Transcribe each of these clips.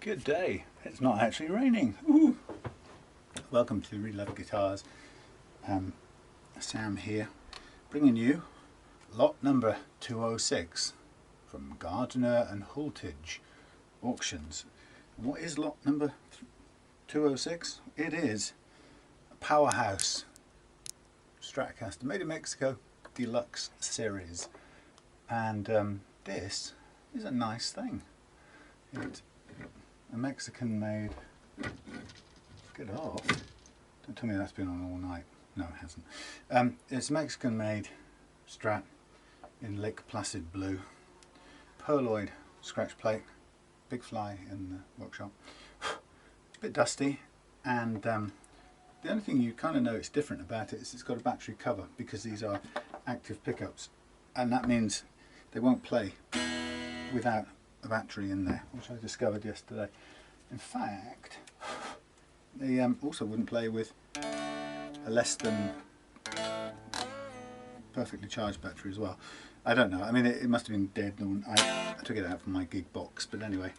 Good day. It's not actually raining. Ooh. Welcome to Really Love Guitars. Sam here, bringing you lot number 206 from Gardner and Hultage auctions. What is lot number 206? It is a Powerhouse Stratocaster, made in Mexico, deluxe series, and this is a nice thing. It's a Mexican made. Get it off. Don't tell me that's been on all night. No, it hasn't. It's a Mexican made Strat in Lake Placid blue. Pearloid scratch plate. Big fly in the workshop. It's a bit dusty, and the only thing you kind of know it's different about it is it's got a battery cover, because these are active pickups, and that means they won't play without a battery in there, which I discovered yesterday. In fact, they also wouldn't play with a less than perfectly charged battery as well. I don't know, I mean it must have been dead when I took it out from my gig box, but anyway.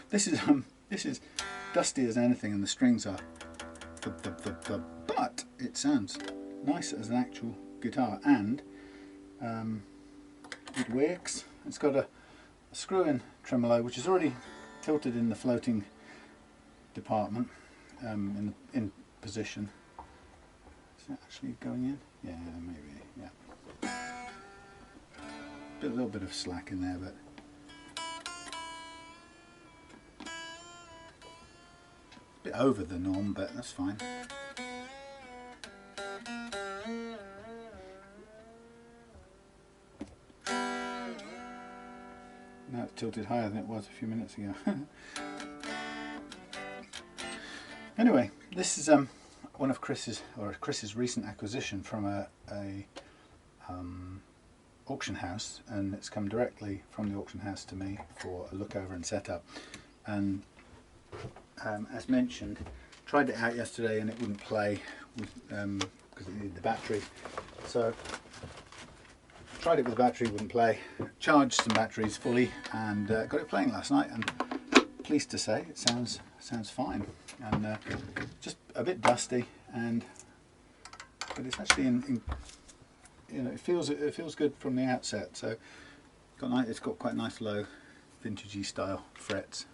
This is dusty as anything, and the strings are but it sounds nice as an actual guitar, and it works. It's got a screw-in tremolo, which is already tilted in the floating department, in position. Is that actually going in? Yeah, maybe. Yeah. A little bit of slack in there, but a bit over the norm, but that's fine. Now it's tilted higher than it was a few minutes ago. Anyway, this is one of Chris's recent acquisition from a auction house, and it's come directly from the auction house to me for a look over and setup. And as mentioned, tried it out yesterday and it wouldn't play because it needed the battery. So tried it with the battery, wouldn't play. Charged some batteries fully and got it playing last night, and pleased to say it sounds fine, and just a bit dusty, but it's actually in you know, it feels good from the outset. So it's got quite nice low vintagey style frets.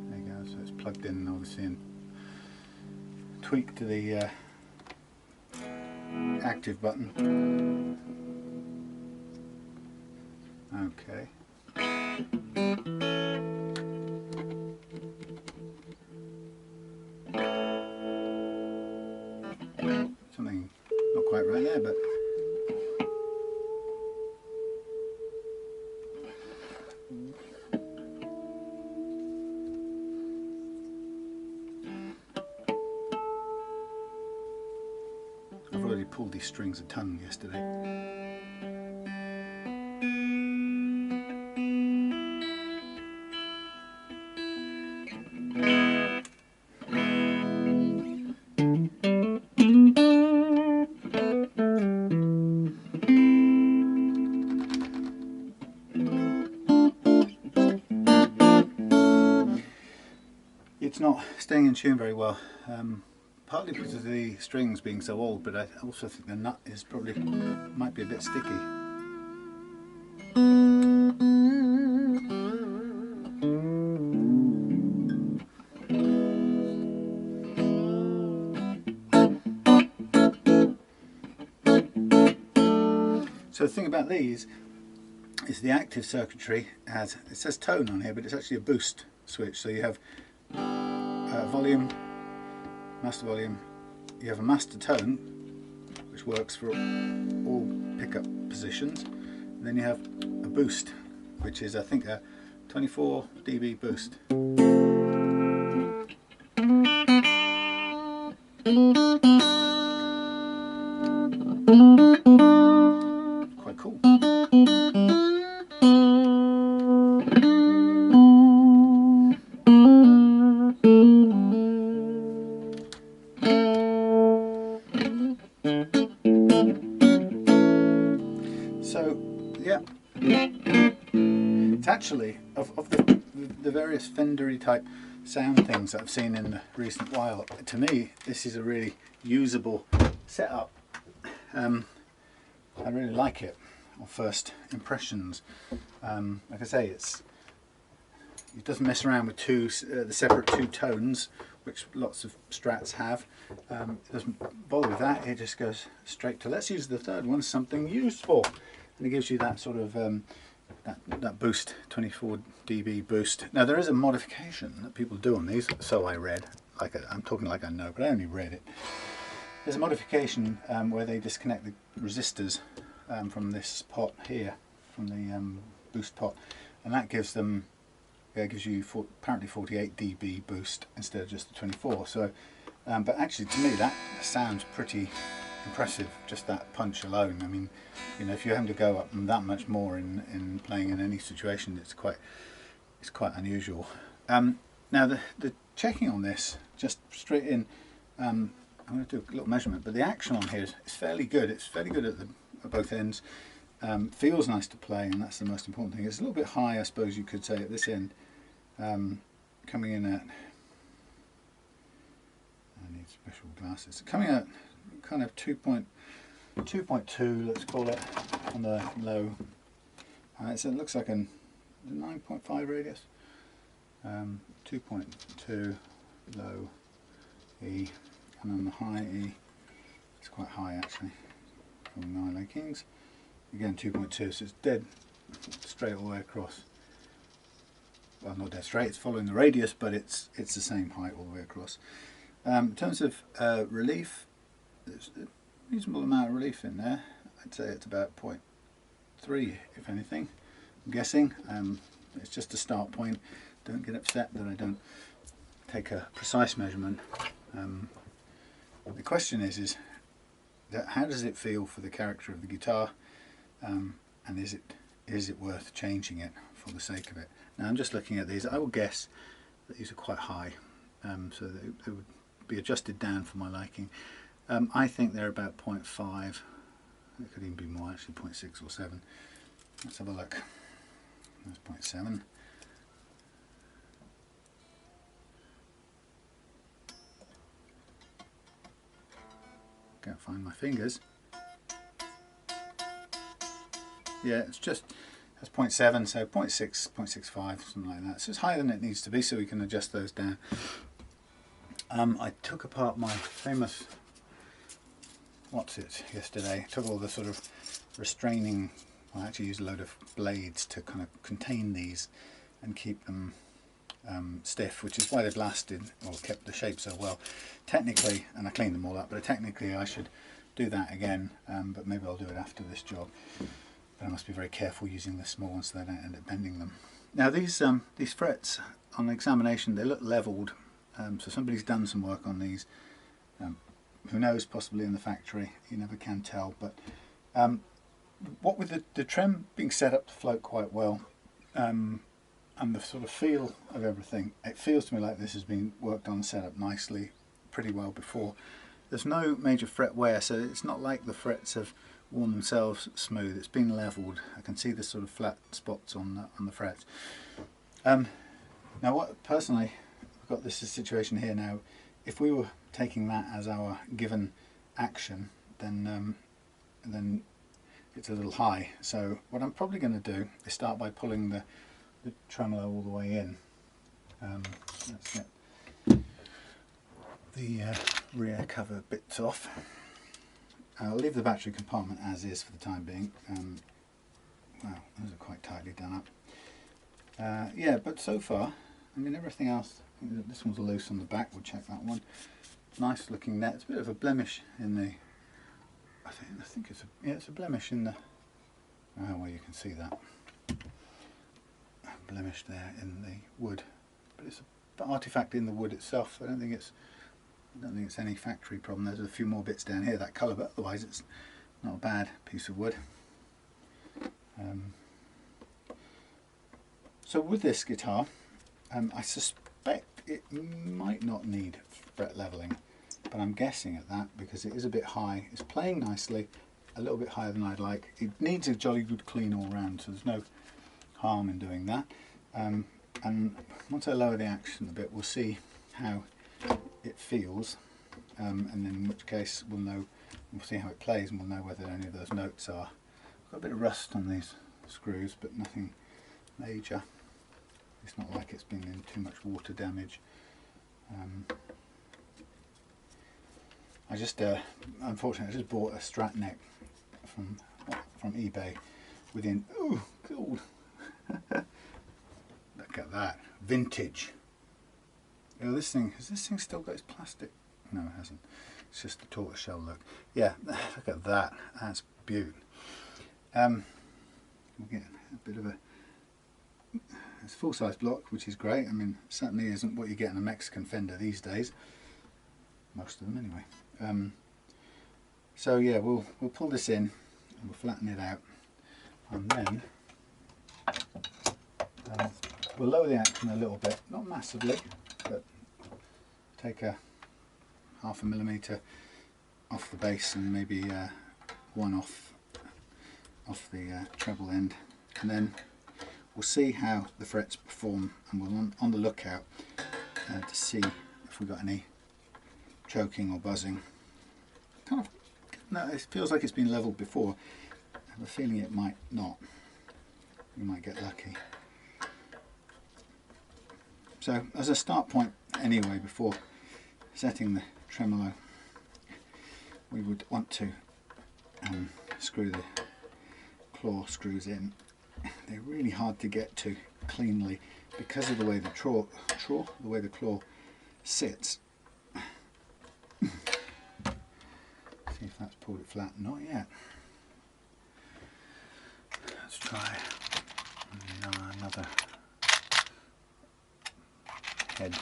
There you go. So it's plugged in, obviously, and tweaked to the active button. Okay. Something not quite right there, but I've already pulled these strings a ton yesterday. It's not staying in tune very well, partly because of the strings being so old, but I also think the nut is probably might be a bit sticky. So the thing about these is the active circuitry has, it says tone on here, but it's actually a boost switch. So you have volume, master volume, you have a master tone, which works for all pickup positions, and then you have a boost, which is, I think, a 24 dB boost. Quite cool. So yeah, It's actually, of the various Fendery type sound things that I've seen in the recent while, to me this is a really usable setup. I really like it on first impressions. Like I say, it doesn't mess around with the separate two tones, which lots of Strats have. It doesn't bother with that, it just goes straight to let's use the third one, something useful. And it gives you that sort of that boost, 24 dB boost. Now there is a modification that people do on these, so I read, I'm talking like I know, but I only read it. There's a modification where they disconnect the resistors from this pot here, from the boost pot, and that gives them, gives you apparently 48 dB boost instead of just the 24. So, but actually to me that sounds pretty impressive, just that punch alone. I mean, you know, if you're having to go up that much more in playing in any situation, it's quite unusual. Now the checking on this, just straight in, I'm going to do a little measurement, but the action on here is fairly good. It's fairly good at both ends. Feels nice to play, and that's the most important thing. It's a little bit high, I suppose you could say, at this end, coming in at, I need special glasses, coming at kind of 2.2, let's call it, on the low. So it looks like a 9.5 radius, 2.2 low E, and on the high E, it's quite high actually, from Nile Kings. Again 2.2, so it's dead straight all the way across. Well, not dead straight, it's following the radius, but it's the same height all the way across. In terms of relief, there's a reasonable amount of relief in there. I'd say it's about 0.3 if anything, I'm guessing. It's just a start point. Don't get upset that I don't take a precise measurement. The question is that how does it feel for the character of the guitar, and is it worth changing it for the sake of it? Now I'm just looking at these. I will guess that these are quite high, so they would be adjusted down for my liking. I think they're about 0.5. It could even be more, actually 0.6 or 7. Let's have a look. That's 0.7. Can't find my fingers. Yeah, it's just, that's 0.7, so 0.6, 0.65, something like that. So it's higher than it needs to be, so we can adjust those down. I took apart my famous yesterday. Took all the sort of restraining, I actually used a load of blades to kind of contain these and keep them stiff, which is why they've lasted or kept the shape so well. Technically, and I cleaned them all up, but technically I should do that again, but maybe I'll do it after this job. But I must be very careful using the small ones so I don't end up bending them. Now these frets on examination, they look leveled, so somebody's done some work on these. Who knows, possibly in the factory, you never can tell. But what with the trem being set up to float quite well, and the sort of feel of everything, it feels to me like this has been worked on and set up nicely, pretty well before. There's no major fret wear, so it's not like the frets have worn themselves smooth. It's been leveled. I can see the sort of flat spots on the frets. Now, personally, I've got this situation here now. If we were taking that as our given action, then it's a little high. So what I'm probably going to do is start by pulling the tremolo all the way in. Let's get the rear cover bits off. I'll leave the battery compartment as is for the time being. Wow, those are quite tightly done up. Yeah, but so far, I mean, everything else, this one's loose on the back, we'll check that one. Nice looking net. It's a bit of a blemish in the, I think it's a blemish in the, well, you can see that blemish there in the wood, but it's an artifact in the wood itself. I don't think it's any factory problem. There's a few more bits down here that colour, but otherwise it's not a bad piece of wood. So with this guitar, I suspect it might not need fret leveling, but I'm guessing at that because it is a bit high. It's playing nicely, a little bit higher than I'd like. It needs a jolly good clean all round, so there's no harm in doing that. And once I lower the action a bit, we'll see how it feels, and then in which case we'll see how it plays, and we'll know whether any of those notes are. I've got a bit of rust on these screws, but nothing major. It's not like it's been in too much water damage. Unfortunately, I just bought a Strat neck from eBay within, ooh, cool. Look at that, vintage. Oh, has this thing still got its plastic? No, it hasn't. It's just the tortoiseshell look. Yeah, look at that, that's beaut. We'll get a bit of it's a full-size block, which is great. I mean, it certainly isn't what you get in a Mexican Fender these days. Most of them anyway. So yeah, we'll pull this in and we'll flatten it out, and then we'll lower the action a little bit, not massively, but take a ½ millimetre off the base and maybe one off the treble end, and then we'll see how the frets perform, and we're on the lookout to see if we've got any choking or buzzing. No, it feels like it's been leveled before. I have a feeling it might not. We might get lucky. So as a start point anyway, before setting the tremolo, we would want to screw the claw screws in. They're really hard to get to cleanly because of the way the claw sits. See if that's pulled it flat. Not yet. Let's try another head.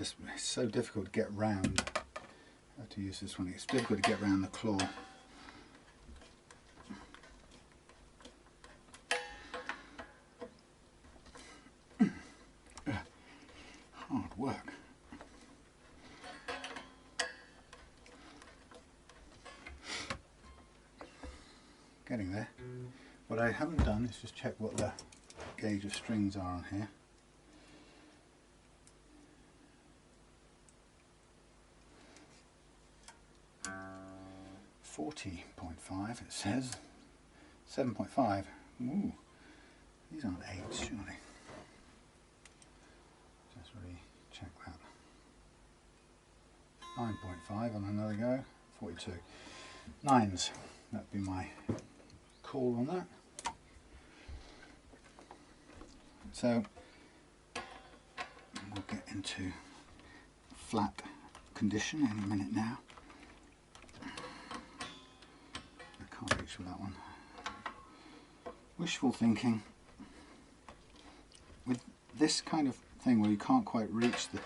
It's so difficult to get round. I have to use this one. It's difficult to get round the claw. Hard work. Getting there. What I haven't done is just check what the gauge of strings are on here. 40.5 it says. 7.5. Ooh, these aren't 8s surely. Just check that. 9.5 on another go. 42. 9s. That'd be my call on that. So we'll get into flat condition any minute now. I can't reach with that one. Wishful thinking. With this kind of thing where you can't quite reach the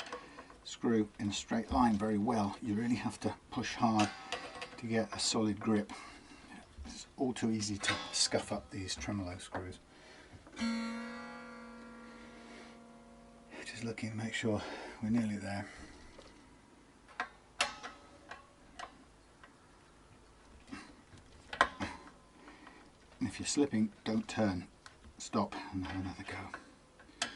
screw in a straight line very well, you really have to push hard to get a solid grip. It's all too easy to scuff up these tremolo screws. Just looking to make sure we're nearly there. And if you're slipping, don't turn, stop and have another go.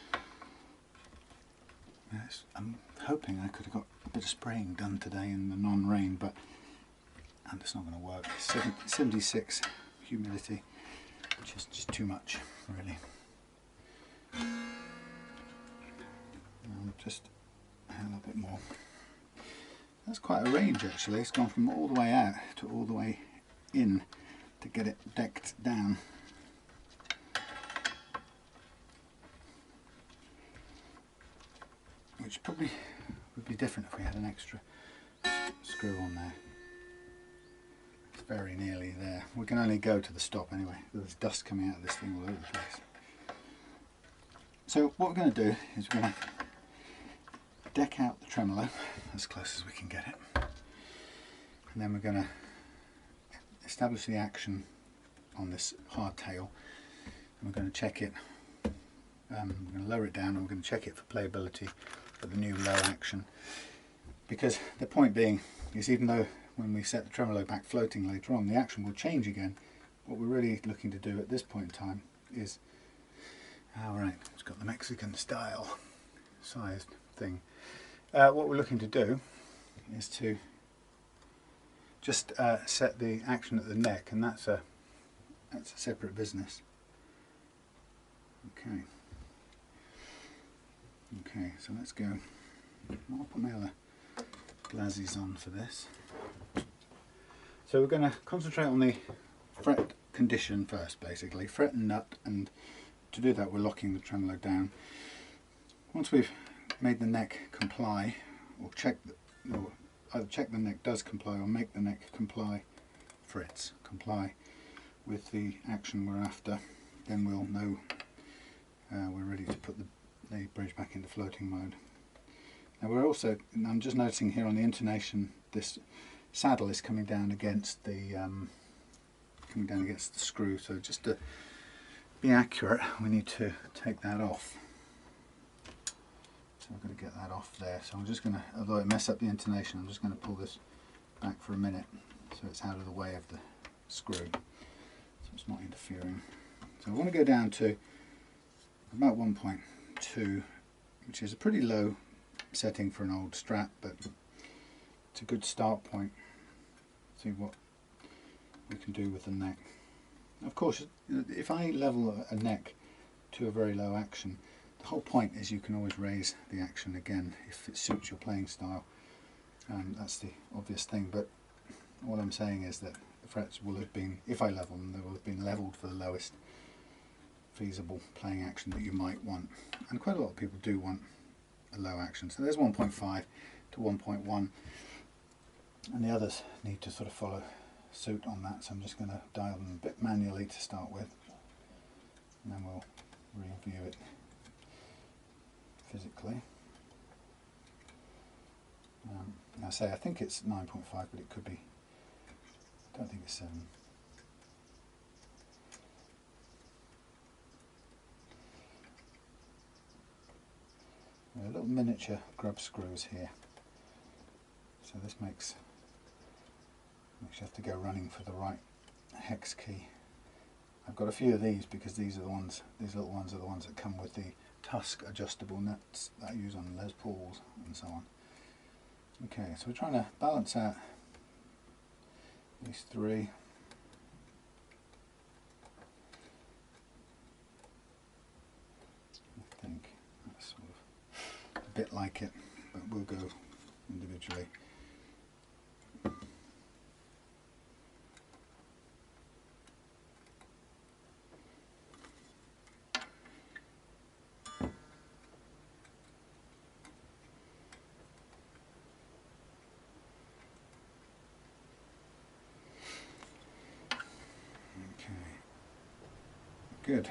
Yes, I'm hoping I could have got a bit of spraying done today in the non-rain, but it's not going to work. 76 humidity, which is just too much, really. Just a little bit more. That's quite a range actually. It's gone from all the way out to all the way in to get it decked down. Which probably would be different if we had an extra screw on there. It's very nearly there. We can only go to the stop anyway. There's dust coming out of this thing all over the place. So what we're going to do is we're going to deck out the tremolo as close as we can get it, and then we're going to establish the action on this hard tail, and we're going to check it we're going to lower it down and we're going to check it for playability for the new low action. Because the point being is, even though when we set the tremolo back floating later on, the action will change again, what we're really looking to do at this point in time is, alright, it's got the Mexican style sized thing. What we're looking to do is to just set the action at the neck, and that's a separate business. Okay, so let's go. I'll put my other glasses on for this. So we're going to concentrate on the fret condition first, basically fret and nut, and to do that we're locking the tremolo down. Once we've made the neck comply, or either check the neck does comply or make the neck comply, frets comply with the action we're after, then we'll know we're ready to put the bridge back into floating mode. Now we're also, I'm just noticing here on the intonation, this saddle is coming down against the screw, so just to be accurate we need to take that off. So I've got to get that off there. So I'm just going to, although it mess up the intonation, I'm just going to pull this back for a minute so it's out of the way of the screw, so it's not interfering. So I want to go down to about 1.2, which is a pretty low setting for an old Strat, but it's a good start point. See what we can do with the neck. Of course, if I level a neck to a very low action, the whole point is you can always raise the action again if it suits your playing style. That's the obvious thing, but all I'm saying is that the frets will have been, if I level them, they will have been leveled for the lowest feasible playing action that you might want. And quite a lot of people do want a low action. So there's 1.5 to 1.1, and the others need to sort of follow suit on that. So I'm just going to dial them a bit manually to start with, and then we'll review it physically. I say I think it's 9.5, but it could be, I don't think it's 7. There are little miniature grub screws here, so this makes you have to go running for the right hex key. I've got a few of these because these little ones are the ones that come with the tusk adjustable nuts that I use on Les Pauls and so on. Okay, so we're trying to balance out these three. I think that's sort of a bit like it, but we'll go individually. Good.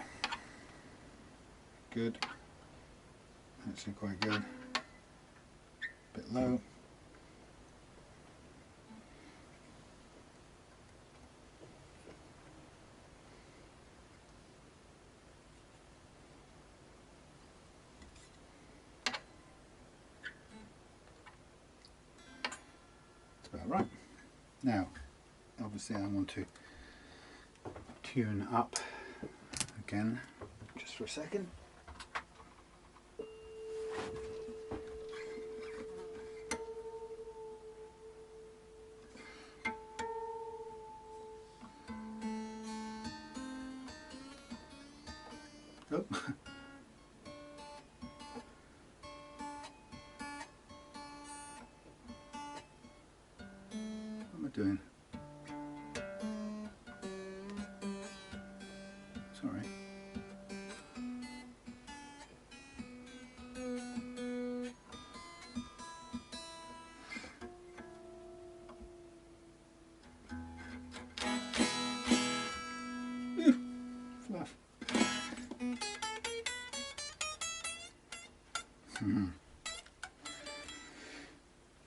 Good. Actually quite good. Bit low. That's about right. Now, obviously I want to tune up again, just for a second. Oh. What am I doing? Sorry. Fluff.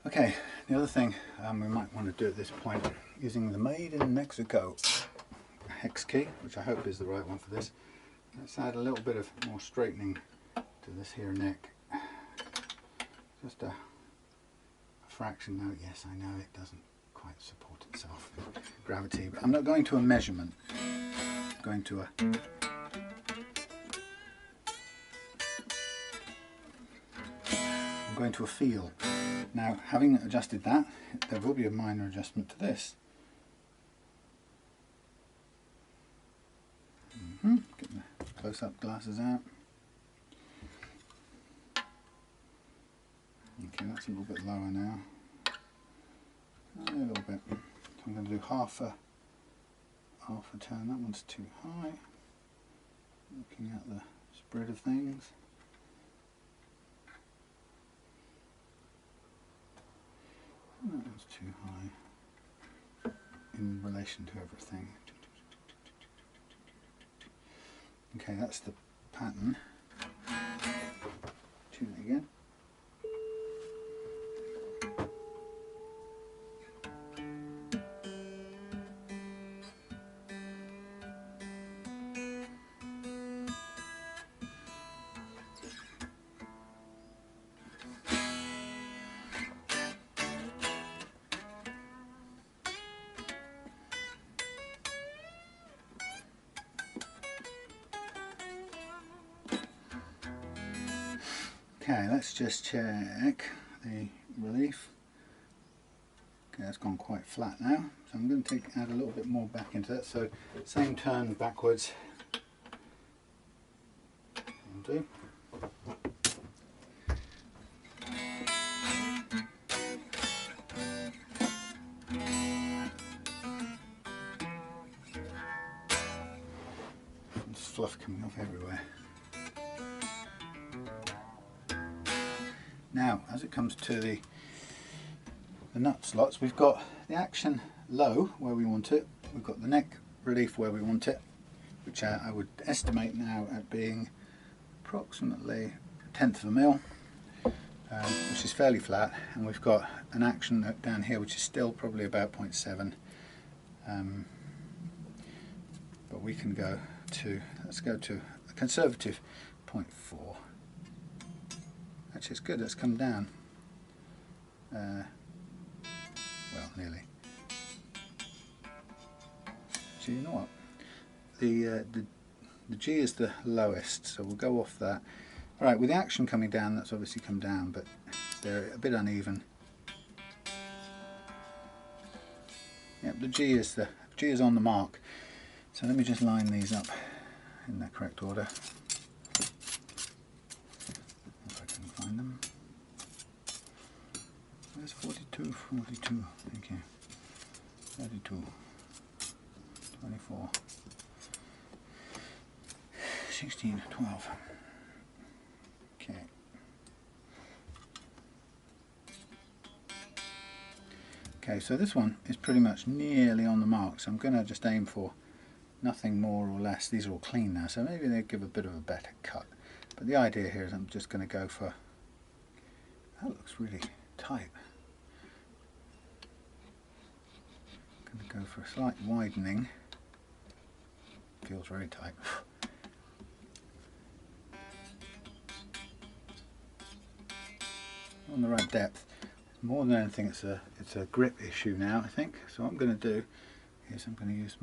Okay, the other thing we might want to do at this point, using the Made in Mexico hex key, which I hope is the right one for this, let's add a little bit of more straightening to this here neck. Just a fraction. No, yes, I know it doesn't quite support itself with gravity, but I'm not going to a measurement. I'm going to a feel. Now, having adjusted that, there will be a minor adjustment to this. Get the close-up glasses out. Okay, that's a little bit lower now. A little bit. So I'm going to do half a turn. That one's too high. Looking at the spread of things. That one's too high in relation to everything. Okay, that's the pattern. Tune it again. Okay, let's just check the relief. Okay, that's gone quite flat now, so I'm going to add a little bit more back into that. So same turn backwards. Will do. There's fluff coming off everywhere. Now, as it comes to the nut slots, we've got the action low where we want it, we've got the neck relief where we want it, which I would estimate now at being approximately 1/10 of a mil, which is fairly flat, and we've got an action down here which is still probably about 0.7, but we can go to, let's go to a conservative 0.4. Actually, it's good, it's come down. Well, nearly. So you know what? The G is the lowest, so we'll go off that. Alright, with the action coming down, that's obviously come down, but they're a bit uneven. Yep, the G is on the mark. So let me just line these up in the correct order. Them. Where's 42? 42, thank you. 32, 24, 16, 12. Okay. Okay, so this one is pretty much nearly on the mark, so I'm going to just aim for nothing more or less. These are all clean now, so maybe they give a bit of a better cut. But the idea here is I'm just going to go for, that looks really tight. I'm going to go for a slight widening. Feels very tight. On the right depth. More than anything, it's a grip issue now, I think. So what I'm going to do is I'm going to use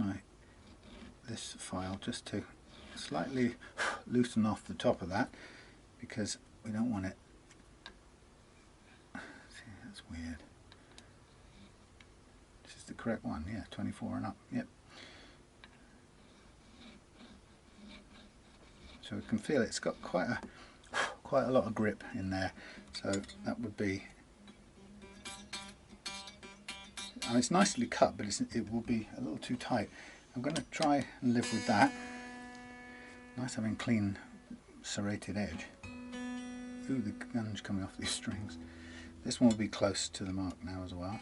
this file just to slightly loosen off the top of that, because we don't want it. See, that's weird. This is the correct one, yeah, 24 and up, yep. So we can feel it's got quite a lot of grip in there. So that would be, I mean, it's nicely cut, but it will be a little too tight. I'm going to try and live with that. Nice having clean serrated edge. Ooh, the gunge coming off these strings. This one will be close to the mark now as well.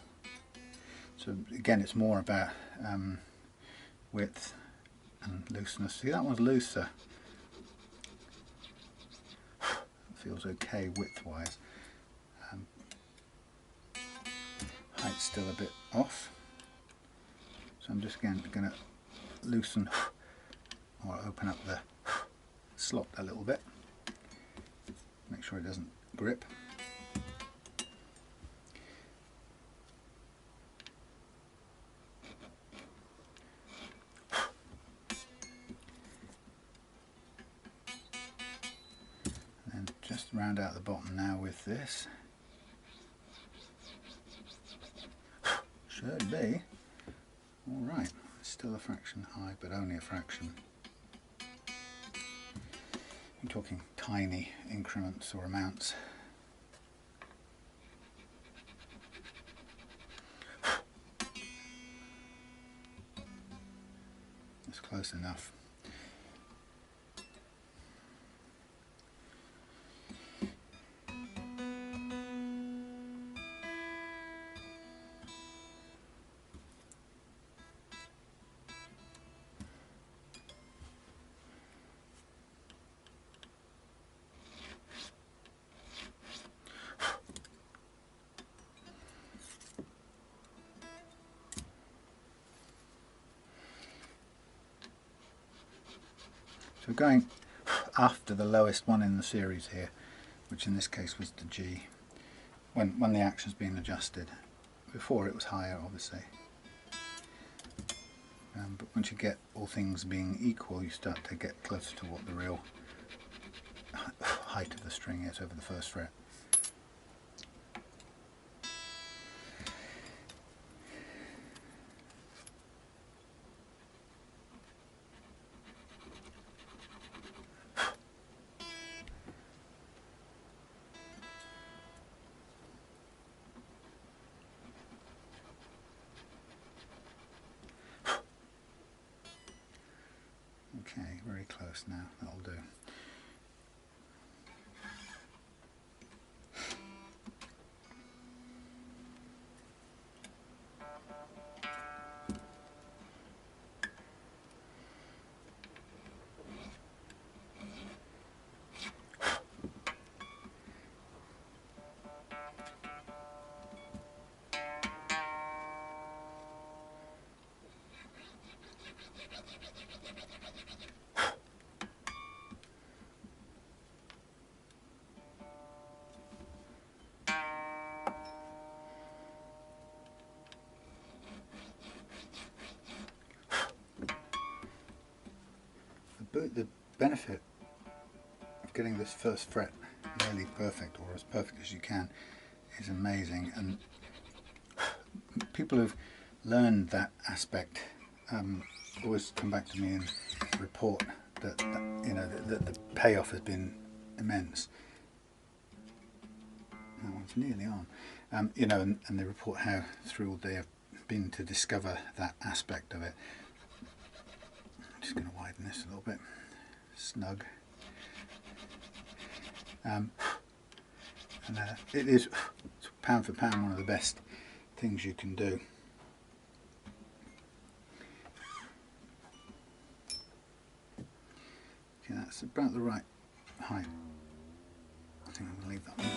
So again, it's more about width and looseness. See, that one's looser. Feels okay width-wise. Height's still a bit off. So I'm just again going to loosen or open up the slot a little bit. sure it doesn't grip. And just round out the bottom now with this. Should be alright. Still a fraction high, but only a fraction. I'm talking tiny increments or amounts. That's close enough. So we're going after the lowest one in the series here, which in this case was the G, when the action's been adjusted. Before it was higher, obviously. But once you get all things being equal, you start to get closer to what the real height of the string is over the first fret. Okay, very close now, that'll do. The benefit of getting this first fret nearly perfect, or as perfect as you can, is amazing, and people who've learned that aspect always come back to me and report that you know that the payoff has been immense. That one's nearly on, you know, and they report how thrilled they have been to discover that aspect of it. Just going to widen this a little bit, snug. And it is, pound for pound, one of the best things you can do. Okay, that's about the right height. I think I'm going to leave that one.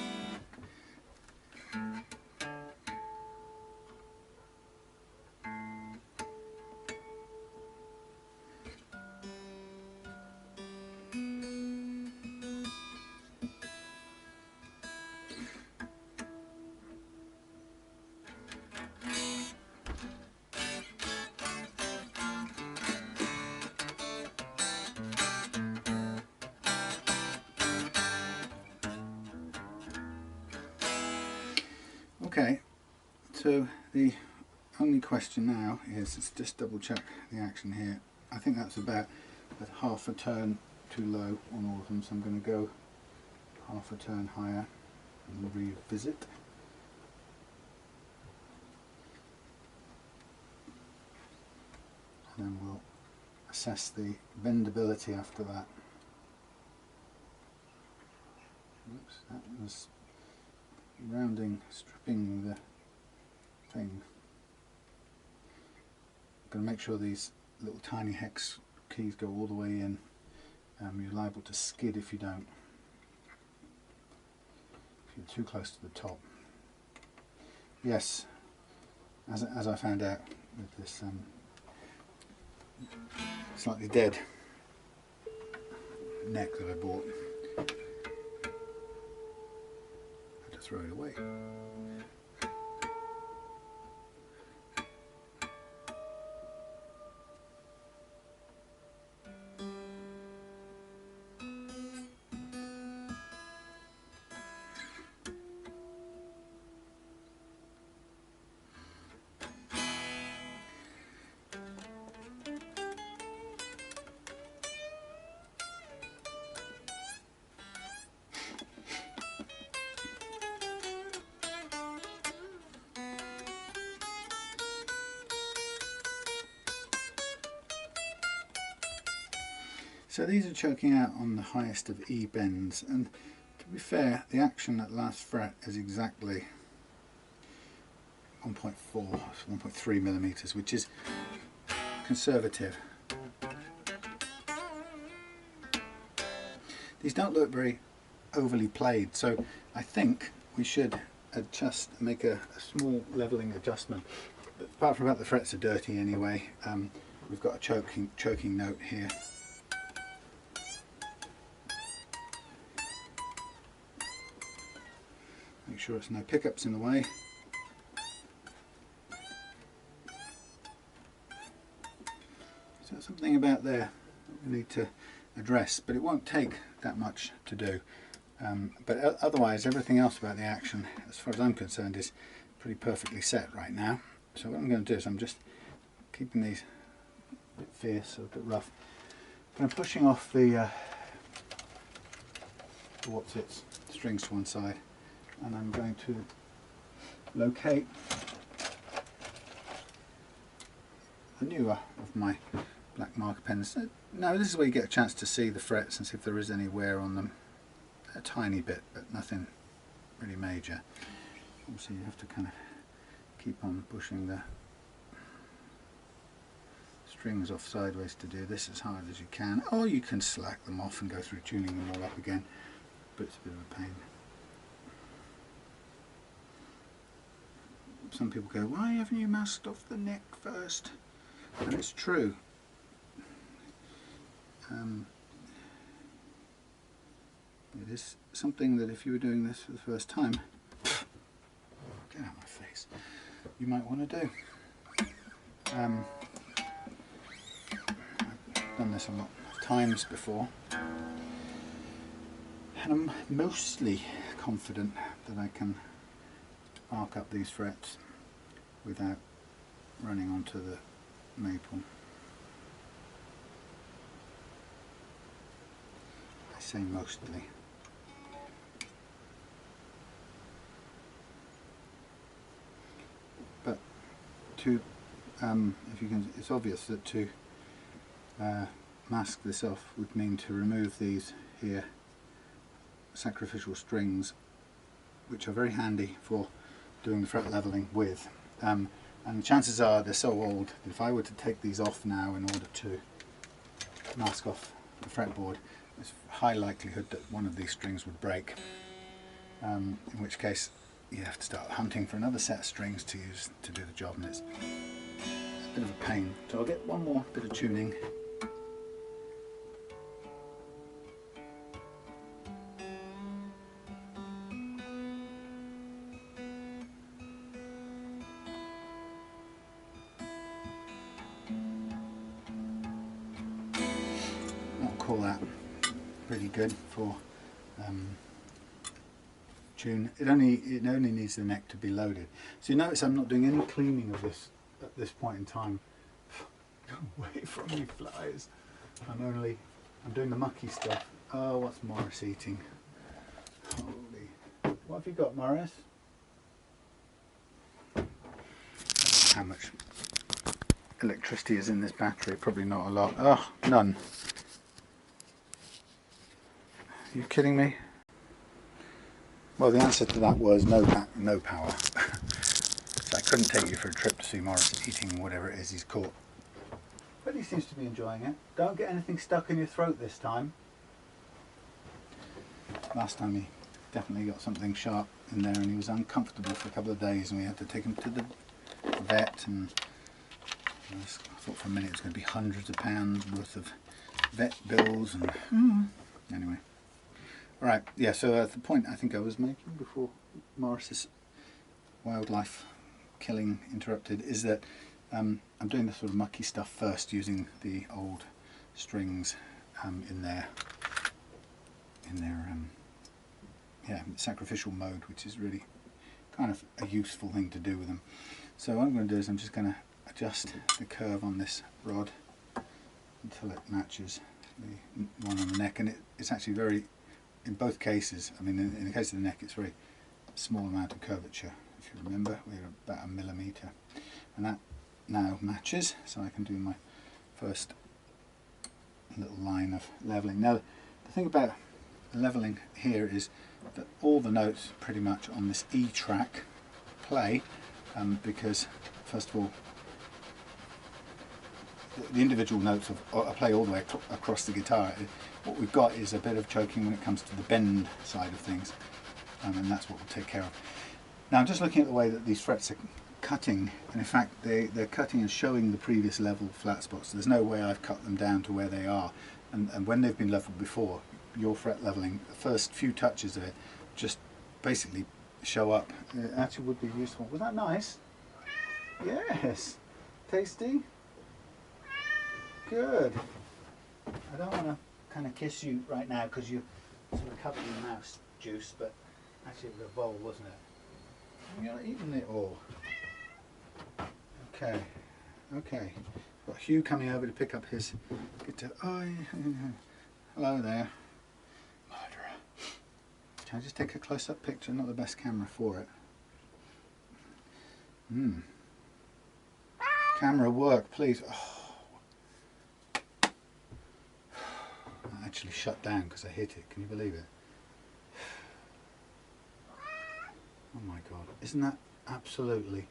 Okay, so the only question now is, let's just double check the action here. I think that's about a half a turn too low on all of them, so I'm going to go half a turn higher and revisit. And then we'll assess the bendability after that. Oops, that was rounding, stripping the thing. I'm going to make sure these little tiny hex keys go all the way in. You're liable to skid if you don't, if you're too close to the top. Yes, as I found out with this slightly dead neck that I bought, throw it away. So these are choking out on the highest of E bends, and to be fair, the action at last fret is exactly 1.4, 1.3 millimeters, which is conservative. These don't look very overly played, so I think we should make a small leveling adjustment. But apart from that, the frets are dirty anyway. We've got a choking note here. Make sure there's no pickups in the way. So there's something about there that we need to address, but it won't take that much to do. But otherwise, everything else about the action, as far as I'm concerned, is pretty perfectly set right now. So what I'm going to do is I'm just keeping these a bit fierce, a bit rough. But I'm pushing off the strings to one side, and I'm going to locate the newer of my black marker pens. Now this is where you get a chance to see the frets and see if there is any wear on them. A tiny bit, but nothing really major. Obviously you have to kind of keep on pushing the strings off sideways to do this as hard as you can, or you can slack them off and go through tuning them all up again, but it's a bit of a pain. Some people go, why haven't you masked off the neck first? And it's true. It is something that if you were doing this for the first time, get out of my face, you might want to do. I've done this a lot of times before, and I'm mostly confident that I can arc up these frets without running onto the maple. I say mostly. But to, if you can, it's obvious that to mask this off would mean to remove these here sacrificial strings, which are very handy for doing the fret leveling with. And the chances are they're so old that if I were to take these off now in order to mask off the fretboard, there's a high likelihood that one of these strings would break, in which case you have to start hunting for another set of strings to use to do the job, and it's a bit of a pain. So I'll get one more bit of tuning. I'll call that pretty good for tune. It only needs the neck to be loaded. So you notice I'm not doing any cleaning of this at this point in time. Go away from me, flies. I'm doing the mucky stuff. Oh, what's Morris eating? Holy, what have you got, Morris? How much electricity is in this battery? Probably not a lot. Oh, none. Are you kidding me? Well, the answer to that was no power. So I couldn't take you for a trip to see Morris eating whatever it is he's caught. But he seems to be enjoying it. Don't get anything stuck in your throat this time. Last time he definitely got something sharp in there and he was uncomfortable for a couple of days, and we had to take him to the vet, and I thought for a minute it was going to be hundreds of pounds worth of vet bills, and anyway. Alright, yeah, so the point I think I was making before Morris's wildlife killing interrupted, is that I'm doing the sort of mucky stuff first using the old strings in their yeah, sacrificial mode, which is really kind of a useful thing to do with them. So what I'm going to do is I'm just going to adjust the curve on this rod until it matches the one on the neck, and it's actually very, in both cases, I mean in the case of the neck it's very small amount of curvature. If you remember, we're about 1 millimetre, and that now matches, so I can do my first little line of levelling. Now the thing about levelling here is that all the notes pretty much on this E track play, because first of all the individual notes play all the way across the guitar. What we've got is a bit of choking when it comes to the bend side of things, and that's what we'll take care of. Now I'm just looking at the way that these frets are cutting, and in fact they're cutting and showing the previous level flat spots. There's no way I've cut them down to where they are, and when they've been leveled before, your fret leveling, the first few touches of it just basically show up. It actually would be useful. Was that nice? Yes. Tasty? Good. I don't want to kind of kiss you right now because you sort of covered in mouse juice, but actually it was a bowl, wasn't it? You're not eating it all. Okay. Okay. Got Hugh coming over to pick up his guitar. Oh, yeah. Hello there. Murderer. Can I just take a close-up picture? Not the best camera for it. Camera work, please. Oh. I actually shut down because I hit it. Can you believe it? Oh my god. Isn't that absolutely...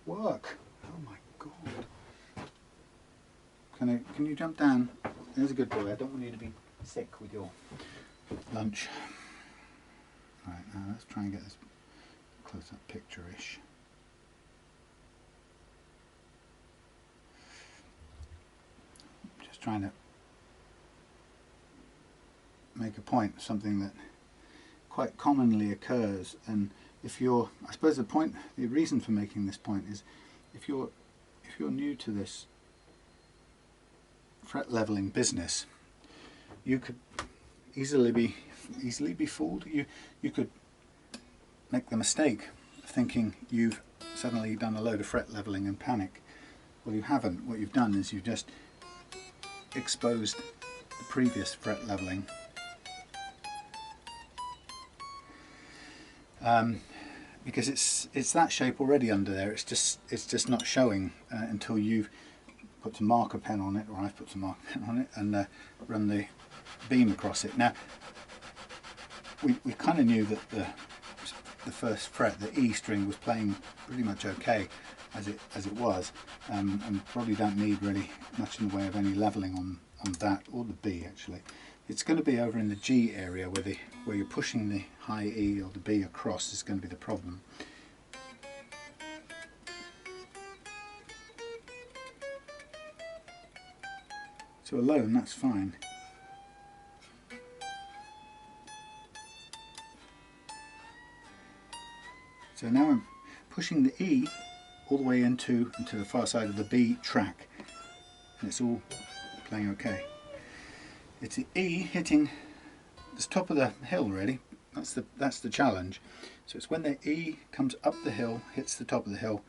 work? Oh my god. Can you jump down? There's a good boy. I don't want you to be sick with your lunch. Right, now let's try and get this close-up picture-ish. Just trying to make a point, something that quite commonly occurs, and if you're, I suppose the reason for making this point is if you're new to this fret leveling business, you could easily be fooled. You could make the mistake of thinking you've suddenly done a load of fret leveling and panic. Well, you haven't. What you've done is you've just exposed the previous fret leveling because it's that shape already under there. It's just not showing until you've put some marker pen on it, or I've put some marker pen on it, and run the beam across it. Now we kind of knew that the first fret, the E string, was playing pretty much okay as it was, and probably don't need really much in the way of any leveling on that, or the B actually. It's going to be over in the G area where you're pushing the high E or the B across is going to be the problem. So alone, that's fine. So now I'm pushing the E all the way into the far side of the B track, and it's all playing okay. It's the E hitting the top of the hill, really. That's the challenge. So it's when the E comes up the hill, hits the top of the hill,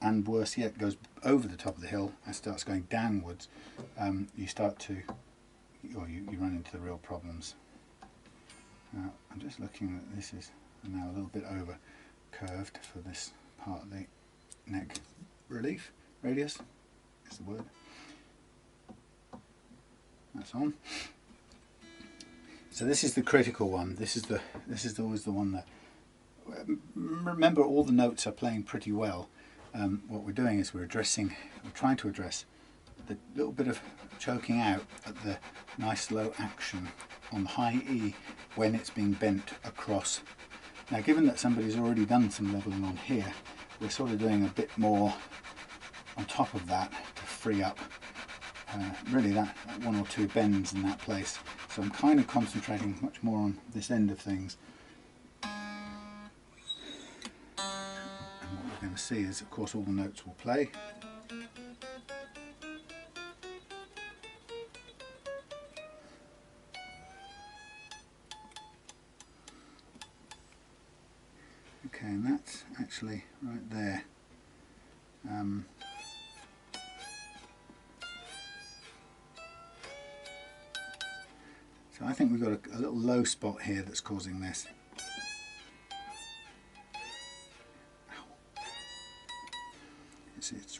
and worse yet, goes over the top of the hill and starts going downwards, you start to, or you run into the real problems. Now I'm just looking at this is now a little bit over curved for this part of the neck relief. Radius is the word. That's on. So this is the critical one. This is always the one that, remember, all the notes are playing pretty well. What we're doing is we're trying to address the little bit of choking out at the nice low action on the high E when it's being bent across. Now, given that somebody's already done some leveling on here, we're sort of doing a bit more on top of that to free up really that one or two bends in that place. So I'm kind of concentrating much more on this end of things. And what we're going to see is, of course, all the notes will play. Okay, and that's actually right there. So I think we've got a little low spot here that's causing this.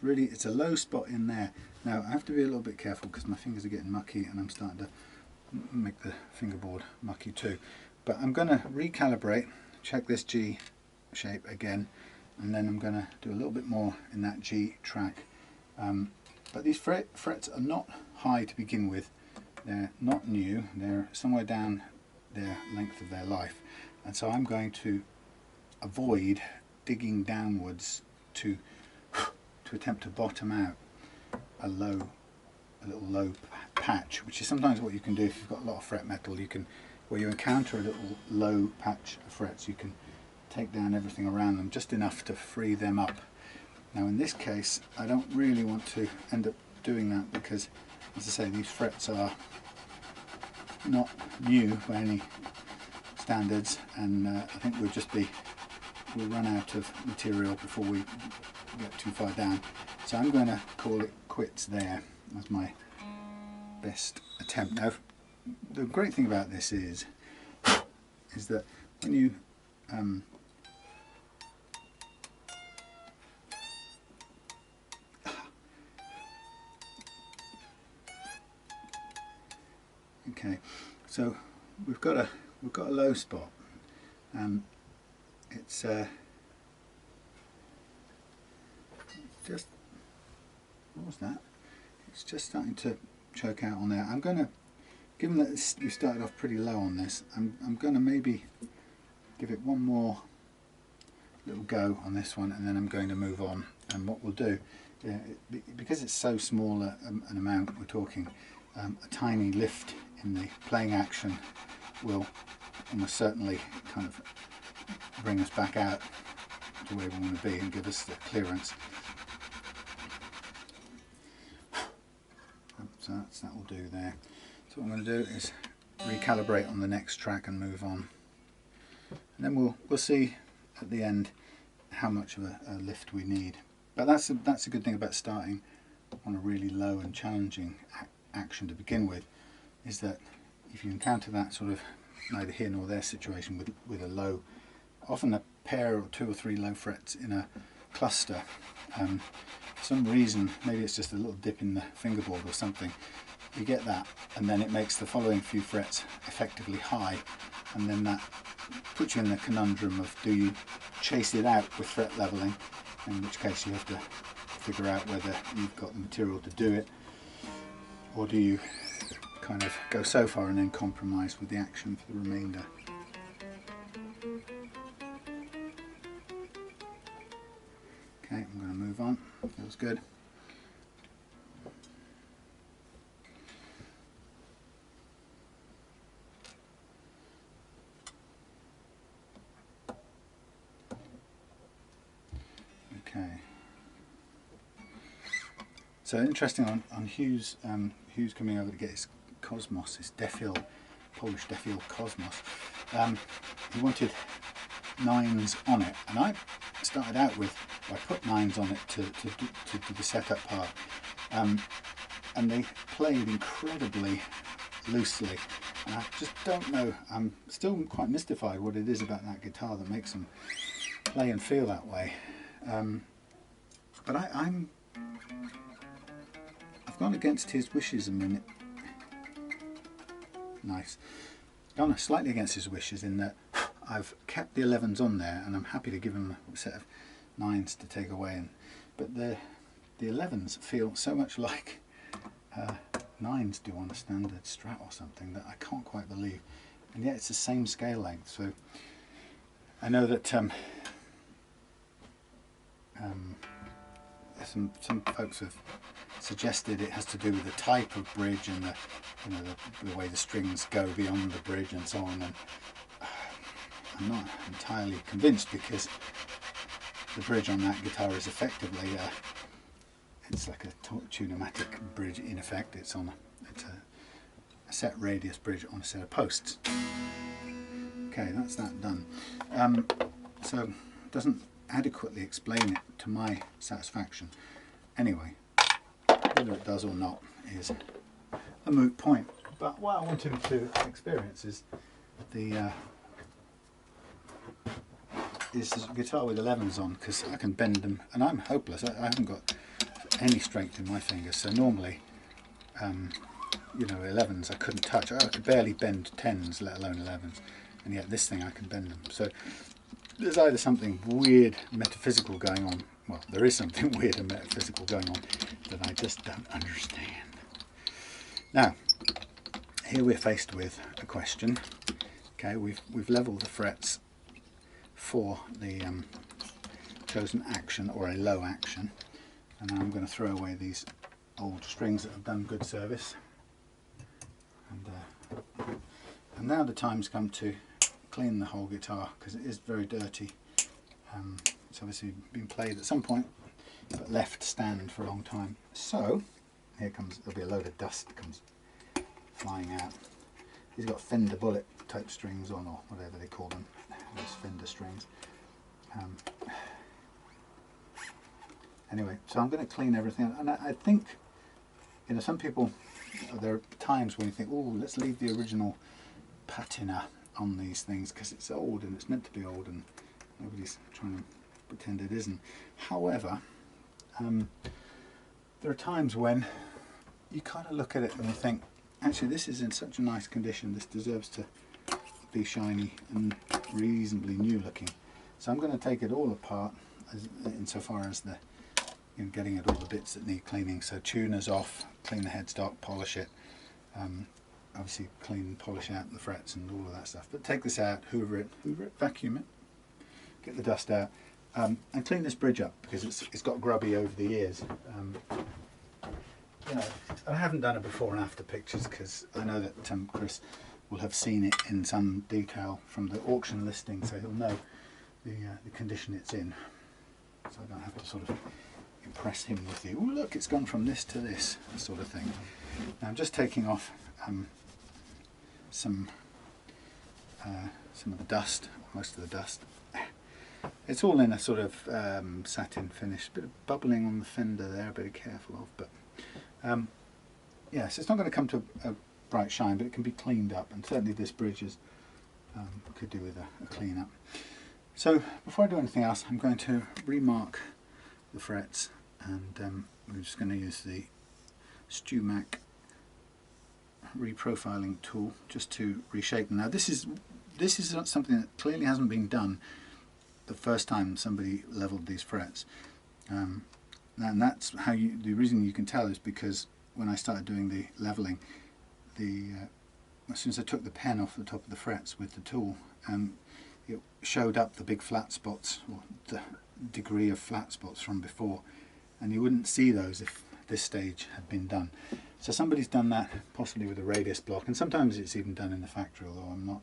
It's a low spot in there. Now I have to be a little bit careful because my fingers are getting mucky and I'm starting to make the fingerboard mucky too. But I'm going to recalibrate, check this G shape again, and then I'm going to do a little bit more in that G track. But these frets are not high to begin with. They're not new, they're somewhere down their length of their life, and so I'm going to avoid digging downwards to attempt to bottom out a little low patch, which is sometimes what you can do if you've got a lot of fret metal. You can, where you encounter a little low patch of frets, you can take down everything around them just enough to free them up. Now in this case I don't really want to end up doing that because, as I say, these frets are not new by any standards, and I think we'll run out of material before we get too far down. So I'm going to call it quits there as my best attempt. Now the great thing about this is that when you okay, so we've got a low spot. It's just, what was that? It's just starting to choke out on there. I'm going to, given that we started off pretty low on this, I'm going to maybe give it one more little go on this one, and then I'm going to move on. And what we'll do, because it's so small an amount we're talking, a tiny lift in the playing action will almost certainly kind of bring us back out to where we want to be and give us the clearance. So that will do there. So what I'm going to do is recalibrate on the next track and move on, and then we'll see at the end how much of a lift we need. But that's a good thing about starting on a really low and challenging action to begin with, is that if you encounter that sort of neither here nor there situation with a low, often a pair or two or three low frets in a cluster, for some reason, maybe it's just a little dip in the fingerboard or something, you get that, and then it makes the following few frets effectively high, and then that puts you in the conundrum of, do you chase it out with fret leveling, in which case you have to figure out whether you've got the material to do it, or do you kind of go so far and then compromise with the action for the remainder. Okay, I'm going to move on. Feels good. Okay. So interesting on Hugh's coming over to get his Cosmos, his Polish Defiel Cosmos. He wanted 9s on it, and I started out with, I put 9s on it to do the setup part, and they played incredibly loosely, and I just don't know, I'm still quite mystified what it is about that guitar that makes them play and feel that way. But I've gone against his wishes a minute. Nice. Gone slightly against his wishes in that I've kept the 11s on there, and I'm happy to give him a set of 9s to take away. But the 11s feel so much like 9s do on a standard Strat or something that I can't quite believe. And yet it's the same scale length. So I know that some folks have suggested it has to do with the type of bridge and the, you know, the way the strings go beyond the bridge and so on. And I'm not entirely convinced, because the bridge on that guitar is effectively it's like a tune-o-matic bridge in effect. It's a set radius bridge on a set of posts. Okay, that's that done. So it doesn't adequately explain it to my satisfaction. Anyway, whether it does or not is a moot point. But what I wanted to experience is the this guitar with 11s on, because I can bend them, and I'm hopeless. I haven't got any strength in my fingers, so normally, you know, 11s I couldn't touch. I could barely bend 10s, let alone 11s, and yet this thing I can bend them. So there's either something weird metaphysical going on. Well, there is something weird and metaphysical going on that I just don't understand. Now, here we're faced with a question. Okay, we've leveled the frets for the chosen action, or a low action, and now I'm going to throw away these old strings that have done good service, and now the time's come to clean the whole guitar, because it is very dirty. It's obviously been played at some point but left stand for a long time. So here comes, there'll be a load of dust that comes flying out. He's got Fender bullet type strings on, or whatever they call them, those Fender strings. Anyway, so I'm going to clean everything, and I think, you know, some people, there are times when you think, oh, let's leave the original patina on these things because it's old and it's meant to be old and nobody's trying to pretend it isn't. However, there are times when you kind of look at it and you think, actually this is in such a nice condition, this deserves to be shiny and reasonably new looking. So I'm going to take it all apart insofar as the, you know, getting at all the bits that need cleaning. So tuners off, clean the headstock, polish it, obviously clean and polish out the frets and all of that stuff. But take this out, hoover it, vacuum it, get the dust out, and clean this bridge up because it's got grubby over the years. You know, I haven't done it before and after pictures because I know that Chris will have seen it in some detail from the auction listing, so he'll know the condition it's in. So I don't have to sort of impress him with you. Oh, look, it's gone from this to this, sort of thing. Now I'm just taking off some of the dust, most of the dust. It's all in a sort of satin finish, a bit of bubbling on the fender there, a bit of careful of, but yes, it's not going to come to a bright shine, but it can be cleaned up, and certainly this bridge is, could do with a clean up. So before I do anything else, I'm going to remark the frets, and we're just going to use the StewMac reprofiling tool just to reshape them. Now this is something that clearly hasn't been done the first time somebody leveled these frets, and that's how the reason you can tell is because when I started doing the leveling, as soon as I took the pen off the top of the frets with the tool, it showed up the big flat spots, or the degree of flat spots from before, and you wouldn't see those if this stage had been done. So somebody's done that, possibly with a radius block, and sometimes it's even done in the factory, although I'm not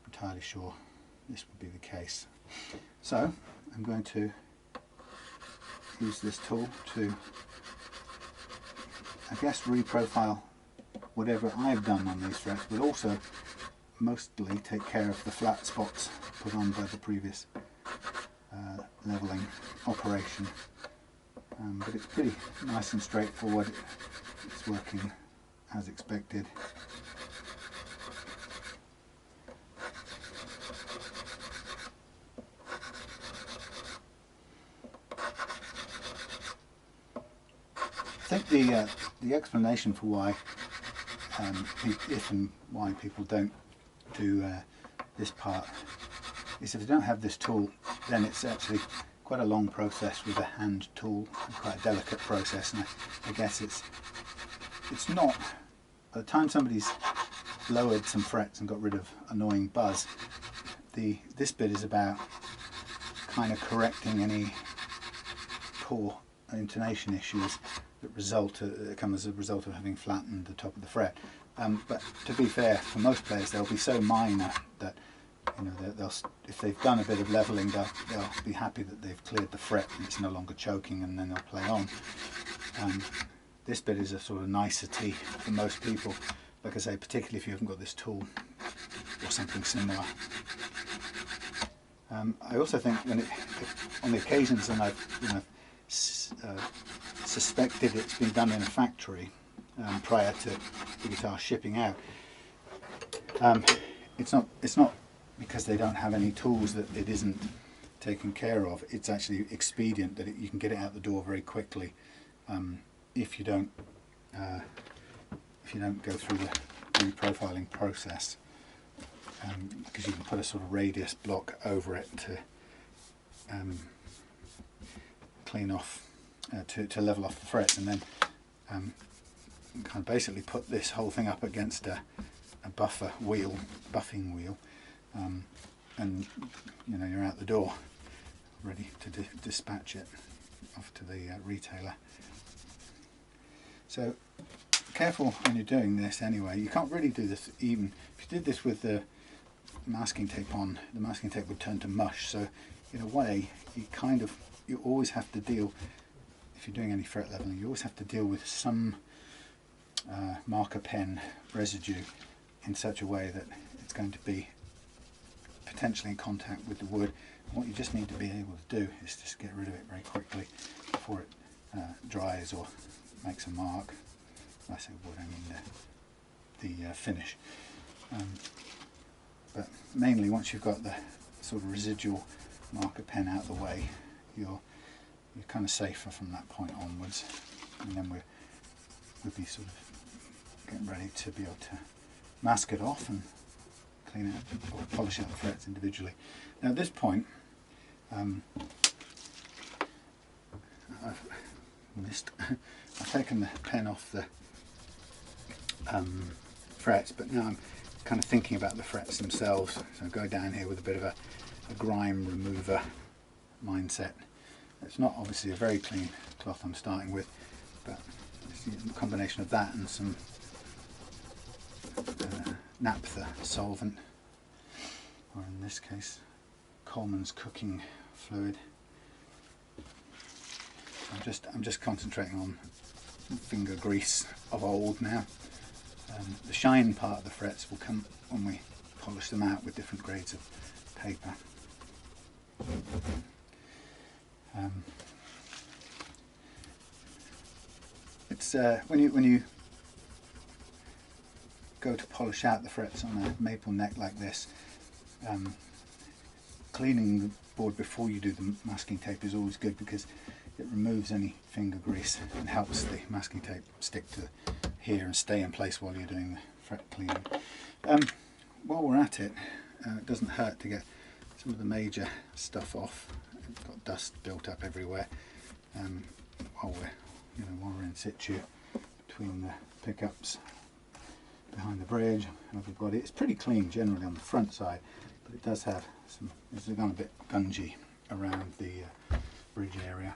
entirely sure this would be the case. So I'm going to use this tool to, I guess, reprofile whatever I've done on these frets, but also mostly take care of the flat spots put on by the previous leveling operation. But it's pretty nice and straightforward. It's working as expected. I think the explanation for why, if and why people don't do this part, is if they don't have this tool, then it's actually quite a long process with a hand tool, quite a delicate process, and I guess it's not, by the time somebody's lowered some frets and got rid of annoying buzz, this bit is about kind of correcting any poor intonation issues that come as a result of having flattened the top of the fret. But to be fair, for most players they'll be so minor that, you know, they'll if they've done a bit of levelling, they'll be happy that they've cleared the fret and it's no longer choking, and then they'll play on. This bit is a sort of nicety for most people, like I say, particularly if you haven't got this tool or something similar. I also think on the occasions when I've suspected it's been done in a factory prior to the guitar shipping out, it's not because they don't have any tools that it isn't taken care of. It's actually expedient that you can get it out the door very quickly if you don't go through the reprofiling process, because you can put a sort of radius block over it to clean off, to level off the frets, and then kind of basically put this whole thing up against a buffing wheel, and you know, you're out the door ready to dispatch it off to the retailer. So careful when you're doing this anyway. You can't really do this even if you did this with the masking tape on. The masking tape would turn to mush, so in a way you always have to deal, if you're doing any fret leveling, you always have to deal with some marker pen residue in such a way that it's going to be potentially in contact with the wood. And what you just need to be able to do is just get rid of it very quickly before it dries or makes a mark. I say wood, I mean the finish. But mainly once you've got the sort of residual marker pen out of the way, you're kind of safer from that point onwards, and then we'll be sort of getting ready to be able to mask it off and clean out or polish out the frets individually. Now at this point, I've taken the pen off the frets, but now I'm kind of thinking about the frets themselves, so I go down here with a bit of a grime remover mindset. It's not obviously a very clean cloth I'm starting with, but it's a combination of that and some naphtha solvent, or in this case Coleman's cooking fluid. I'm just concentrating on finger grease of old now. The shine part of the frets will come when we polish them out with different grades of paper. It's when you go to polish out the frets on a maple neck like this, cleaning the board before you do the masking tape is always good, because it removes any finger grease and helps the masking tape stick to here and stay in place while you're doing the fret cleaning. While we're at it, it doesn't hurt to get some of the major stuff off. It's got dust built up everywhere. While we're in situ between the pickups behind the bridge and everybody, it's pretty clean generally on the front side, but it does have it's gone a bit gungy around the bridge area.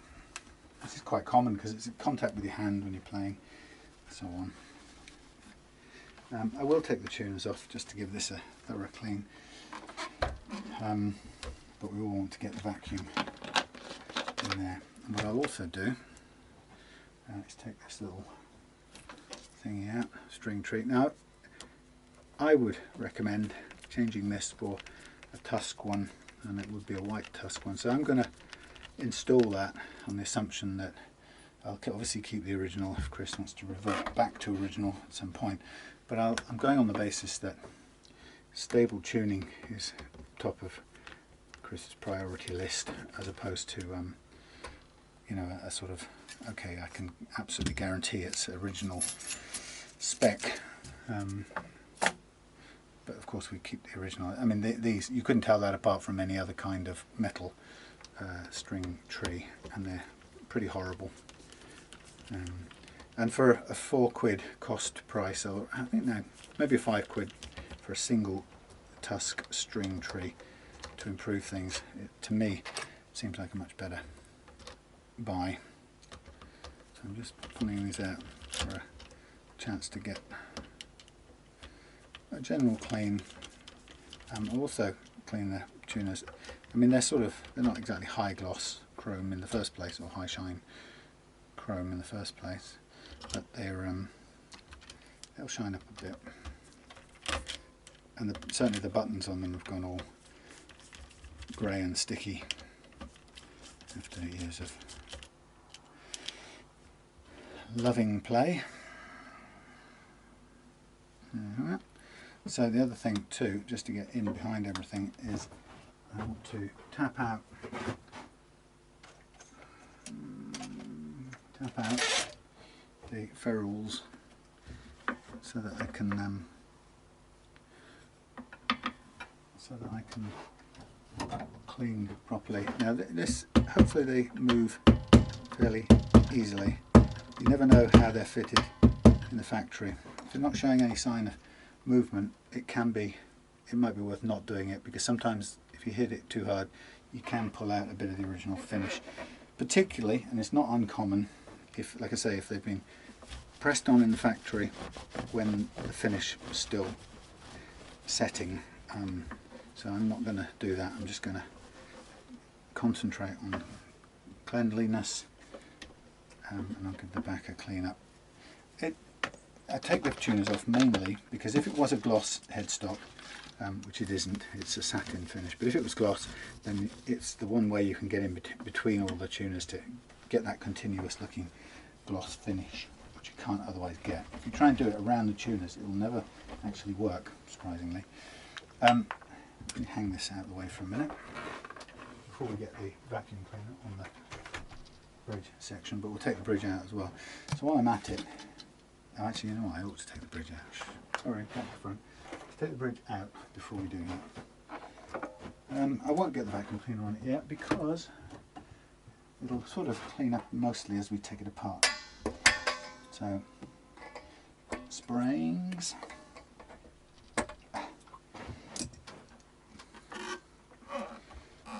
This is quite common because it's in contact with your hand when you're playing, so on. I will take the tuners off just to give this a thorough clean, but we all want to get the vacuum in there. And what I'll also do is take this little thingy out, string tree. Now I would recommend changing this for a tusk one, and it would be a white tusk one, so I'm going to install that on the assumption that I'll obviously keep the original if Chris wants to revert back to original at some point, but I'm going on the basis that stable tuning is top of Chris's priority list, as opposed to you know, a sort of, okay, I can absolutely guarantee it's original spec, but of course we keep the original. I mean, these, you couldn't tell that apart from any other kind of metal string tree, and they're pretty horrible. And for a £4 cost price, or I think now maybe £5 for a single tusk string tree to improve things, to me seems like a much better buy. So I'm just pulling these out for a chance to get a general clean. I'll also clean the tuners. I mean, they're not exactly high gloss chrome in the first place, or high shine chrome in the first place, but they'll shine up a bit. And certainly the buttons on them have gone all grey and sticky after years of loving play. So the other thing too, just to get in behind everything, is I want to tap out the ferrules so that I can clean properly. Now this, hopefully they move fairly easily. You never know how they're fitted in the factory. If they're not showing any sign of movement, it might be worth not doing it, because sometimes if you hit it too hard you can pull out a bit of the original finish. Particularly, and it's not uncommon, if, like I say, if they've been pressed on in the factory when the finish was still setting. So I'm not going to do that. I'm just going to concentrate on cleanliness, and I'll give the back a clean up. I take the tuners off mainly because if it was a gloss headstock, which it isn't, it's a satin finish, but if it was gloss, then it's the one way you can get in between all the tuners to get that continuous looking gloss finish, which you can't otherwise get. If you try and do it around the tuners, it will never actually work, surprisingly. Let me hang this out of the way for a minute before we get the vacuum cleaner on the bridge section, but we'll take the bridge out as well. So while I'm at it, actually, you know what, I ought to take the bridge out. Sorry, back to front. Let's take the bridge out before we do that. I won't get the vacuum cleaner on it yet because it'll sort of clean up mostly as we take it apart. So, springs.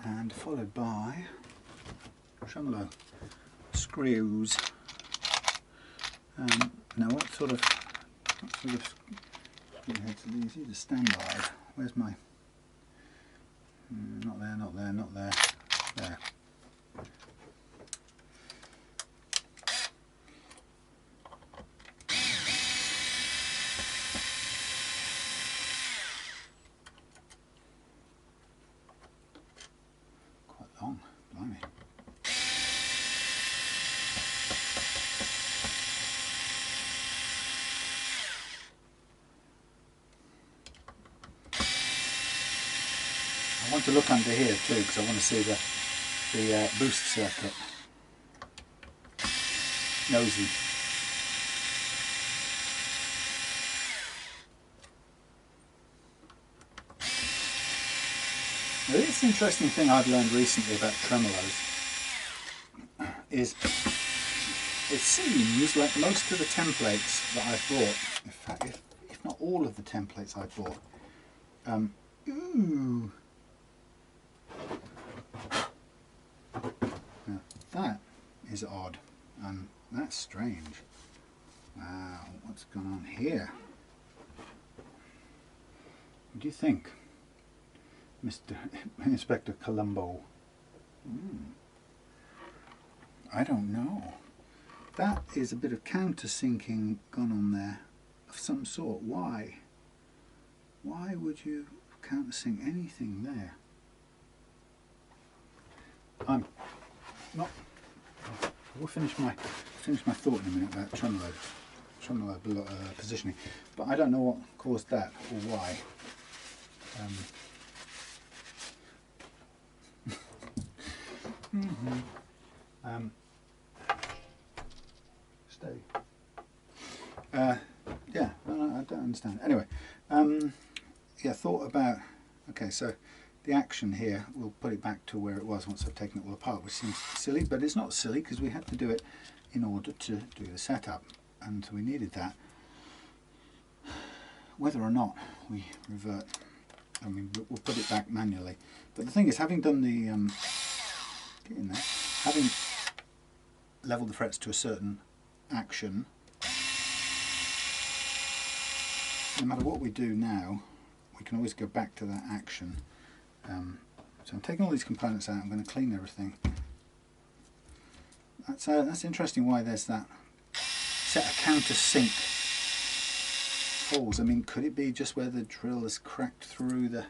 And followed by tremolo screws. Now what sort of screw heads are these? These are standard. Where's my... not there, not there, not there. There. Quite long, blimey. I want to look under here too, because I want to see the boost circuit. Nosy. Now this interesting thing I've learned recently about tremolos is it seems like most of the templates that I've bought, in fact if not all of the templates I've bought, ooh. Now that is odd, and that's strange. Wow, what's going on here? What do you think, Mr. Inspector Columbo? I don't know. That is a bit of countersinking gone on there of some sort. Why? Why would you countersink anything there? I'm not. We'll finish my thought in a minute about tremolo positioning, but I don't know what caused that or why. Stay. Yeah, no, I don't understand. Anyway, yeah, thought about. Okay, so the action here, we'll put it back to where it was once I've taken it all apart, which seems silly, but it's not silly because we had to do it in order to do the setup, and so we needed that. Whether or not we revert, I mean, we'll put it back manually. But the thing is, having done the, get in there, having leveled the frets to a certain action, no matter what we do now, we can always go back to that action. So I'm taking all these components out, I'm going to clean everything. That's interesting why there's that set of countersink holes. I mean, could it be just where the drill is cracked through the...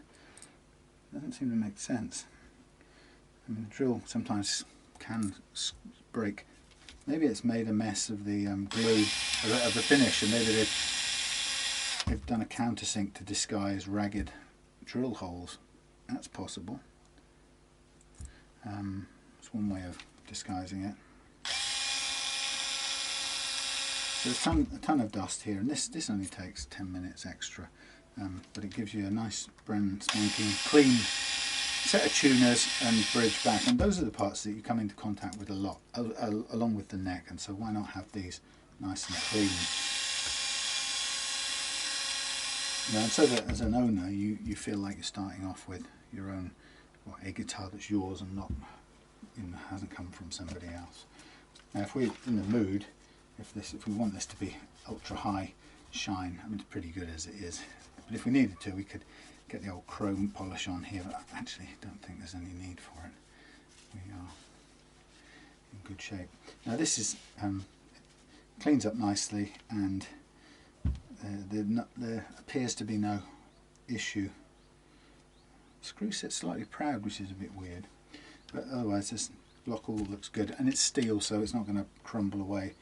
Doesn't seem to make sense. I mean, the drill sometimes can break. Maybe it's made a mess of the glue, of the finish, and maybe they've done a countersink to disguise ragged drill holes. That's possible. It's one way of disguising it. So there's a ton of dust here, and this only takes 10 minutes extra, but it gives you a nice brand spanking clean set of tuners and bridge back, and those are the parts that you come into contact with a lot, along with the neck, and so why not have these nice and clean. And so that as an owner you feel like you're starting off with your own, well, a guitar that's yours and not, hasn't come from somebody else. Now if we're in the mood, if we want this to be ultra high shine, I mean it's pretty good as it is, but if we needed to we could get the old chrome polish on here, but I actually don't think there's any need for it. We are in good shape. Now this is cleans up nicely, and there appears to be no issue. Screw sits slightly proud, which is a bit weird, but otherwise this block all looks good, and it's steel, so it's not going to crumble away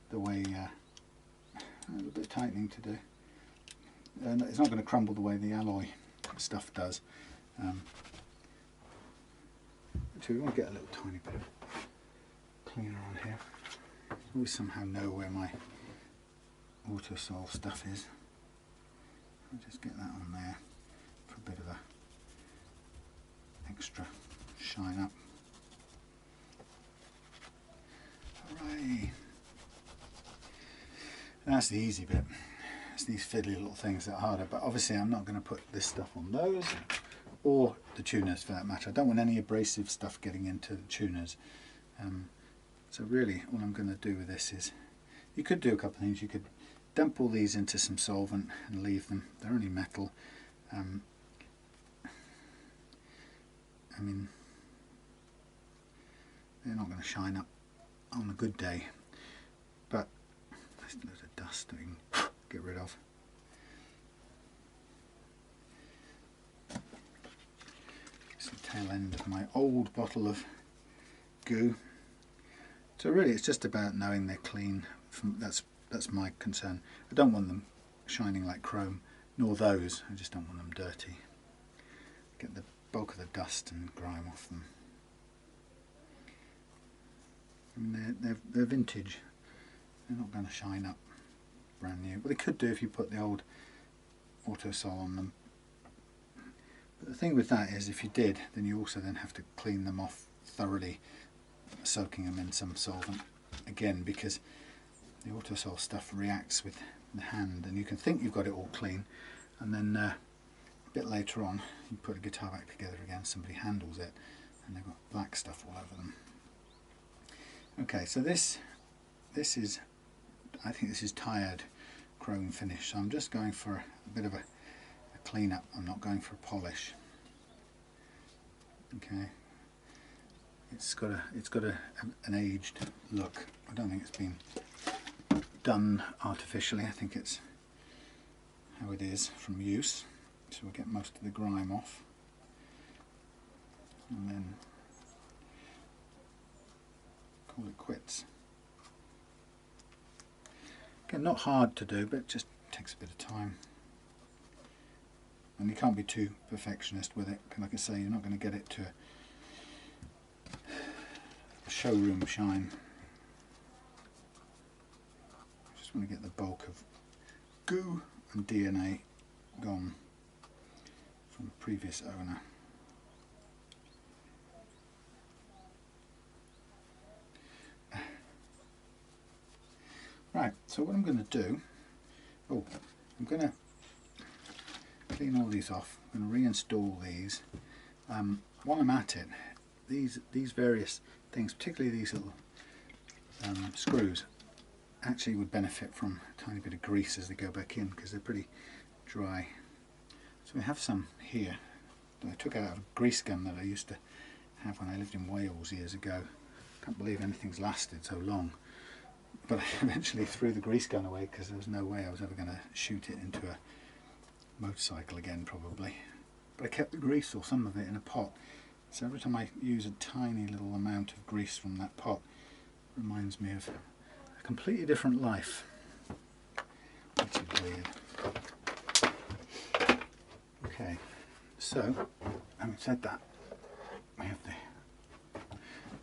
the way a little bit of tightening to do. It's not going to crumble the way the alloy stuff does. So we want to get a little tiny bit of cleaner on here. I always somehow know where my autosol stuff is. I'll just get that on there for a bit of a extra shine up. Hooray! That's the easy bit. It's these fiddly little things that are harder, but obviously I'm not going to put this stuff on those, or the tuners for that matter. I don't want any abrasive stuff getting into the tuners. So really all I'm going to do with this is, you could do a couple of things. You could dump all these into some solvent and leave them. They're only metal. I mean, they're not going to shine up on a good day, but there's loads of dust that we can get rid of. It's the tail end of my old bottle of goo. So really it's just about knowing they're clean. That's my concern. I don't want them shining like chrome, nor those. I just don't want them dirty. Get the bulk of the dust and grime off them. I mean, they're vintage. They're not going to shine up brand new. Well, they could do if you put the old autosol on them. But the thing with that is, if you did, then you also then have to clean them off thoroughly, soaking them in some solvent again, because the autosol stuff reacts with the hand, and you can think you've got it all clean, and then a bit later on you put a guitar back together again, somebody handles it, and they've got black stuff all over them. Okay, so this is, I think this is tired chrome finish, so I'm just going for a bit of a clean up. I'm not going for a polish. Okay, it's got an aged look. I don't think it's been done artificially. I think it's how it is from use. So we'll get most of the grime off, and then call it quits. Again, not hard to do, but it just takes a bit of time. And you can't be too perfectionist with it. Like I say, you're not going to get it to a showroom shine. I just want to get the bulk of goo and DNA gone from the previous owner. Right, so what I'm going to do, I'm going to clean all these off. I'm going to reinstall these. While I'm at it, these various things, particularly these little screws, actually would benefit from a tiny bit of grease as they go back in, because they're pretty dry. So we have some here that I took out of a grease gun that I used to have when I lived in Wales years ago. Can't believe anything's lasted so long. But I eventually threw the grease gun away because there was no way I was ever going to shoot it into a motorcycle again, probably. But I kept the grease, or some of it, in a pot. So every time I use a tiny little amount of grease from that pot, it reminds me of a completely different life, which is weird. Okay, so having said that, we have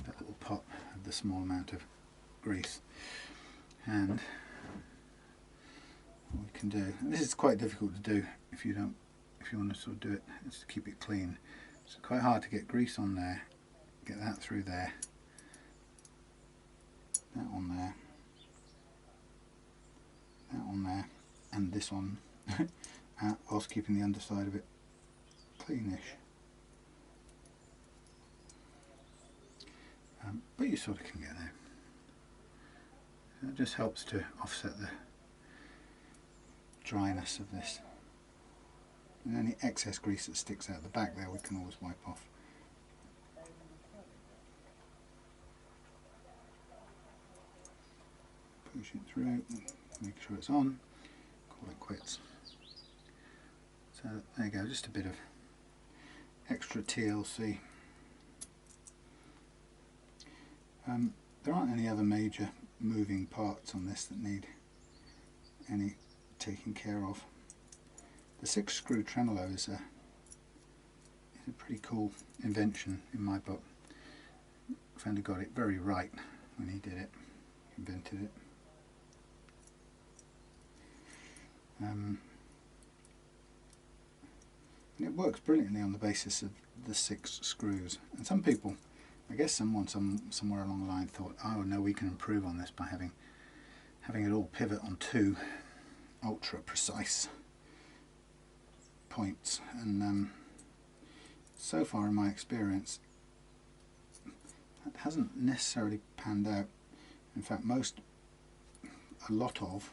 that little pot of the small amount of grease, and what we can do, and this is quite difficult to do if you want to sort of do it, is to keep it clean. It's quite hard to get grease on there, get that through there, that on there, that on there, and this one, whilst keeping the underside of it cleanish. But you sort of can get there. So it just helps to offset the dryness of this. And any excess grease that sticks out the back there we can always wipe off. Push it through, make sure it's on, call it quits. So there you go, just a bit of extra TLC. There aren't any other major moving parts on this that need any taking care of. The 6-screw tremolo is a pretty cool invention in my book. Fender got it very right when he did it, invented it. And it works brilliantly on the basis of the 6 screws. And some people, I guess someone somewhere along the line thought, oh no, we can improve on this by having it all pivot on 2 ultra precise points, and so far in my experience that hasn't necessarily panned out. In fact, a lot of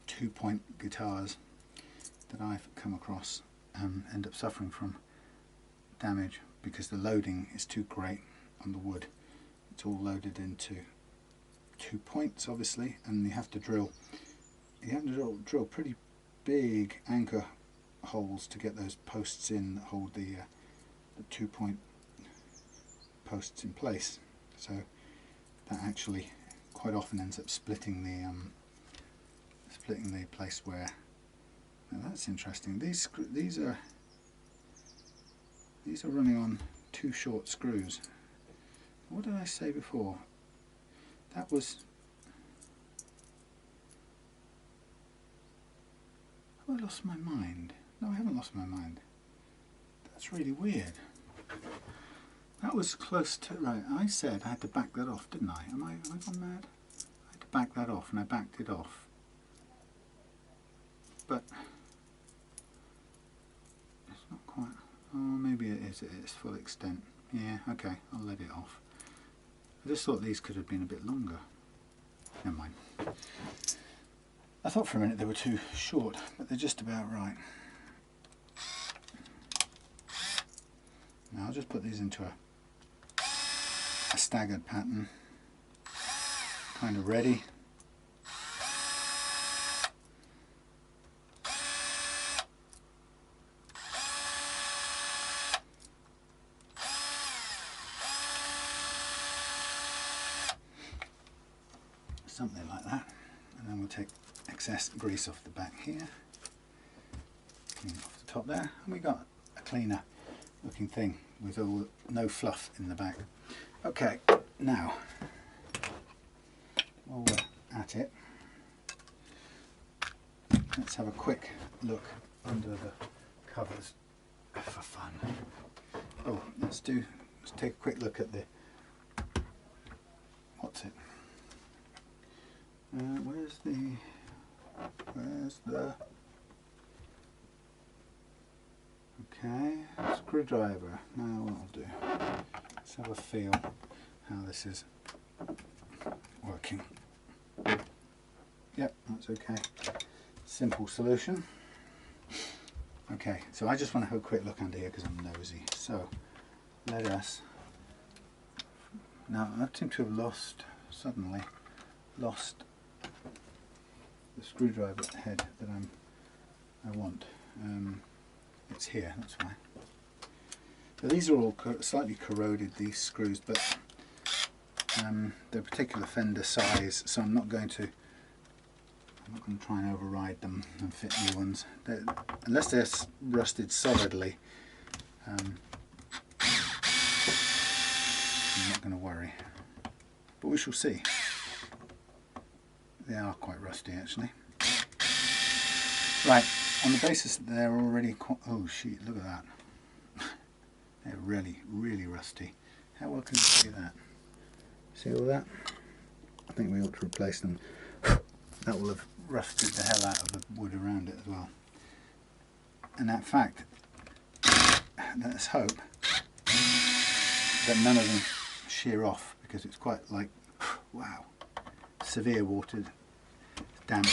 2-point guitars that I've come across end up suffering from damage because the loading is too great on the wood. It's all loaded into 2 points, obviously, and you have to drill pretty big anchor holes to get those posts in that hold the 2-point posts in place. So that actually quite often ends up splitting the place where. Now that's interesting. These are running on 2 short screws. What did I say before? That was. Have I lost my mind? No, I haven't lost my mind. That's really weird. That was close to, right, I said I had to back that off, didn't I? Am I gone mad? I had to back that off, and I backed it off. But it's not quite, oh, maybe it is at its full extent. Yeah, okay, I'll let it off. I just thought these could have been a bit longer. Never mind. I thought for a minute they were too short, but they're just about right. Now I'll just put these into a staggered pattern, kind of ready. Something like that, and then we'll take excess grease off the back here, clean off the top there, and we got a cleaner looking thing with no fluff in the back. Okay, now while we're at it, let's have a quick look under the covers for fun. Oh, let's take a quick look at the, what's it? Where's the okay, screwdriver. Now what I'll do, let's have a feel how this is working. Yep, that's okay. Simple solution. Okay, so I just want to have a quick look under here because I'm nosy. So let us. Now I seem to have suddenly lost the screwdriver head that I want. It's here, that's why. So these are all slightly corroded, these screws, but they're a particular Fender size, so I'm not going to try and override them and fit new ones. Unless they're rusted solidly, I'm not going to worry. But we shall see. They are quite rusty actually. Right, on the basis that they're already oh shit, look at that. They're really, really rusty. How well can you see that? See all that? I think we ought to replace them. That will have rusted the hell out of the wood around it as well. And in fact, let's hope that none of them shear off, because it's quite like, wow, severe water damage.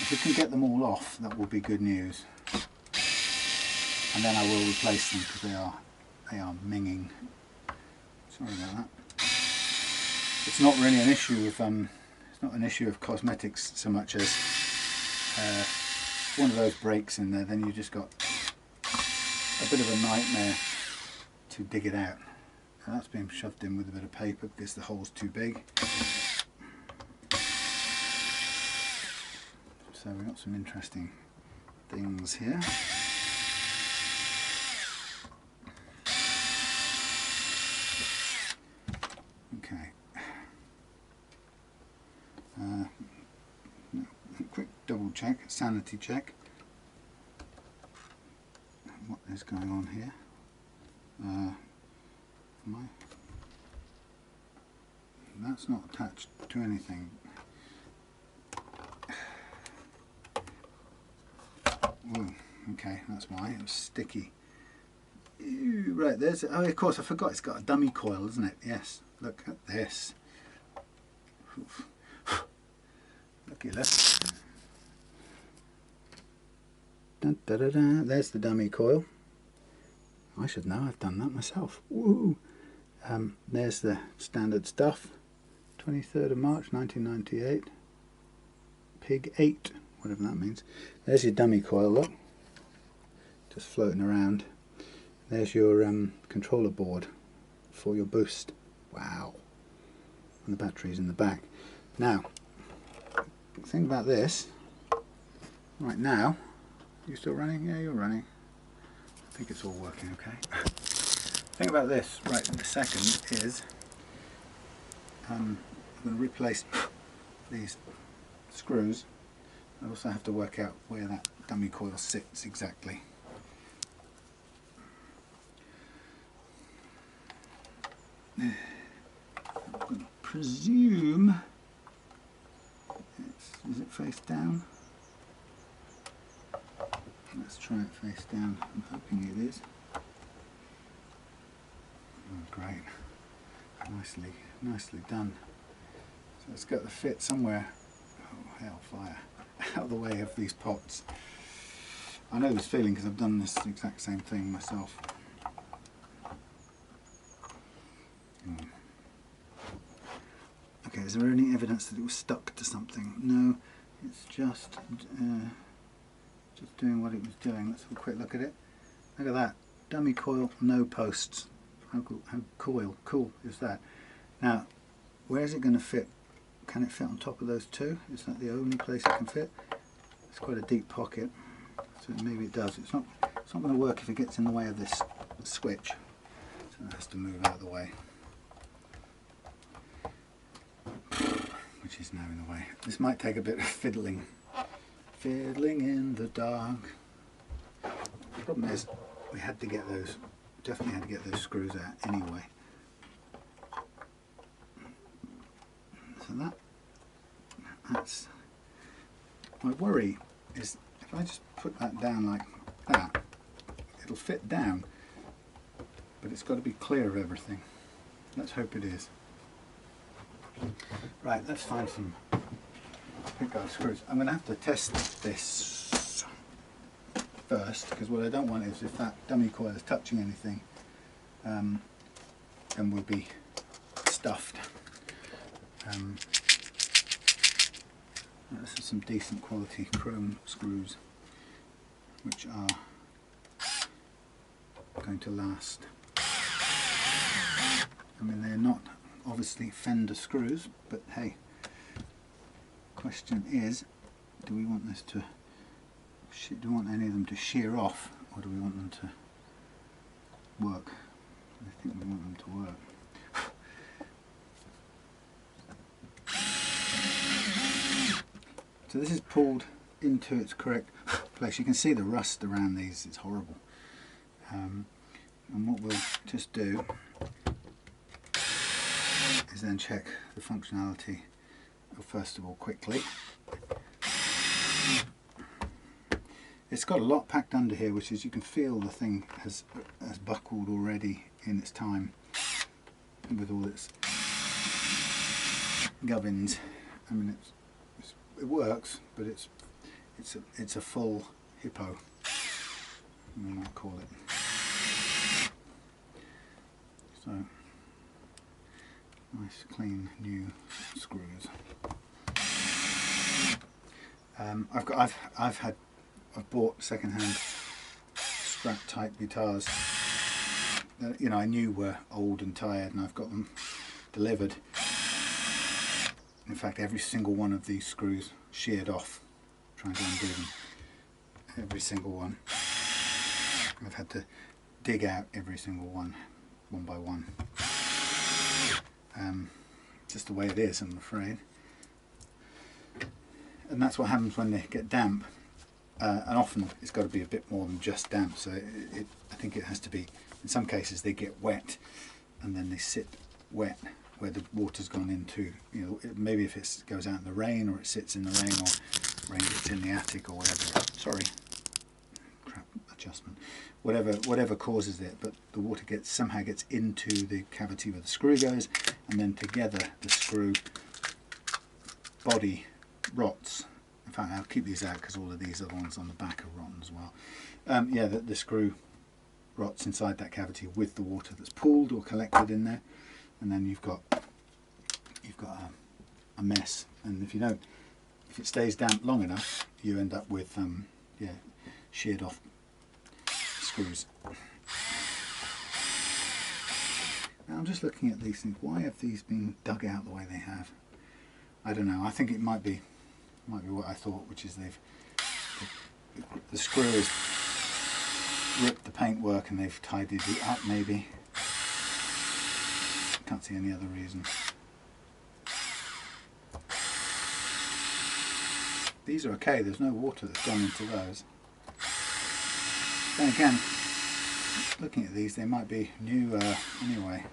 If we can get them all off, that will be good news. And then I will replace them because they are minging. Sorry about that. It's not really an issue of it's not an issue of cosmetics so much as one of those breaks in there, then you just got a bit of a nightmare to dig it out. And that's been shoved in with a bit of paper because the hole's too big. So we've got some interesting things here. Okay. Quick double check, sanity check. What is going on here? That's not attached to anything. Ooh, okay, that's why it was sticky. Ew, right, there's. Oh, of course, I forgot. It's got a dummy coil, isn't it? Yes. Look at this. Looky, look. Dun, da, da, da. There's the dummy coil. I should know. I've done that myself. Woo! There's the standard stuff. 23rd of March 1998. Pig 8. Whatever that means. There's your dummy coil, look, just floating around. There's your controller board for your boost. Wow. And the battery's in the back. Now, the thing about this, right now, you still running? Yeah, you're running. I think it's all working okay. The thing about this, right in the second, is I'm going to replace these screws. I also have to work out where that dummy coil sits exactly. I'm going to presume is it face down? Let's try it face down. I'm hoping it is. Oh, great. Nicely done. So it's got the fit somewhere. Oh, hellfire. Out of the way of these pots. I know this feeling because I've done this exact same thing myself. Okay, is there any evidence that it was stuck to something? No, it's just doing what it was doing. Let's have a quick look at it. Look at that. Dummy coil, no posts. How cool is that? Now, where is it going to fit? Can it fit on top of those two? Is that the only place it can fit? It's quite a deep pocket, so maybe it does. It's not going to work if it gets in the way of this switch, so it has to move out of the way, which is now in the way. This might take a bit of fiddling in the dark. The problem is we had to get those, definitely had to get those screws out anyway. So that's my worry, is if I just put that down like that, it'll fit down, but it's got to be clear of everything. Let's hope it is. Right, let's find some pickguard screws. I'm going to have to test this first, because what I don't want is if that dummy coil is touching anything, then we'll be stuffed. This is some decent quality chrome screws, which are going to last. I mean, they're not obviously Fender screws, but hey, question is, do we want this to, do we want any of them to shear off, or do we want them to work? I think we want them to work. So this is pulled into its correct place. You can see the rust around these, it's horrible. And what we'll just do is then check the functionality, first of all, quickly. It's got a lot packed under here, which is, you can feel the thing has buckled already in its time with all its gubbins. I mean, it works, but it's a full hippo, we might call it. So nice clean new screws. I've bought second-hand Strat type guitars that, you know, I knew were old and tired, and I've got them delivered. In fact, every single one of these screws sheared off, trying to undo them. Every single one. I've had to dig out every single one by one. Just the way it is, I'm afraid. And that's what happens when they get damp. And often it's got to be a bit more than just damp. So I think it has to be, in some cases they get wet, and then they sit wet where the water's gone into, you know, maybe if it goes out in the rain, or it sits in the rain, or rain gets in the attic, or whatever. Sorry, crap adjustment. Whatever causes it, but the water somehow gets into the cavity where the screw goes, and then together the screw body rots. In fact, I'll keep these out because all of these other ones on the back are rotten as well. Yeah, the screw rots inside that cavity with the water that's pooled or collected in there, and then you've got a mess. And if it stays damp long enough, you end up with yeah, sheared off screws. Now I'm just looking at these things. Why have these been dug out the way they have? I don't know. I think it might be what I thought, which is the screw has ripped the paintwork and they've tidied it up, maybe. Can't see any other reason. These are okay, there's no water that's gone into those. Then again, looking at these, they might be new anyway.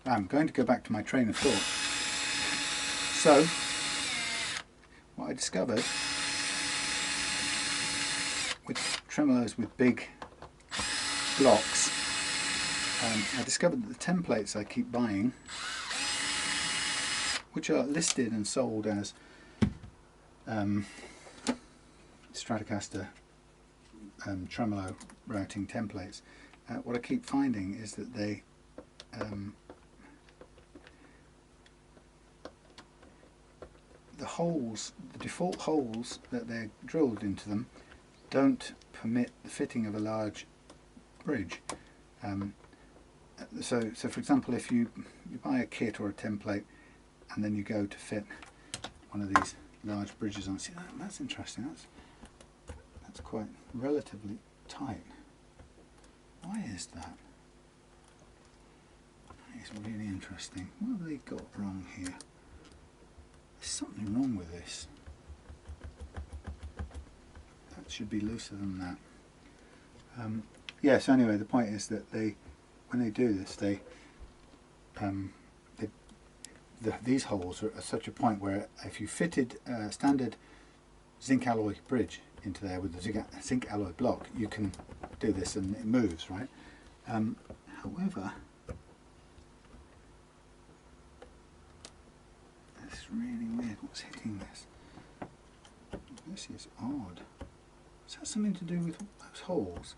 I'm going to go back to my train of thought. So, what I discovered with tremolos with big blocks, I discovered that the templates I keep buying, which are listed and sold as Stratocaster tremolo routing templates, what I keep finding is that they the default holes that they're drilled into them don't permit the fitting of a large bridge. So for example, if you buy a kit or a template and then you go to fit one of these large bridges on, see, that's interesting. That's quite relatively tight. Why is that? It's really interesting. What have they got wrong here? There's something wrong with this. That should be looser than that. Yeah, so anyway, the point is that when they do this, they these holes are at such a point where if you fitted a standard zinc alloy bridge into there with the zinc alloy block, you can do this and it moves, right? However, it's really weird what's hitting this. This is odd. Is that something to do with those holes?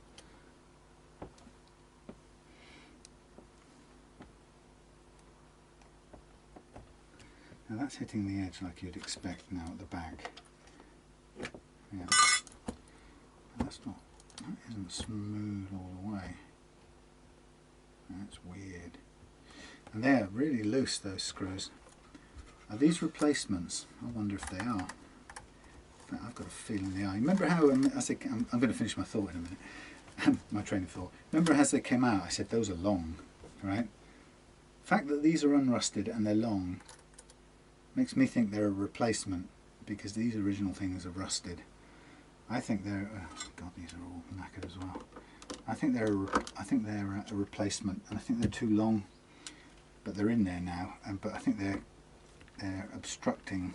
Now that's hitting the edge like you'd expect now at the back. Yeah. That isn't smooth all the way. That's weird. And they're really loose, those screws. Are these replacements? I wonder if they are. In fact, I've got a feeling they are. Remember how, I'm going to finish my thought in a minute, my train of thought. Remember as they came out I said those are long, right? The fact that these are unrusted and they're long makes me think they're a replacement, because these original things are rusted. I think they're, oh God, these are all knackered as well. I think they're a replacement, and I think they're too long, but they're in there now. But I think they're obstructing.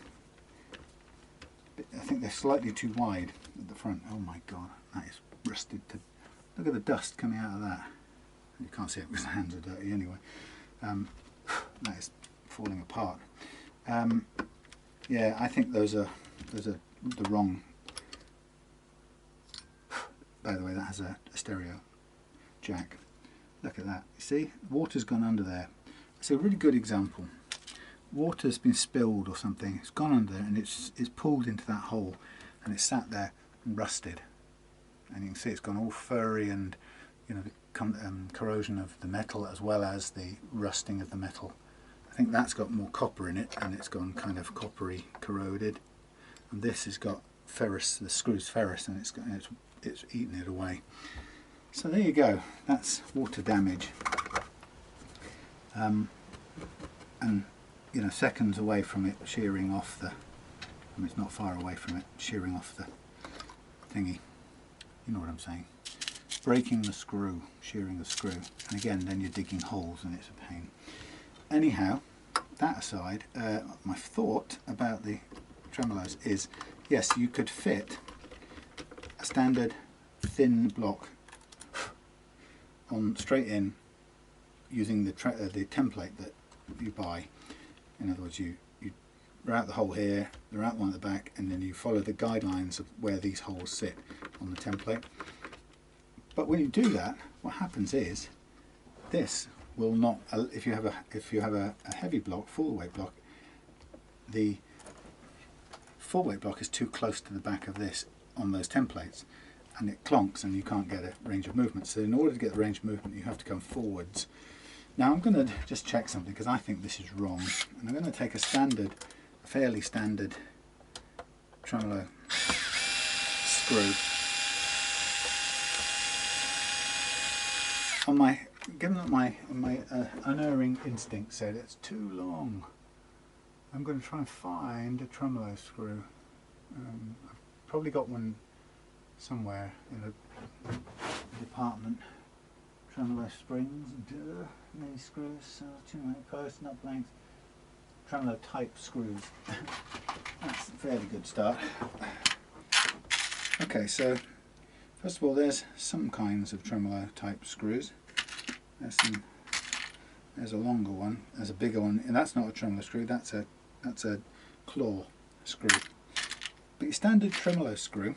I think they're slightly too wide at the front. Oh my God, that is rusted to. Look at the dust coming out of that. You can't see it because the hands are dirty anyway. That is falling apart. Yeah, I think those are the wrong. By the way, that has a stereo jack. Look at that. You see, water's gone under there. It's a really good example. Water's been spilled or something. It's gone under there and it's pulled into that hole, and it's sat there and rusted. And you can see it's gone all furry, and you know the corrosion of the metal as well as the rusting of the metal. I think that's got more copper in it, and it's gone kind of coppery, corroded. And this has got ferrous. The screw's ferrous, and it's eaten it away. So there you go. That's water damage. And you know, seconds away from it shearing off the. I mean, it's not far away from it shearing off the thingy. You know what I'm saying? Breaking the screw, shearing the screw, and again, then you're digging holes, and it's a pain. Anyhow, that aside, my thought about the tremolos is, yes, you could fit a standard thin block on straight in using the template that you buy. In other words, you route the hole here, the route one at the back, and then you follow the guidelines of where these holes sit on the template. But when you do that, what happens is this will not. If you have a heavy block, full weight block, the full weight block is too close to the back of this on those templates, and it clonks, and you can't get a range of movement. So in order to get the range of movement, you have to come forwards. Now I'm going to just check something, because I think this is wrong, and I'm going to take a fairly standard tremolo screw. Given that my unerring instinct said it's too long, I'm going to try and find a tremolo screw. I've probably got one somewhere in a department. Tremolo springs, mini screws, 2 posts, nut blanks, tremolo type screws. That's a fairly good start. Okay, so first of all, there's some kinds of tremolo type screws. There's a longer one, there's a bigger one, and that's not a tremolo screw, that's a claw screw. But your standard tremolo screw,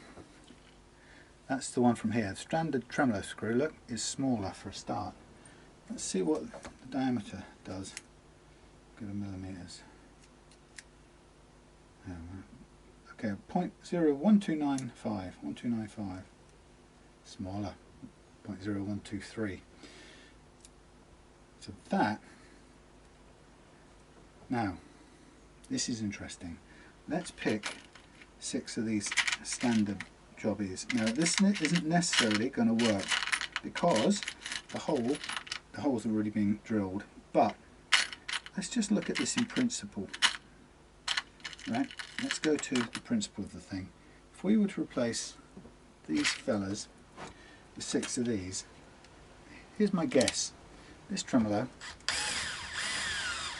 that's the one from here. The standard tremolo screw, look, is smaller for a start. Let's see what the diameter does. Go to millimeters. Okay, 0.01295. Smaller, 0.0123. So that. Now, this is interesting. Let's pick 6 of these standard jobbies. Now, this isn't necessarily going to work because the holes are already being drilled. But let's just look at this in principle. Right? Let's go to the principle of the thing. If we were to replace these fellas with 6 of these, here's my guess. This tremolo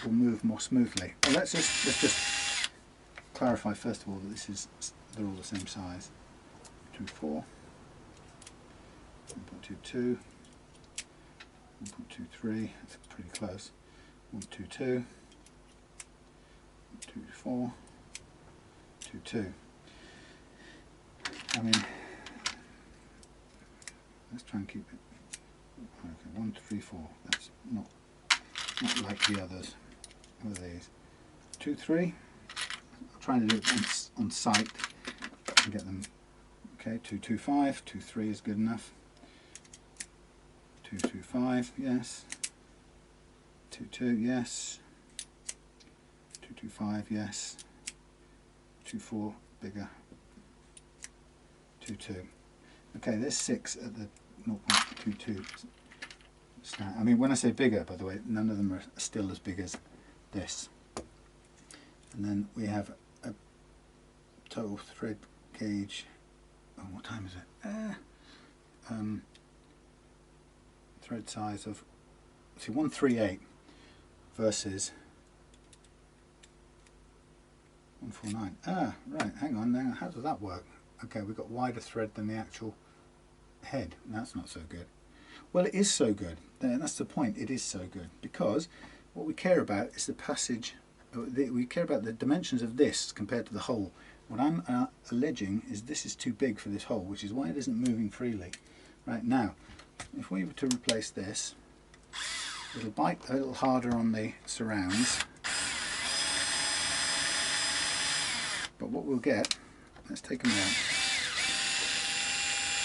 will move more smoothly. Well, let's just clarify first of all that they're all the same size. 2.4, 1.22, 1.23. That's pretty close. 1.22, 1.24, 2.2. I mean, let's try and keep it. Okay, 1.34. That's not like the others. What are these? 2.3. I'm trying to do it on site and get them. Okay, 2.25. 2.3 is good enough. 2.25. Yes. 2.2. Yes. 2.25. Yes. 2.4. Bigger. 2.2. Okay, there's 6 at the 0.22 Strat. I mean, when I say bigger, by the way, none of them are still as big as this. And then we have a total thread gauge. Oh, what time is it? Thread size of 138 versus 149. Ah, right. Hang on. Now, how does that work? Okay, we've got wider thread than the actual head. That's not so good. Well, it is so good. That's the point. It is so good because what we care about is the passage. We care about the dimensions of this compared to the hole. What I'm alleging is this is too big for this hole, which is why it isn't moving freely. Right now, if we were to replace this, it'll bite a little harder on the surrounds. But what we'll get, let's take them out.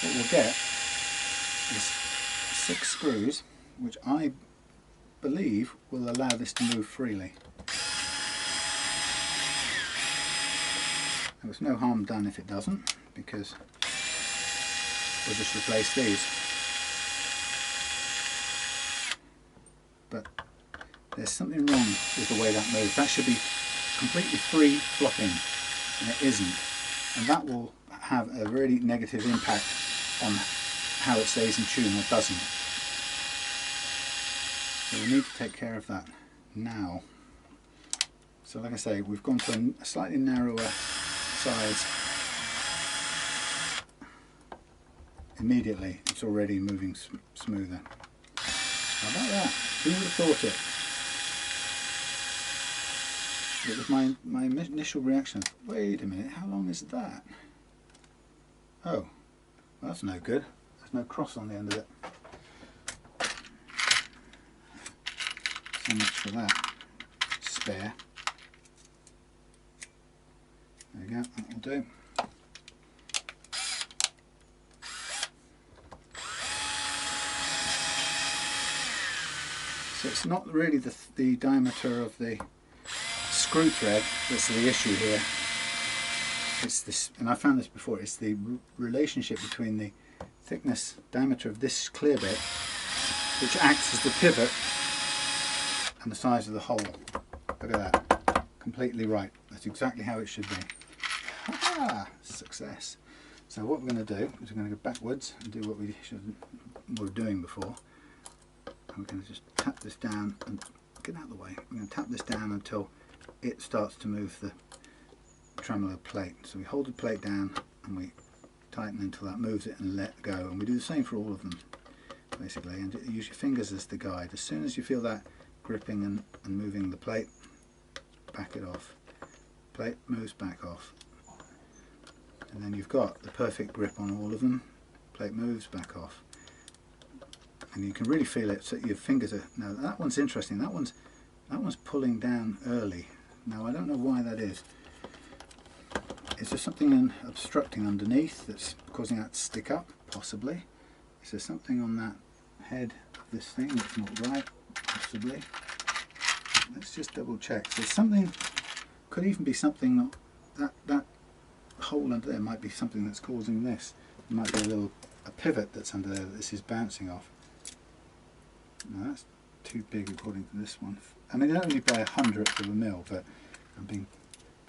What we'll get is 6 screws, which I believe will allow this to move freely. There's no harm done if it doesn't, because we'll just replace these. But there's something wrong with the way that moves. That should be completely free flopping, and it isn't. And that will have a really negative impact on how it stays in tune or doesn't. So we need to take care of that now. So like I say, we've gone to a slightly narrower size. Immediately it's already moving smoother. How about that? Who would have thought it? It was my initial reaction. Wait a minute, how long is that? Oh, well, that's no good. There's no cross on the end of it. So much for that. Spare. There you go, that will do. So it's not really the diameter of the screw thread that's the issue here. It's this, and I found this before, it's the relationship between the thickness, diameter of this clear bit, which acts as the pivot, and the size of the hole. Look at that. Completely right. That's exactly how it should be. Ah, success. So what we're going to do is we're going to go backwards and do what we were doing before. And we're going to just tap this down and get out of the way. We're going to tap this down until it starts to move the tremolo plate. So we hold the plate down and we tighten until that moves it and let go. And we do the same for all of them, basically. And use your fingers as the guide. As soon as you feel that gripping and moving the plate, back it off. Plate moves back off. And then you've got the perfect grip on all of them. Plate moves back off. And you can really feel it, so your fingers are, now that one's interesting, that one's pulling down early. Now I don't know why that is. Is there something obstructing underneath that's causing that to stick up? Possibly. Is there something on that head of this thing that's not right? Possibly. Let's just double check. So something, could even be something, that hole under there might be something that's causing this. There might be a pivot that's under there that this is bouncing off. No, that's too big according to this one. I mean, only by 100th of a mil, but I'm being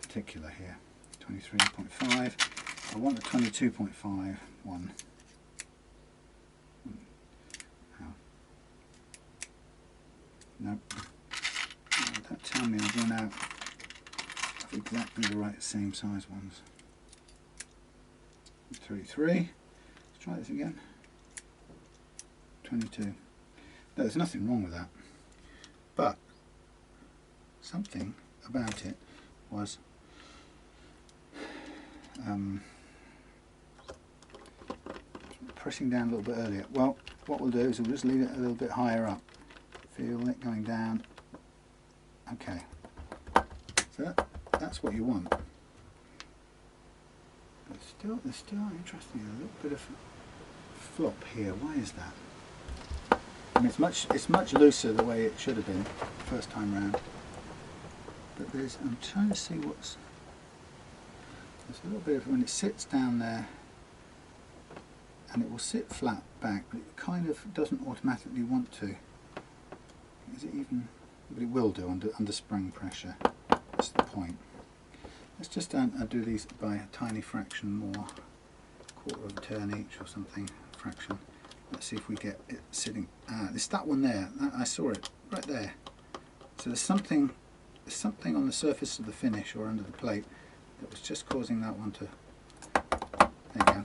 particular here. 23.5. I want a 22.5 one. No, not that Finally I've run out of exactly the right same size ones. 33. Let's try this again. 22. No, there's nothing wrong with that, but something about it was pressing down a little bit earlier. Well, what we'll do is we'll just leave it a little bit higher up. Feel it going down. Okay, so that's what you want. But there's still interesting, a little bit of flop here. Why is that? I mean, it's much looser the way it should have been first time round. But I'm trying to see there's a little bit of, when it sits down there, and it will sit flat back, but it kind of doesn't automatically want to. Is it even? But it will do under spring pressure. That's the point. Let's just do these by a tiny fraction more, quarter of a turn each or something, fraction. Let's see if we get it sitting. It's that one there. I saw it right there. So there's something on the surface of the finish or under the plate that was just causing that one to. There you go.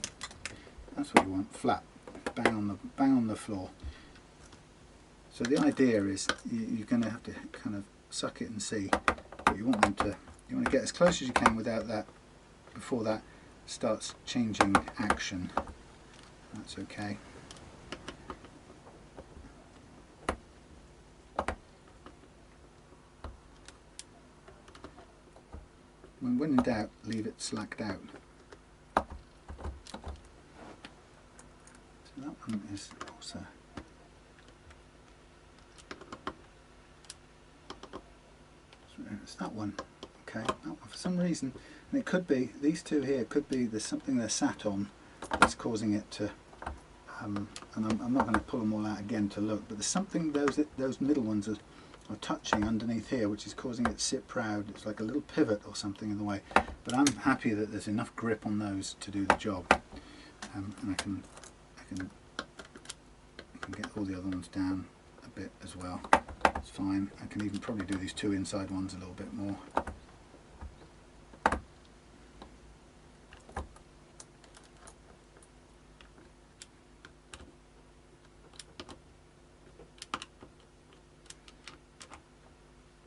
That's what you want. Flat, bang on the floor. So the idea is you're going to have to kind of suck it and see, but you want to get as close as you can without that, before that starts changing action. That's okay. When in doubt, leave it slacked out. So that one is also. It's that one. Okay, that one for some reason, and it could be these two here. Could be there's something they're sat on that's causing it to. And I'm not going to pull them all out again to look, but there's something those middle ones are touching underneath here, which is causing it to sit proud. It's like a little pivot or something in the way. But I'm happy that there's enough grip on those to do the job, and I can get all the other ones down a bit as well. It's fine. I can even probably do these two inside ones a little bit more.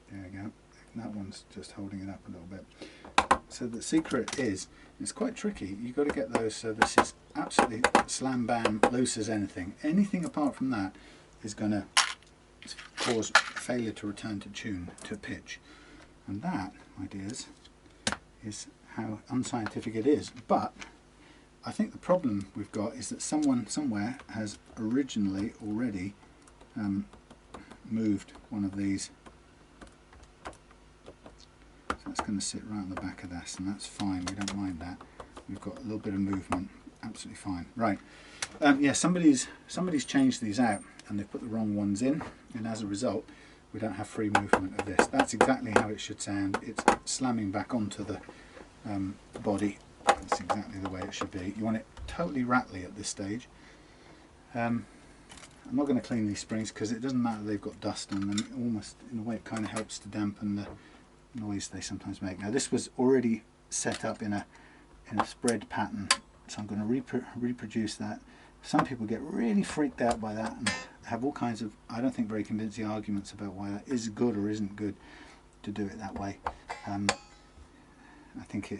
There we go. That one's just holding it up a little bit. So the secret is, it's quite tricky. You've got to get those so this is absolutely slam bam loose as anything. Anything apart from that is going to cause failure to return to tune, to pitch. And that, my dears, is how unscientific it is. But I think the problem we've got is that someone somewhere has originally already moved one of these. So that's going to sit right on the back of this, and that's fine. We don't mind that. We've got a little bit of movement, absolutely fine. Right. Yeah, somebody's changed these out and they've put the wrong ones in, and as a result we don't have free movement of this. That's exactly how it should sound. It's slamming back onto the body. That's exactly the way it should be. You want it totally rattly at this stage. I'm not going to clean these springs because it doesn't matter, they've got dust on them. Almost in a way it kind of helps to dampen the noise they sometimes make. Now this was already set up in a spread pattern, so I'm going to reproduce that. Some people get really freaked out by that and have all kinds of, I don't think, very convincing arguments about why that is good or isn't good to do it that way. I think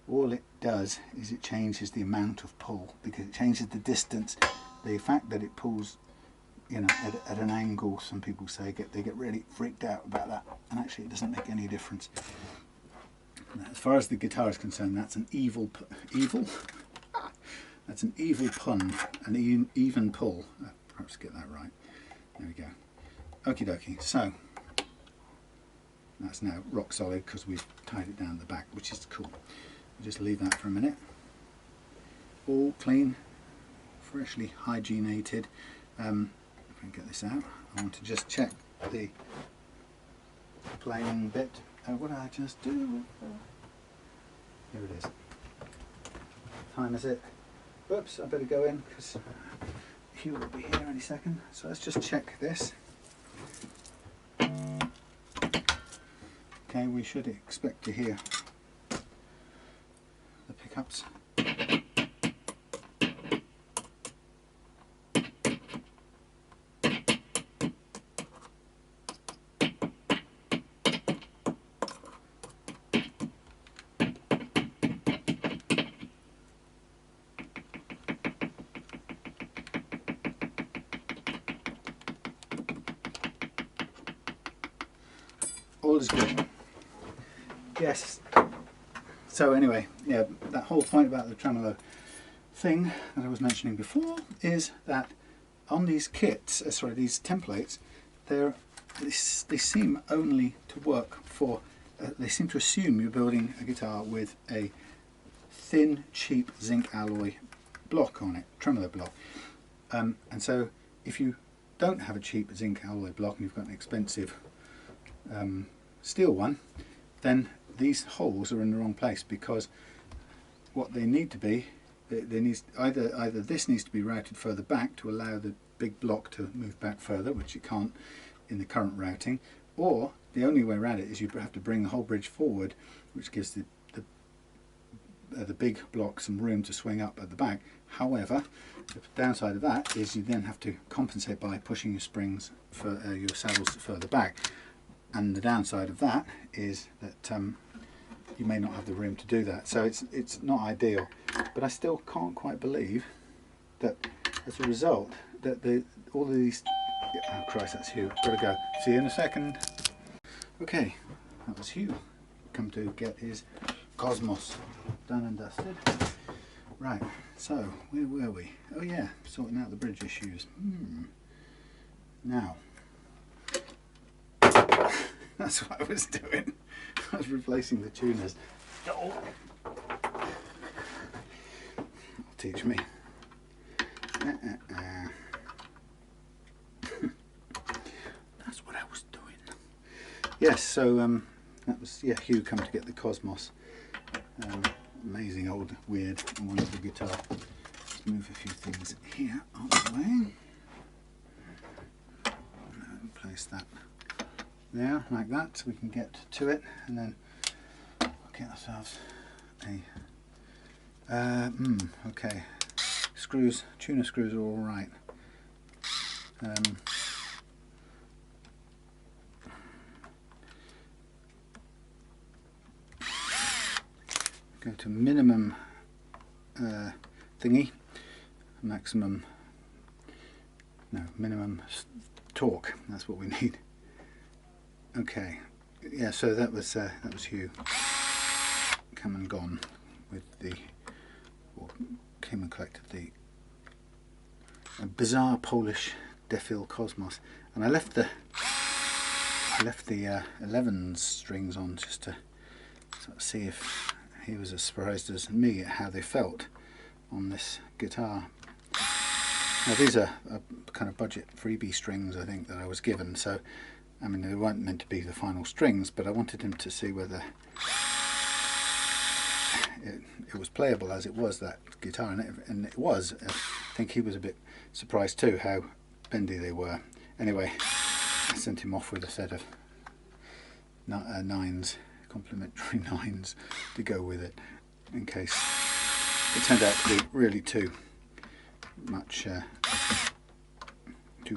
all it does is it changes the amount of pull, because it changes the distance. The fact that it pulls, you know, at an angle, some people say they get really freaked out about that, and actually it doesn't make any difference. As far as the guitar is concerned, that's an evil. That's an evil pun, an even pull. Perhaps get that right. There we go. Okie dokie. So that's now rock solid because we've tied it down at the back, which is cool. We'll just leave that for a minute. All clean, freshly hygienated. If I can get this out, I want to just check the playing bit. What did I just do? Here it is. What time is it? Whoops, I better go in because Hugh will be here any second. So let's just check this. Okay, we should expect to hear the pickups. All is good. Yes. So anyway, yeah, that whole point about the tremolo thing that I was mentioning before is that on these kits, sorry, these templates, they seem only to work for. They seem to assume you're building a guitar with a thin, cheap zinc alloy block on it, tremolo block, and so if you don't have a cheap zinc alloy block and you've got an expensive steel one, then these holes are in the wrong place, because what they need to be, they need either this needs to be routed further back to allow the big block to move back further, which it can't in the current routing, or the only way around it is you have to bring the whole bridge forward, which gives the big block some room to swing up at the back. However, the downside of that is you then have to compensate by pushing your springs for your saddles further back. And the downside of that is that you may not have the room to do that. So it's not ideal. But I still can't quite believe that as a result that all of these... Oh Christ, that's Hugh. Gotta go. See you in a second. Okay, that was Hugh. Come to get his Cosmos done and dusted. Right, so where were we? Oh yeah, sorting out the bridge issues. Now, that's what I was doing. I was replacing the tuners. Oh. Teach me. That's what I was doing. Yes, so that was Hugh come to get the Cosmos. Amazing old weird wonderful guitar. Let's move a few things here on the way. And place that there like that so we can get to it, and then we'll get ourselves a okay, screws, tuner screws are all right. Go to minimum thingy, maximum, no, minimum torque, that's what we need. Okay, yeah, so that was Hugh come and gone with the, or came and collected the bizarre Polish Defil Cosmos, and I left the 11s strings on just to sort of see if he was as surprised as me at how they felt on this guitar. Now these are kind of budget freebie strings, I think, that I was given, so I mean they weren't meant to be the final strings, but I wanted him to see whether it was playable as it was, that guitar, and it was. I think he was a bit surprised too how bendy they were. Anyway, I sent him off with a set of nines, complimentary nines, to go with it, in case it turned out to be really too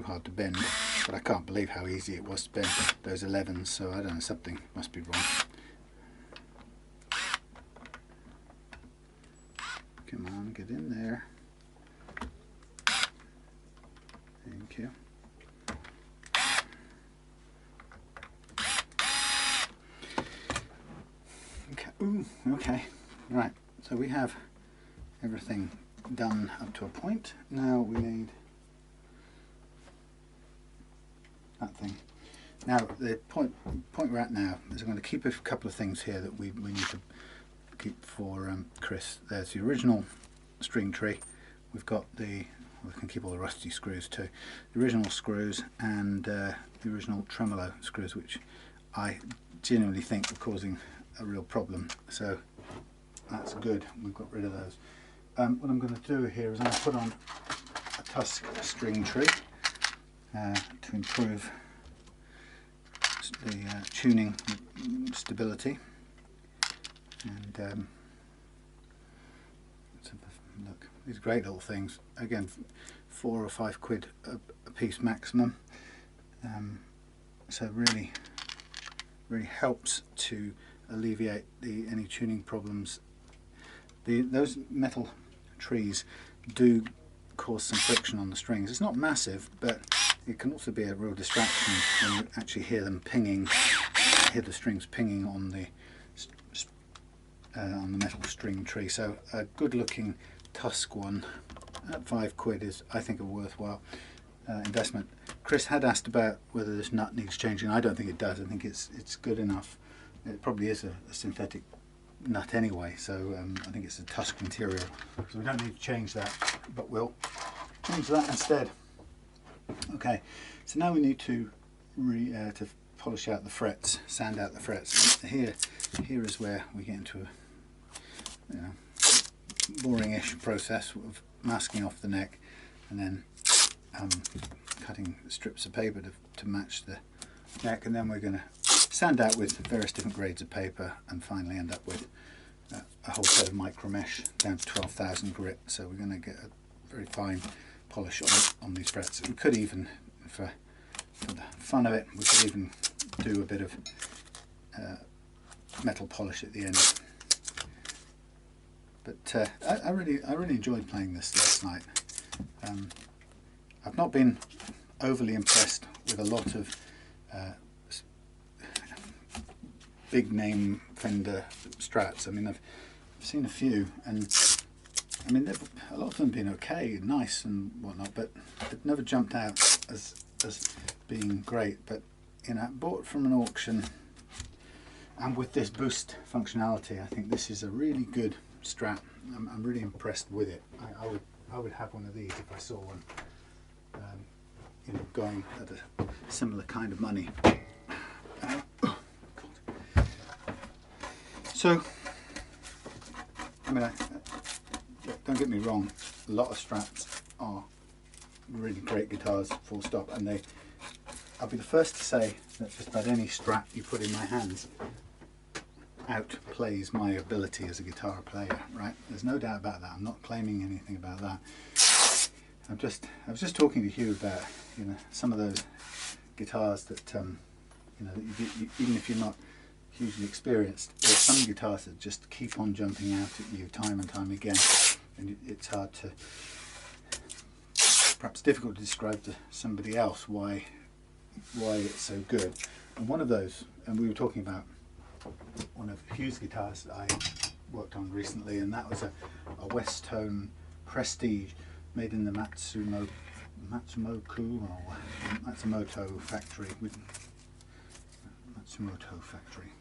hard to bend. But I can't believe how easy it was to bend those 11s, so I don't know, something must be wrong. Come on, get in there. Thank you. Okay, ooh, okay, right, so we have everything done up to a point. Now we need that thing. Now the point we're at now is I'm going to keep a couple of things here that we need to keep for Chris. There's the original string tree. We've got we can keep all the rusty screws too. The original screws and the original tremolo screws, which I genuinely think were causing a real problem. So that's good. We've got rid of those. What I'm going to do here is I'm going to put on a Tusk string tree to improve tuning stability, and let's have a look. These great little things. Again, £4 or £5 a piece maximum. So really helps to alleviate any tuning problems. Those metal trees do cause some friction on the strings. It's not massive, but it can also be a real distraction when you actually hear them pinging, hear the strings pinging on the metal string tree. So a good looking tusk one at £5 is, I think, a worthwhile investment. Chris had asked about whether this nut needs changing. I don't think it does. I think it's good enough. It probably is a synthetic nut anyway, so I think it's a tusk material, so we don't need to change that, but we'll change that instead. Okay, so now we need to polish out the frets, sand out the frets. Here is where we get into a boring-ish process of masking off the neck and then cutting strips of paper to match the neck, and then we're going to sand out with various different grades of paper and finally end up with a whole set of micro mesh down to 12,000 grit. So we're going to get a very fine polish on these frets. We could even, for the fun of it, we could even do a bit of metal polish at the end. But I really enjoyed playing this last night. I've not been overly impressed with a lot of big name Fender Strats. I mean, I've seen a few, and I mean, a lot of them have been okay, nice and whatnot, but they've never jumped out as being great. But you know, bought from an auction, and with this boost functionality, I think this is a really good Strat. I'm really impressed with it. I would have one of these if I saw one. You know, going at a similar kind of money. So, I mean, don't get me wrong, a lot of Strats are really great guitars, full stop, and I'll be the first to say that just about any Strat you put in my hands outplays my ability as a guitar player, right? There's no doubt about that. I'm not claiming anything about that. I was just talking to Hugh about, you know, some of those guitars that you know, even if you're not hugely experienced, there's some guitars that just keep on jumping out at you time and time again, and it's hard to, perhaps difficult to describe to somebody else why it's so good. And one of those, and we were talking about one of Hugh's guitars that I worked on recently, and that was a West Tone Prestige made in the Matsumoto factory,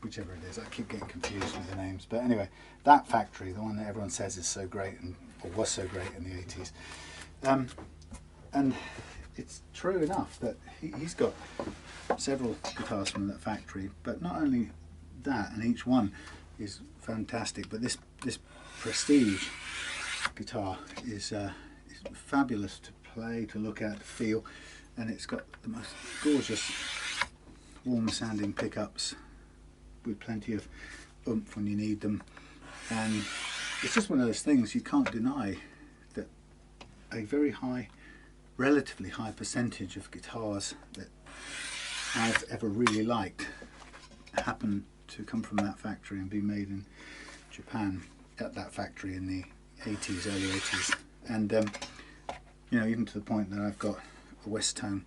whichever it is. I keep getting confused with the names, but anyway, that factory, the one that everyone says is so great, or was so great in the 80s, and it's true enough that he's got several guitars from that factory, but not only that, and each one is fantastic, but this Prestige guitar is fabulous to play, to look at, to feel, and it's got the most gorgeous warm sounding pickups with plenty of oomph when you need them, and it's just one of those things you can't deny that a very high, relatively high percentage of guitars that I've ever really liked happen to come from that factory and be made in Japan at that factory in the 80s, early 80s, and you know, even to the point that I've got a West Tone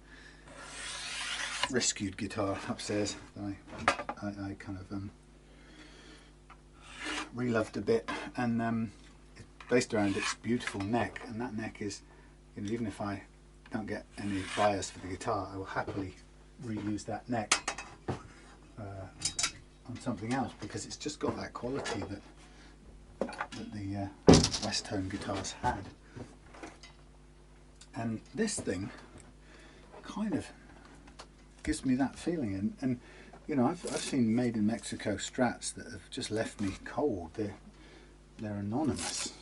rescued guitar upstairs that I kind of reloved a bit, and it's based around its beautiful neck, and that neck is, you know, even if I don't get any buyers for the guitar, I will happily reuse that neck on something else, because it's just got that quality that the West Tone guitars had. And this thing kind of gives me that feeling, and you know, I've seen made in Mexico Strats that have just left me cold. They're anonymous,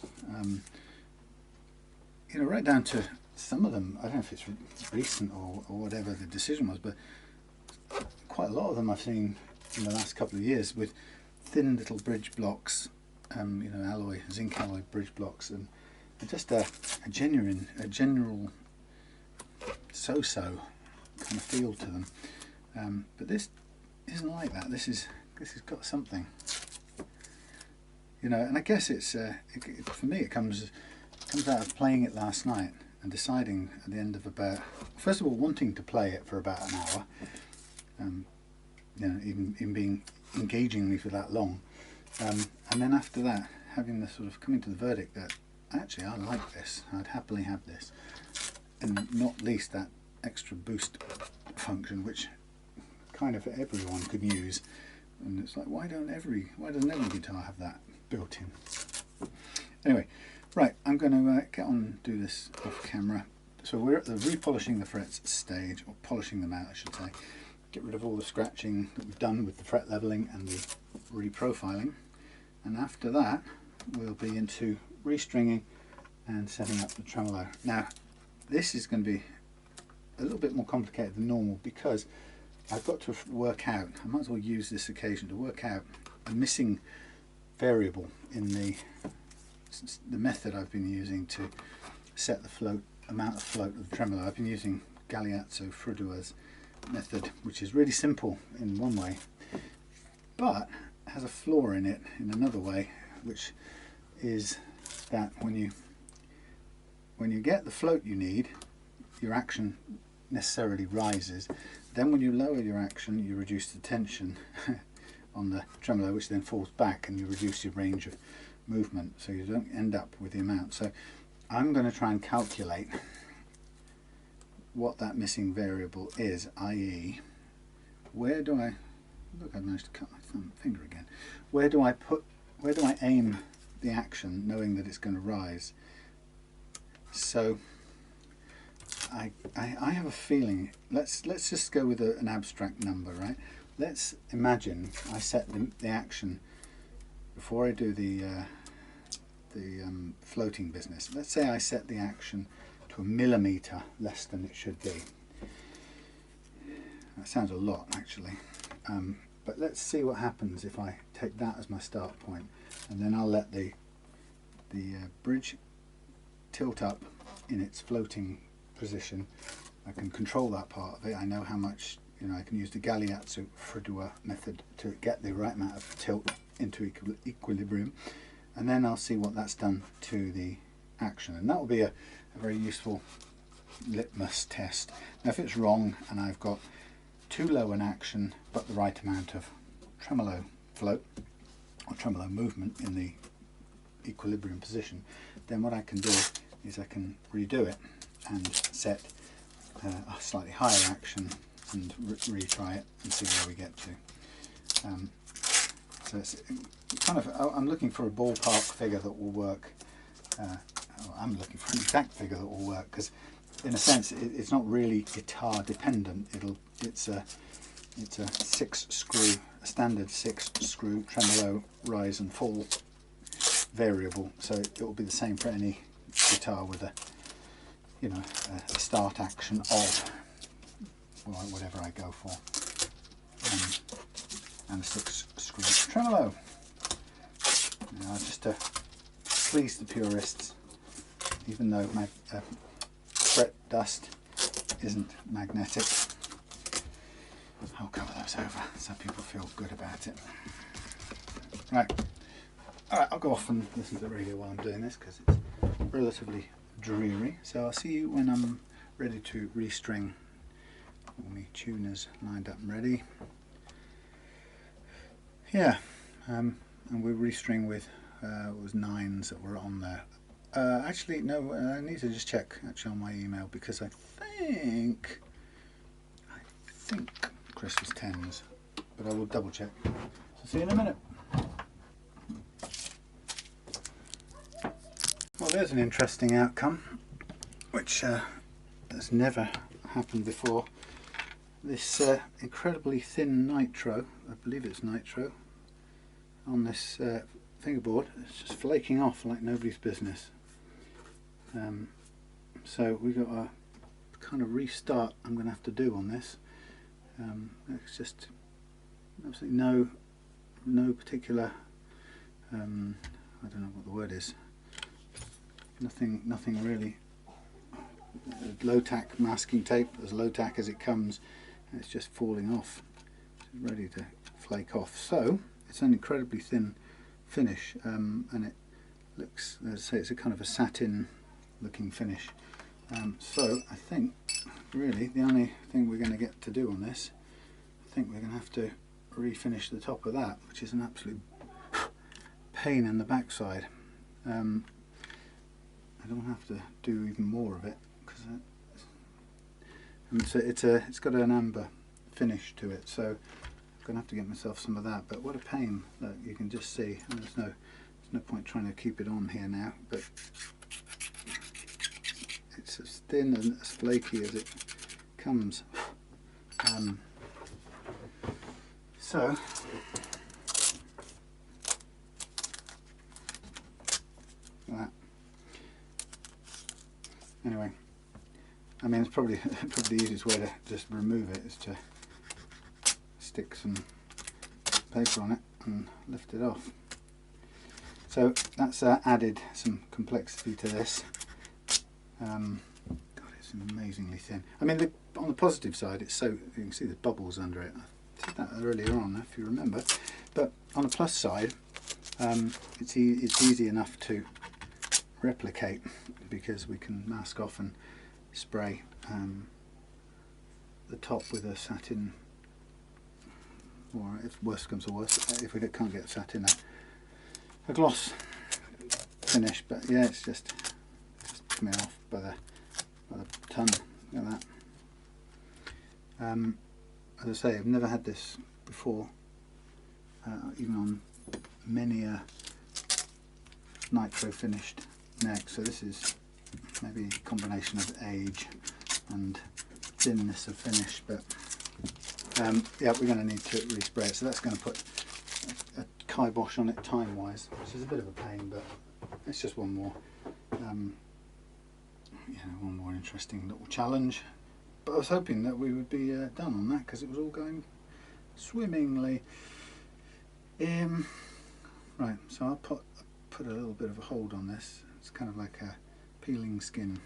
you know, right down to some of them. I don't know if it's recent or whatever the decision was, but quite a lot of them I've seen in the last couple of years with thin little bridge blocks, you know, alloy, zinc alloy bridge blocks, and just a general so-so kind of feel to them. But this isn't like that. This has got something, you know. And I guess it's for me it comes out of playing it last night and deciding at the end of about, first of all, wanting to play it for about an hour, you know, even being engaging me for that long, and then after that having the sort of coming to the verdict that actually I like this, I'd happily have this, and not least that extra boost function, which kind of everyone could use. And it's like, why doesn't every guitar have that built in? Anyway, right, I'm going to get on and do this off camera. So we're at the repolishing the frets stage, or polishing them out I should say. Get rid of all the scratching that we've done with the fret leveling and the reprofiling, and after that we'll be into restringing and setting up the tremolo. Now this is going to be a little bit more complicated than normal because I've got to work out, I might as well use this occasion to work out a missing variable in the method I've been using to set the amount of float of the tremolo. I've been using Galeazzo Fredua's method, which is really simple in one way, but has a flaw in it in another way, which is that when you get the float you need, your action necessarily rises. Then when you lower your action, you reduce the tension on the tremolo, which then falls back, and you reduce your range of movement, so you don't end up with the amount. So I'm going to try and calculate what that missing variable is, i.e. where do I, look, I managed to cut my finger again. Where do I aim the action knowing that it's going to rise? So I have a feeling, let's just go with an abstract number, right? Let's imagine I set the action before I do the floating business. Let's say I set the action to 1 millimeter less than it should be. That sounds a lot actually, but let's see what happens if I take that as my start point, and then I'll let the bridge tilt up in its floating position. I can control that part of it. I know how much, you know, I can use the Galeazzo Fredua method to get the right amount of tilt into equilibrium, and then I'll see what that's done to the action, and that will be a very useful litmus test. Now if it's wrong and I've got too low an action but the right amount of tremolo float or tremolo movement in the equilibrium position, then what I can do is I can redo it and set a slightly higher action and retry it and see where we get to. So it's kind of, I'm looking for a ballpark figure that will work. I'm looking for an exact figure that will work, because in a sense it's not really guitar dependent. It's a 6-screw, a standard 6-screw tremolo rise and fall variable, so it will be the same for any guitar with a, you know, a start action of, well, whatever I go for, and a 6-screw tremolo. Now, just to please the purists, even though my fret dust isn't magnetic, I'll cover those over so people feel good about it. Right, alright, I'll go off and listen to the radio while I'm doing this because it's relatively dreary. So I'll see you when I'm ready to restring. All my tuners lined up and ready. Yeah, and we restring with it was 9s that were on there. Actually, no, I need to just check actually on my email, because I think Chris was 10s, but I will double check. So see you in a minute. Well, there's an interesting outcome, which has never happened before. This incredibly thin nitro, I believe it's nitro, on this fingerboard, it's just flaking off like nobody's business. So we've got a kind of restart I'm going to have to do on this. It's just absolutely no particular, I don't know what the word is, nothing really. Low tack masking tape, as low tack as it comes, and it's just falling off. It's ready to flake off. So it's an incredibly thin finish, and it looks, as I say, it's a kind of a satin looking finish. So I think really the only thing we're going to get to do on this, I think we're going to have to refinish the top of that, which is an absolute pain in the backside. I don't have to do even more of it because it's got an amber finish to it, so I'm going to have to get myself some of that. But what a pain that you can just see, and there's no point trying to keep it on here now, but it's as thin and as flaky as it comes. So that. Anyway, I mean, it's probably the easiest way to just remove it is to stick some paper on it and lift it off. So that's added some complexity to this. God, it's amazingly thin. I mean, on the positive side, it's so, you can see the bubbles under it. I said that earlier on, if you remember. But on the plus side, it's easy enough to replicate because we can mask off and spray the top with a satin, or if worse comes to worse, if we can't get satin, a gloss finish. But yeah, it's just coming off by the ton. Look at that. As I say, I've never had this before, even on many a nitro finished neck. So this is maybe a combination of age and thinness of finish, but yeah, we're going to need to respray it. So that's going to put a kibosh on it time wise, which is a bit of a pain, but it's just one more one more interesting little challenge. But I was hoping that we would be done on that because it was all going swimmingly. Right, so I'll put a little bit of a hold on this. It's kind of like a peeling skin.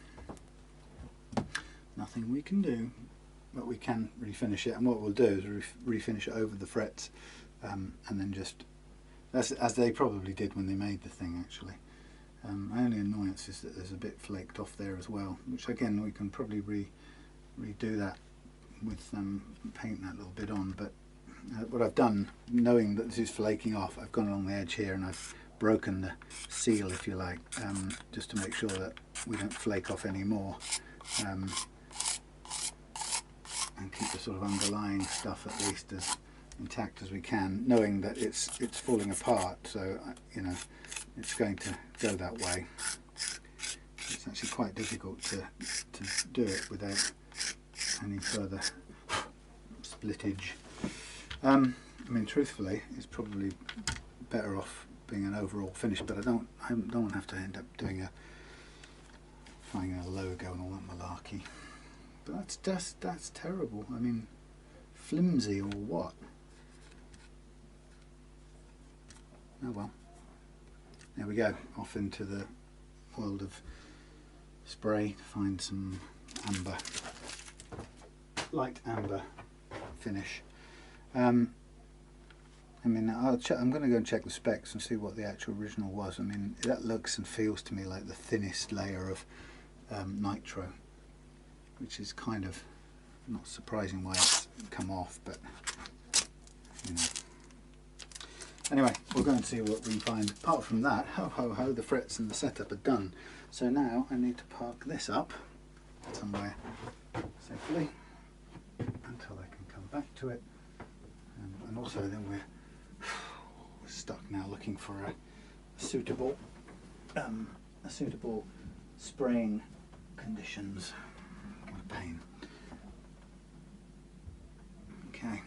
Nothing we can do, but we can refinish it. And what we'll do is refinish it over the frets, and then just, that's as they probably did when they made the thing actually. My only annoyance is that there's a bit flaked off there as well, which again we can probably redo that with paint that little bit on. But what I've done, knowing that this is flaking off, I've gone along the edge here and I've broken the seal, if you like, just to make sure that we don't flake off any more, and keep the sort of underlying stuff at least as intact as we can, knowing that it's falling apart. So you know, it's going to go that way. It's actually quite difficult to do it without any further splittage. I mean, truthfully, it's probably better off being an overall finish, but I don't want to have to end up doing finding a logo and all that malarkey. But that's terrible. I mean, flimsy or what? Oh well. There we go, off into the world of spray to find some amber, light amber finish. I mean, I'm going to go and check the specs and see what the actual original was. I mean, that looks and feels to me like the thinnest layer of nitro, which is kind of not surprising why it's come off, but you know. Anyway, we'll go and see what we can find. Apart from that, ho ho ho, the frets and the setup are done. So now I need to park this up somewhere safely until I can come back to it. And also then we're stuck now looking for a suitable spraying conditions. What a pain. Okay,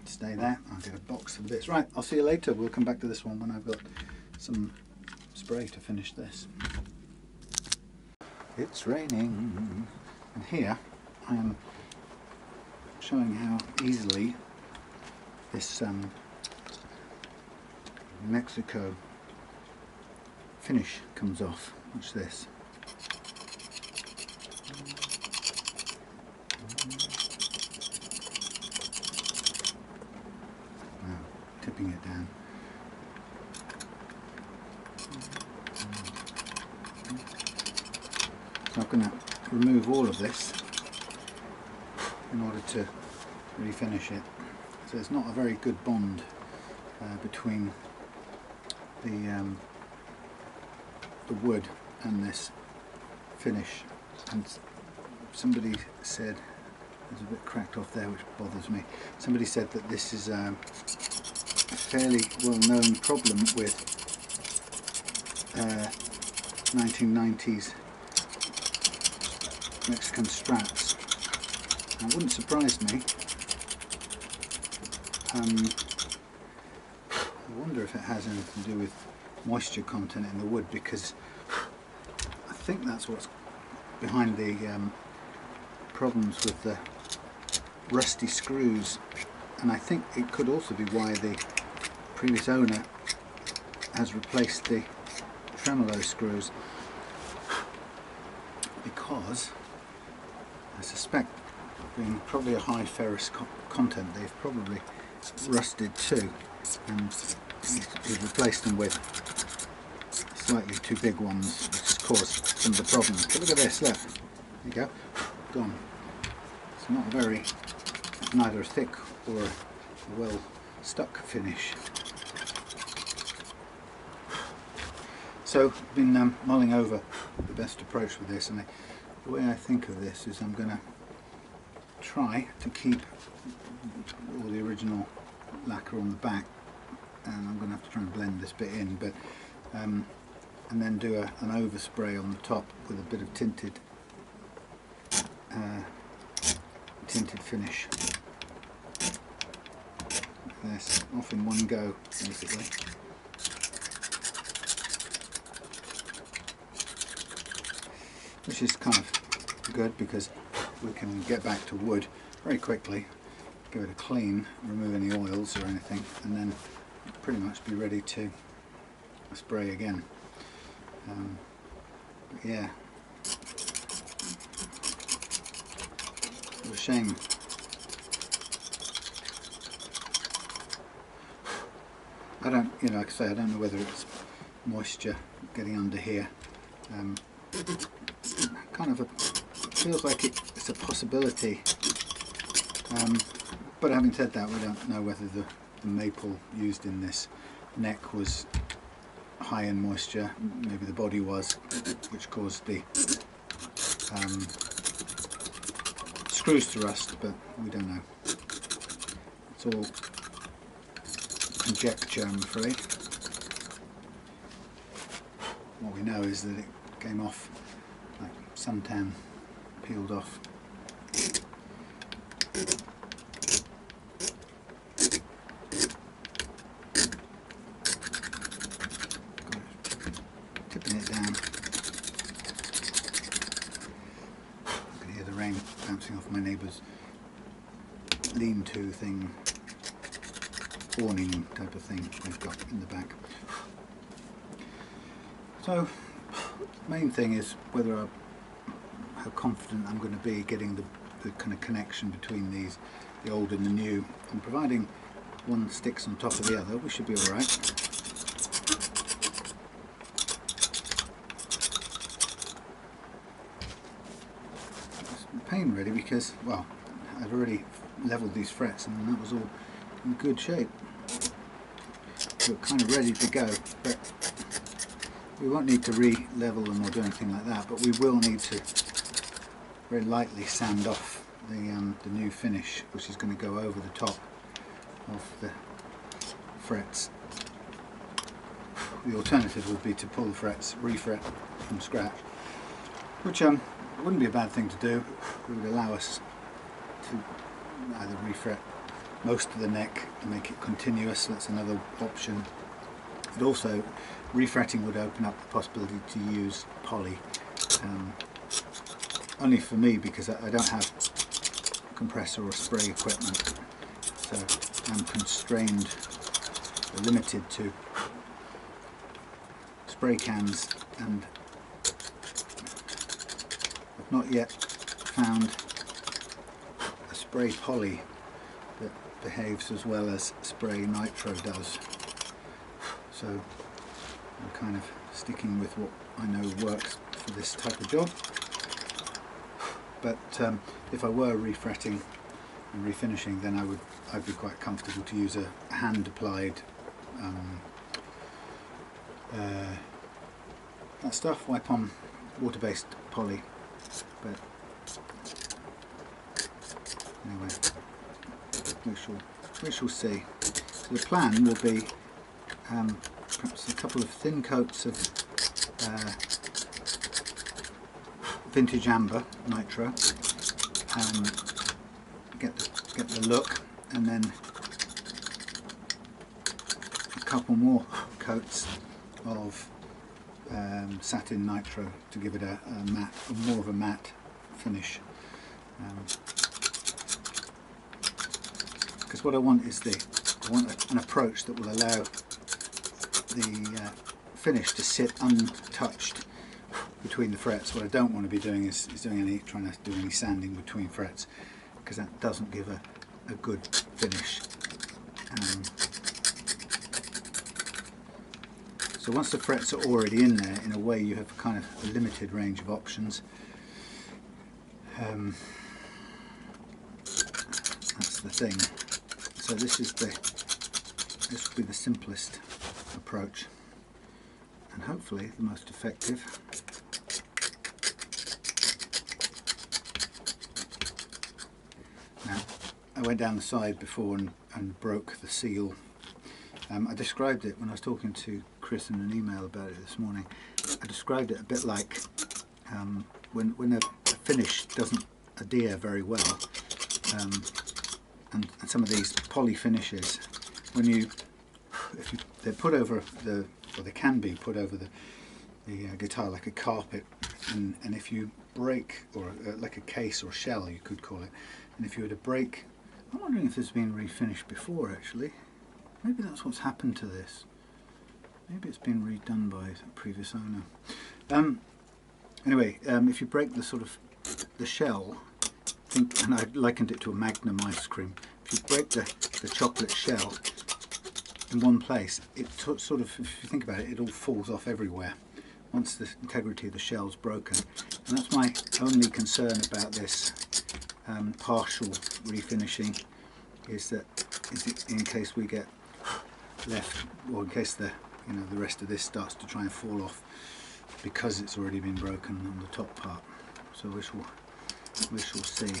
stay there. I'll get a box of bits. Right, I'll see you later. We'll come back to this one when I've got some spray to finish this. It's raining, and here I am showing how easily this Mexico finish comes off. Watch this. Wow, tipping it down. So I'm going to remove all of this in order to refinish it. So it's not a very good bond between the wood and this finish. And somebody said, there's a bit cracked off there which bothers me, somebody said that this is a fairly well-known problem with 1990s Mexican Strats. It wouldn't surprise me. I wonder if it has anything to do with moisture content in the wood, because I think that's what's behind the problems with the rusty screws, and I think it could also be why the previous owner has replaced the tremolo screws, because I suspect, being probably a high ferrous content, they've probably rusted too, and we've replaced them with slightly too big ones, which has caused some of the problems. But look at this, look, there you go, gone. It's not very, neither a thick or a well stuck finish. So I've been mulling over the best approach with this, and the way I think of this is I'm going to try to keep all the original lacquer on the back, and I'm going to have to try and blend this bit in, but and then do an overspray on the top with a bit of tinted finish. Like this, off in one go, basically. Which is kind of good because we can get back to wood very quickly, give it a clean, remove any oils or anything, and then pretty much be ready to spray again. But yeah, it's a shame. I don't, like I say, I don't know whether it's moisture getting under here. Kind of feels like it's a possibility, but having said that, we don't know whether the maple used in this neck was high in moisture. Maybe the body was, which caused the screws to rust, but we don't know. It's all conjecture, I'm afraid. What we know is that it came off like suntan peeled off. Tipping it down. I can hear the rain bouncing off my neighbour's lean-to thing, awning type of thing they've got in the back. So the main thing is whether how confident I'm going to be getting the kind of connection between these, the old and the new, and providing one sticks on top of the other, we should be alright. It's a pain really, because, well, I've already levelled these frets and that was all in good shape. So kind of ready to go, but we won't need to re-level them or do anything like that, but we will need to very lightly sand off the new finish, which is going to go over the top of the frets. The alternative would be to pull the frets, refret from scratch, which wouldn't be a bad thing to do. It would allow us to either refret most of the neck and make it continuous. That's another option. But also, refretting would open up the possibility to use poly. Only for me, because I don't have compressor or spray equipment, so I'm constrained or limited to spray cans, and I've not yet found a spray poly that behaves as well as spray nitro does, so I'm kind of sticking with what I know works for this type of job. But if I were refretting and refinishing, then I'd be quite comfortable to use a hand applied that stuff, wipe on water-based poly. But anyway, we shall see. So the plan will be perhaps a couple of thin coats of vintage amber nitro, get the look, and then a couple more coats of satin nitro to give it a matte, more of a matte finish. Because what I want is I want an approach that will allow the finish to sit untouched between the frets. What I don't want to be doing is trying to do any sanding between frets, because that doesn't give a good finish. So once the frets are already in there, in a way you have kind of a limited range of options. That's the thing. So this will be the simplest approach, and hopefully the most effective. Now, I went down the side before and broke the seal. I described it when I was talking to Chris in an email about it this morning. I described it a bit like when a finish doesn't adhere very well, and some of these poly finishes, they're put over or they can be put over the guitar like a carpet, and if you break, or like a case or shell you could call it, and if you were to break, I'm wondering if this has been refinished before actually. Maybe that's what's happened to this. Maybe it's been redone by the previous owner. Anyway, if you break the shell, and I likened it to a Magnum ice cream. If you break the chocolate shell in one place, it sort of, if you think about it, it all falls off everywhere once the integrity of the shell's broken. And that's my only concern about this partial refinishing, is in case we get left, or in case the rest of this starts to try and fall off because it's already been broken on the top part. So we shall see.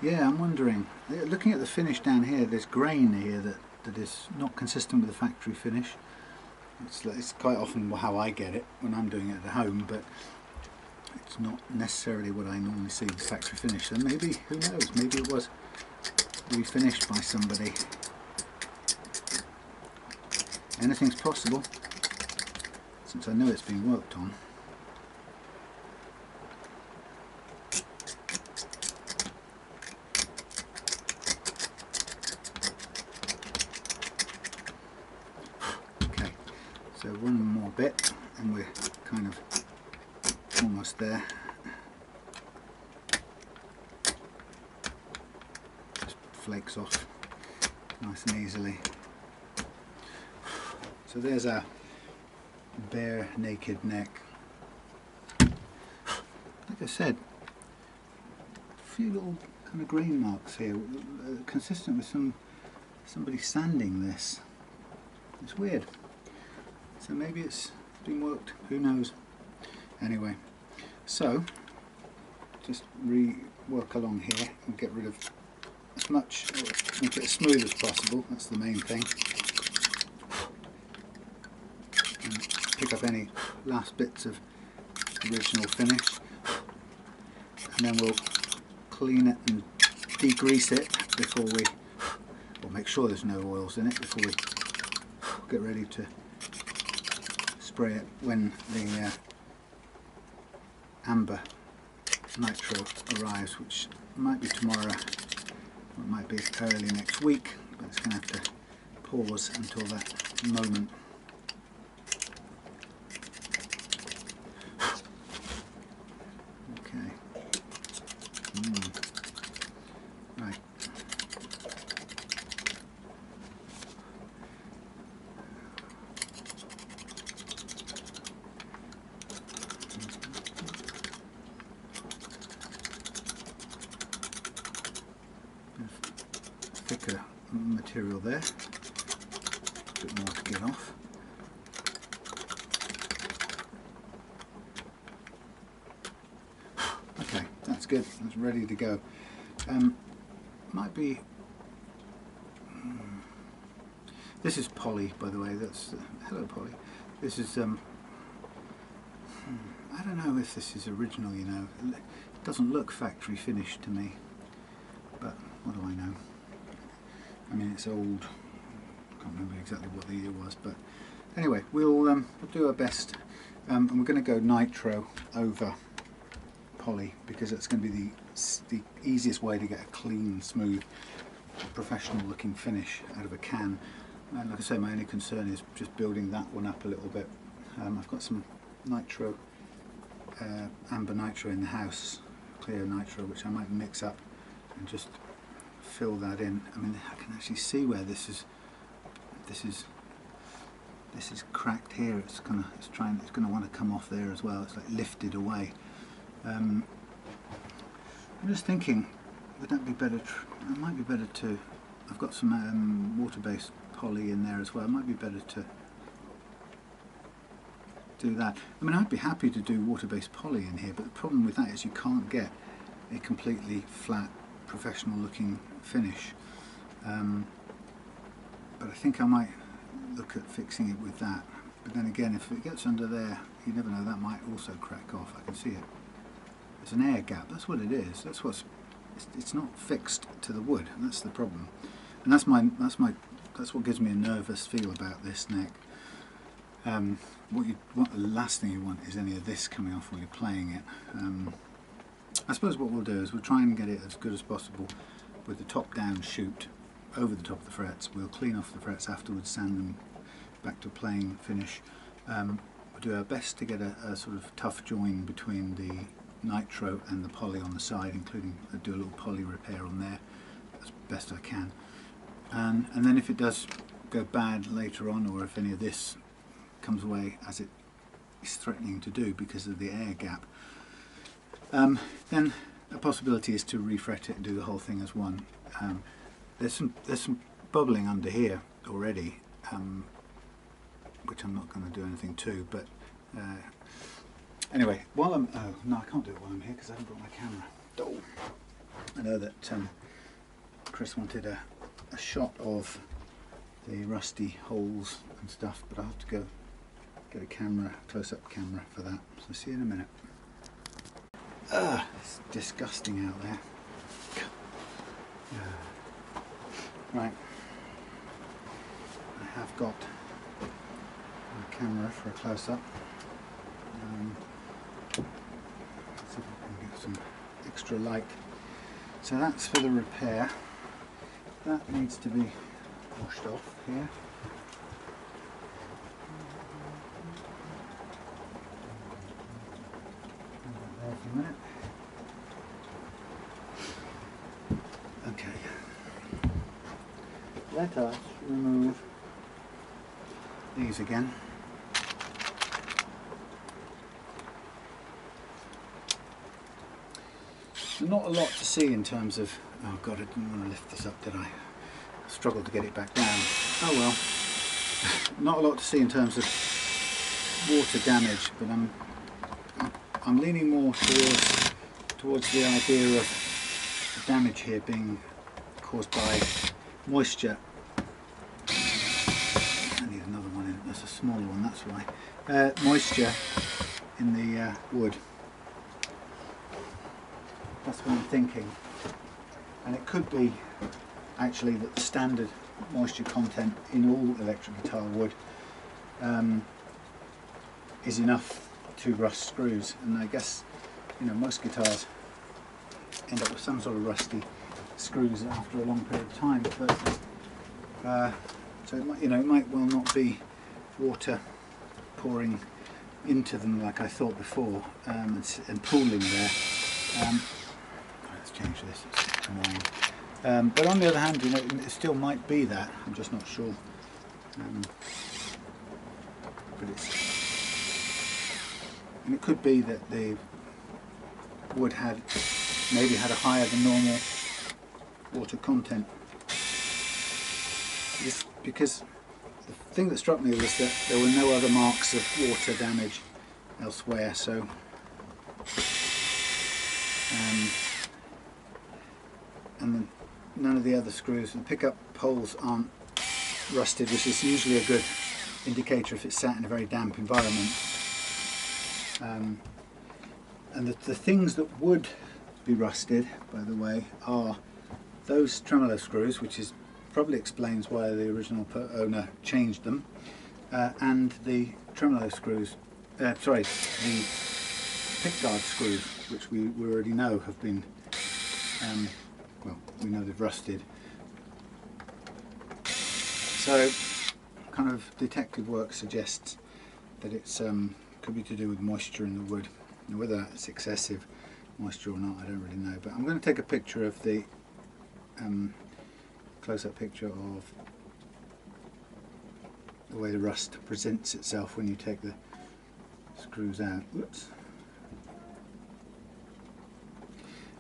Yeah, I'm wondering, looking at the finish down here, there's grain here that is not consistent with the factory finish. It's quite often how I get it when I'm doing it at home, but it's not necessarily what I normally see with factory finish. So maybe, who knows, maybe it was refinished by somebody. Anything's possible, since I know it's being worked on. Okay, so one more bit and we're kind of almost there. Just flakes off nice and easily. So there's our bare naked neck. Like I said, a few little kind of grain marks here, consistent with somebody sanding this. It's weird. So maybe it's been worked, who knows. Anyway, so just rework along here and get rid of as much, make it as smooth as possible, that's the main thing. Pick up any last bits of original finish, and then we'll clean it and degrease it before we, or make sure there's no oils in it before we get ready to spray it when the amber nitro arrives, which might be tomorrow, or it might be early next week, but it's going to have to pause until that moment. Okay. Right. Thicker material there, a bit more to get off. Okay, that's good, that's ready to go. Might be, this is poly, by the way, that's, hello poly, this is, I don't know if this is original, you know, it doesn't look factory finished to me, but what do I know? I mean, it's old, I can't remember exactly what the year was, but anyway, we'll do our best, and we're going to go nitro over poly, because it's going to be the easiest way to get a clean, smooth, professional looking finish out of a can. And like I say, my only concern is just building that one up a little bit. I've got some nitro, amber nitro in the house, clear nitro, which I might mix up and just fill that in. I mean, I can actually see where this is cracked here. It's gonna want to come off there as well. It's like lifted away. I'm just thinking, would that be better? It might be better to. I've got some water-based poly in there as well. It might be better to do that. I mean, I'd be happy to do water-based poly in here, but the problem with that is you can't get a completely flat, professional-looking finish. But I think I might look at fixing it with that. But then again, if it gets under there, you never know, that might also crack off. I can see it. There's an air gap. That's what it is. That's what's. It's not fixed to the wood. That's the problem. And that's what gives me a nervous feel about this neck. What the last thing you want is any of this coming off while you're playing it. I suppose what we'll do is we'll try and get it as good as possible with the top down shoot over the top of the frets. We'll clean off the frets afterwards, sand them back to a plain finish. We'll do our best to get a sort of tough join between the nitro and the poly on the side, including do a little poly repair on there as best I can. And then if it does go bad later on, or if any of this comes away as it is threatening to do because of the air gap, then a possibility is to refret it and do the whole thing as one. There's some bubbling under here already, which I'm not going to do anything to, but anyway, while I'm, oh no, I can't do it while I'm here because I haven't brought my camera. Oh. I know that Chris wanted a shot of the rusty holes and stuff, but I'll have to go get a camera, close-up camera for that. So see you in a minute. It's disgusting out there. Right, I have got a camera for a close-up. Let's see if I can get some extra light. So that's for the repair. That needs to be washed off here. There for a minute. Okay. Let us remove these again. So not a lot to see in terms of, oh god, I didn't want to lift this up, did I? I struggled to get it back down. Oh well. Not a lot to see in terms of water damage, but I'm leaning more towards the idea of the damage here being caused by moisture. I need another one in. That's a smaller one, that's why. Moisture in the wood. That's what I'm thinking. And it could be actually that the standard moisture content in all electric guitar wood is enough to rust screws. And I guess, you know, most guitars end up with some sort of rusty screws after a long period of time. But so it might, it might well not be water pouring into them like I thought before, and pooling there. Let's change this. It's annoying. But on the other hand, it still might be that. I'm just not sure. But and it could be that the wood maybe had a higher than normal water content. Just because the thing that struck me was that there were no other marks of water damage elsewhere, so and none of the other screws. The pickup holes aren't rusted, which is usually a good indicator if it's sat in a very damp environment. And the things that would be rusted, by the way, are those tremolo screws, which probably explains why the original owner changed them, and the tremolo screws, sorry, the pickguard screws, which we already know have been, well, we know they've rusted. So kind of detective work suggests that it's could be to do with moisture in the wood. Now, whether that's excessive moisture or not, I don't really know, but I'm going to take a picture of the close-up picture of the way the rust presents itself when you take the screws out. Whoops.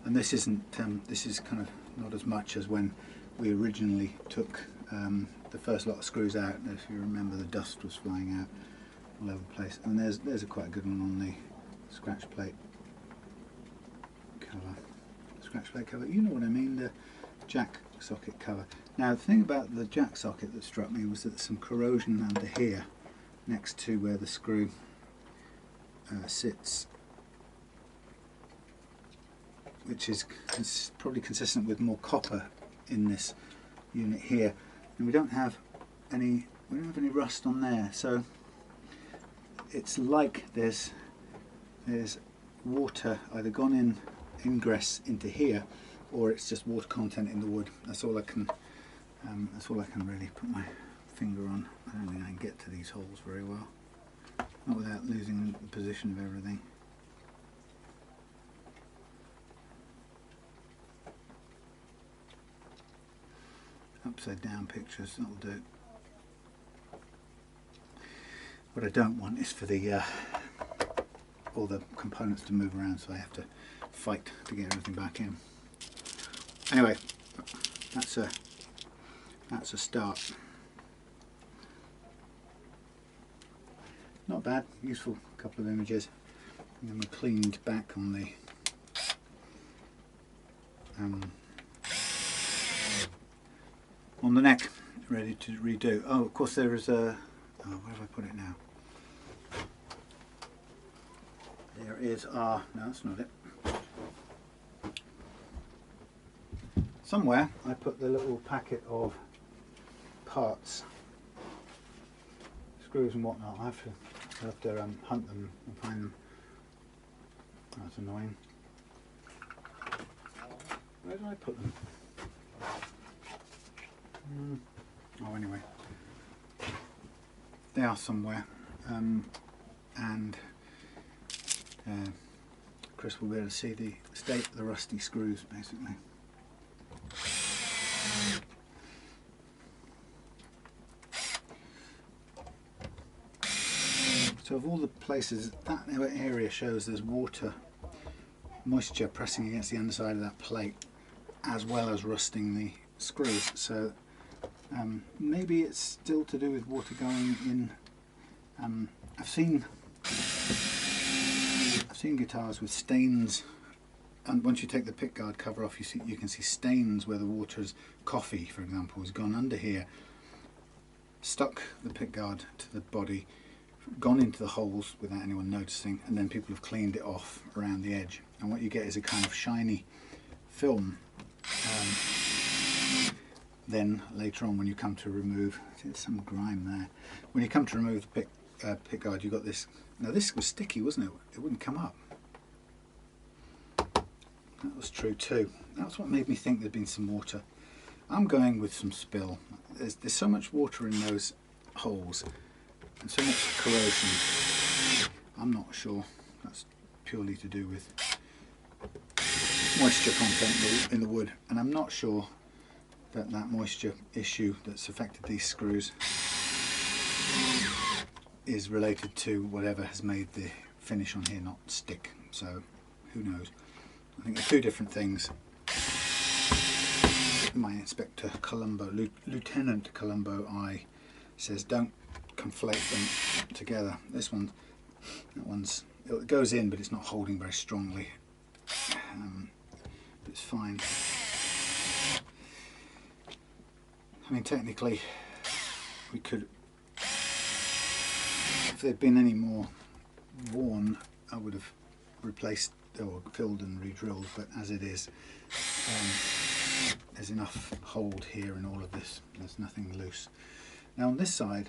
And this isn't this is kind of not as much as when we originally took the first lot of screws out. If you remember, the dust was flying out all over the place. And there's a quite a good one on the scratch plate cover. Scratch plate cover, you know what I mean, the jack socket cover. Now the thing about the jack socket that struck me was that there's some corrosion under here next to where the screw sits, which is probably consistent with more copper in this unit here, and we don't have any rust on there, so it's like there's water either gone in ingress into here, or it's just water content in the wood. That's all I can really put my finger on. I don't think I can get to these holes very well, not without losing the position of everything. Upside down pictures, that'll do. What I don't want is for the all the components to move around, so I have to fight to get everything back in. Anyway, that's a start. Not bad, useful couple of images. And then we're cleaned back on the neck, ready to redo. Oh, of course there is a, oh, where have I put it now? There is our, no, that's not it. Somewhere I put the little packet of parts, screws and whatnot. I'll have to hunt them and find them. That's annoying. Where did I put them? Oh, anyway, they are somewhere, and Chris will be able to see the state of the rusty screws, basically. So of all the places, that area shows there's moisture pressing against the underside of that plate, as well as rusting the screws. So maybe it's still to do with water going in. I've seen guitars with stains, and once you take the pickguard cover off, you can see stains where the water's coffee, for example, has gone under here, stuck the pickguard to the body, gone into the holes without anyone noticing, and then people have cleaned it off around the edge, and what you get is a kind of shiny film. Then later on, when you come to remove, there's some grime there. When you come to remove the pickguard, you've got this. Now this was sticky, wasn't it? It wouldn't come up. that was true too. That's what made me think there'd been some water. I'm going with some spill. There's so much water in those holes and so much corrosion. I'm not sure. That's purely to do with moisture content in the wood, and I'm not sure that moisture issue that's affected these screws is related to whatever has made the finish on here not stick. So who knows? I think they're two different things. My inspector Columbo, Lieutenant Columbo eye, says don't conflate them together. This one, it goes in, but it's not holding very strongly. It's fine. I mean, technically, we could, if there'd been any more worn, I would have replaced or filled and re-drilled, but as it is, there's enough hold here in all of this. There's nothing loose. Now on this side,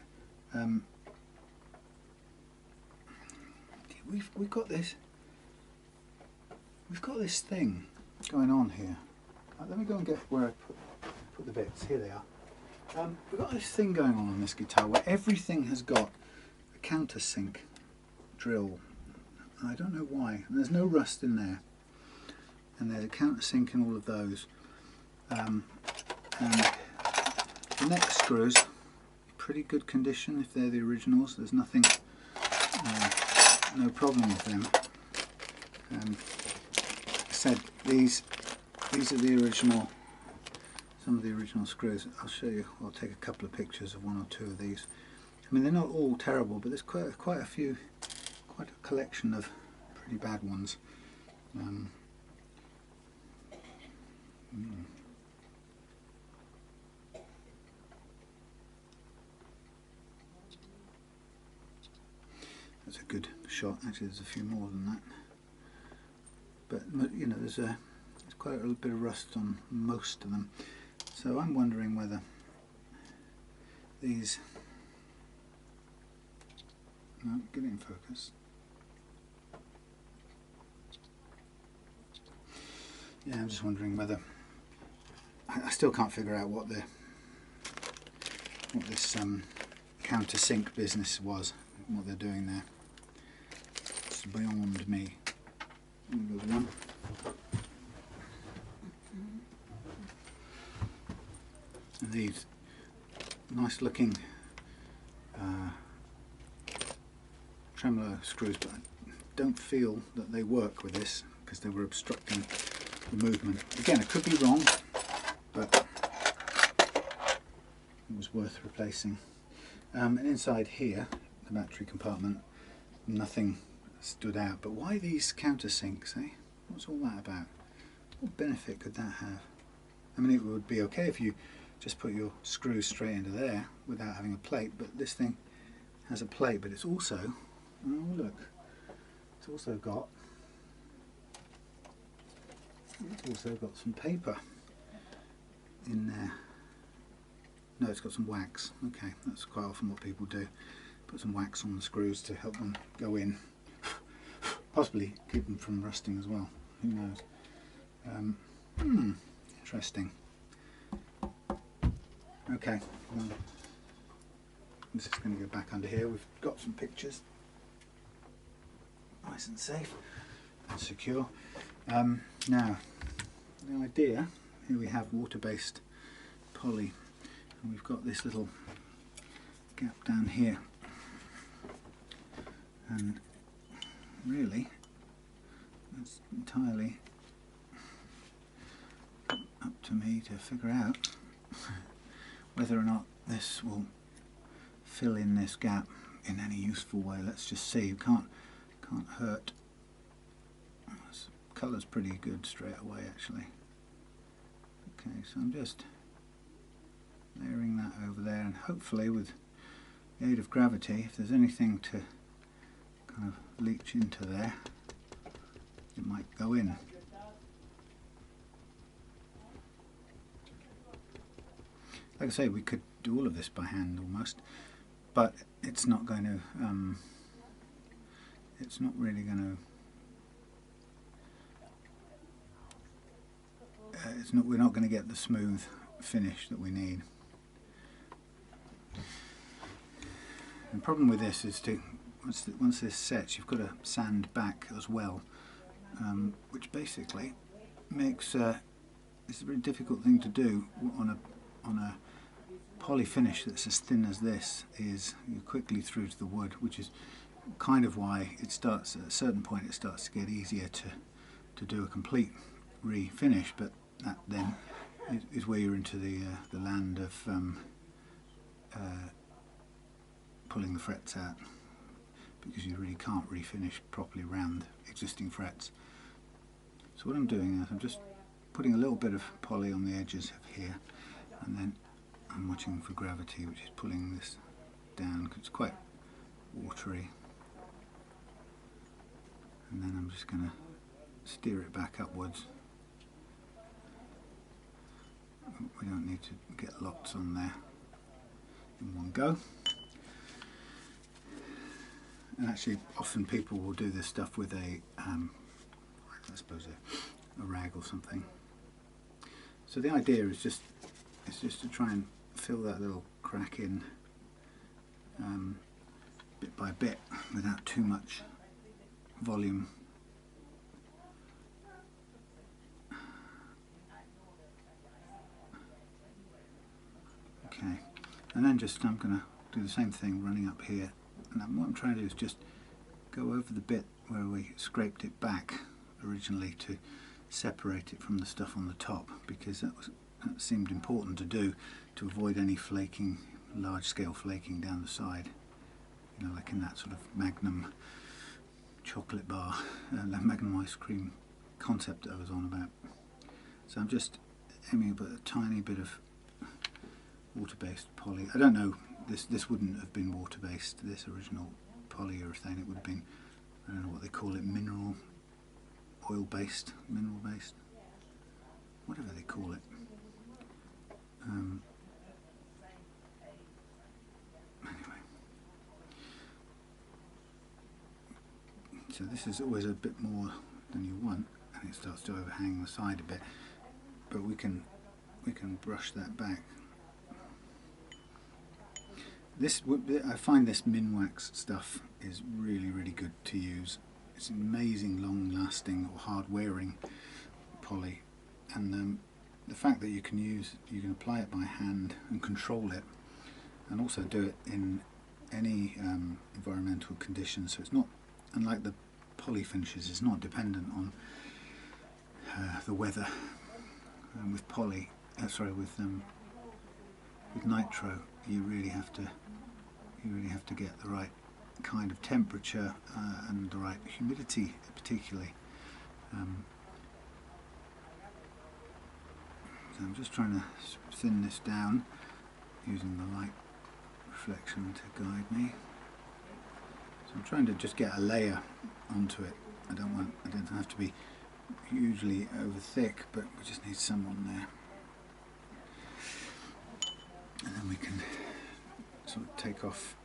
we've got this thing going on here. Let me go and get where I put the bits. Here they are. We've got this thing going on this guitar where everything has got a countersink drill. I don't know why. And there's no rust in there. And there's a countersink in all of those. And the neck screws, pretty good condition if they're the originals. There's nothing, no problem with them. Like I said, these are the original. Some of the original screws. I'll show you. I'll take a couple of pictures of one or two of these. I mean, they're not all terrible, but there's quite a few, quite a collection of pretty bad ones. That's a good shot. Actually, there's a few more than that. But you know, there's quite a little bit of rust on most of them. So I'm wondering whether these, no, get it in focus. Yeah, I'm just wondering whether, I still can't figure out what this countersink business was, what they're doing there. It's beyond me. There's one. And these nice looking tremolo screws, but I don't feel that they work with this because they were obstructing the movement. Again, I could be wrong, but it was worth replacing. And inside here, the battery compartment, nothing stood out. But why these countersinks, eh? What's all that about? What benefit could that have? I mean, it would be okay if you just put your screws straight into there without having a plate, but this thing has a plate, but it's also, oh look, it's also got some paper in there. No, it's got some wax. Okay, that's quite often what people do. Put some wax on the screws to help them go in. Possibly keep them from rusting as well. Who knows? Interesting. Okay, well, this is going to go back under here. We've got some pictures. Nice and safe and secure. Now, the idea, here we have water-based poly, and we've got this little gap down here, and really it's entirely up to me to figure out whether or not this will fill in this gap in any useful way. Let's just see. You can't hurt. This colour's pretty good straight away, actually. Okay, so I'm just layering that over there, and hopefully with the aid of gravity, if there's anything to kind of leach into there, it might go in. Like I say, we could do all of this by hand almost, but it's not going to, it's not really going to we're not going to get the smooth finish that we need. The problem with this is once this sets, you've got to sand back as well, which basically makes it's a very difficult thing to do on a poly finish that's as thin as this. Is you're quickly through to the wood, which is kind of why it starts at a certain point. It starts to get easier to do a complete refinish, but that then is where you're into the land of pulling the frets out, because you really can't refinish properly around existing frets. So what I'm doing is I'm just putting a little bit of poly on the edges of here, and then I'm watching for gravity, which is pulling this down because it's quite watery, and then I'm just going to steer it back upwards. We don't need to get lots on there in one go. And actually, often people will do this stuff with a, I suppose, a rag or something. So the idea is just to try and fill that little crack in bit by bit without too much volume. Okay, and then I'm going to do the same thing running up here, and what I'm trying to do is just go over the bit where we scraped it back originally to separate it from the stuff on the top, because that seemed important to do to avoid any flaking, large scale flaking down the side, you know, like in that sort of Magnum chocolate bar, that Magnum ice cream concept that I was on about. So I'm just aiming about a tiny bit of water-based poly. I don't know, this wouldn't have been water-based, this original polyurethane. It would have been, I don't know what they call it, mineral, oil-based, mineral-based, whatever they call it. Anyway, so this is always a bit more than you want, and it starts to overhang the side a bit, but we can brush that back. I find this Minwax stuff is really good to use. It's an amazing long-lasting or hard-wearing poly, and the fact that you can apply it by hand and control it, and also do it in any environmental conditions. So it's not, unlike the poly finishes, it's not dependent on the weather. With poly, with nitro, you really have to get the right kind of temperature and the right humidity, particularly. So I'm just trying to thin this down using the light reflection to guide me. So I'm trying to just get a layer onto it. I don't have to be hugely over thick, but we just need some on there. And then we can sort of take off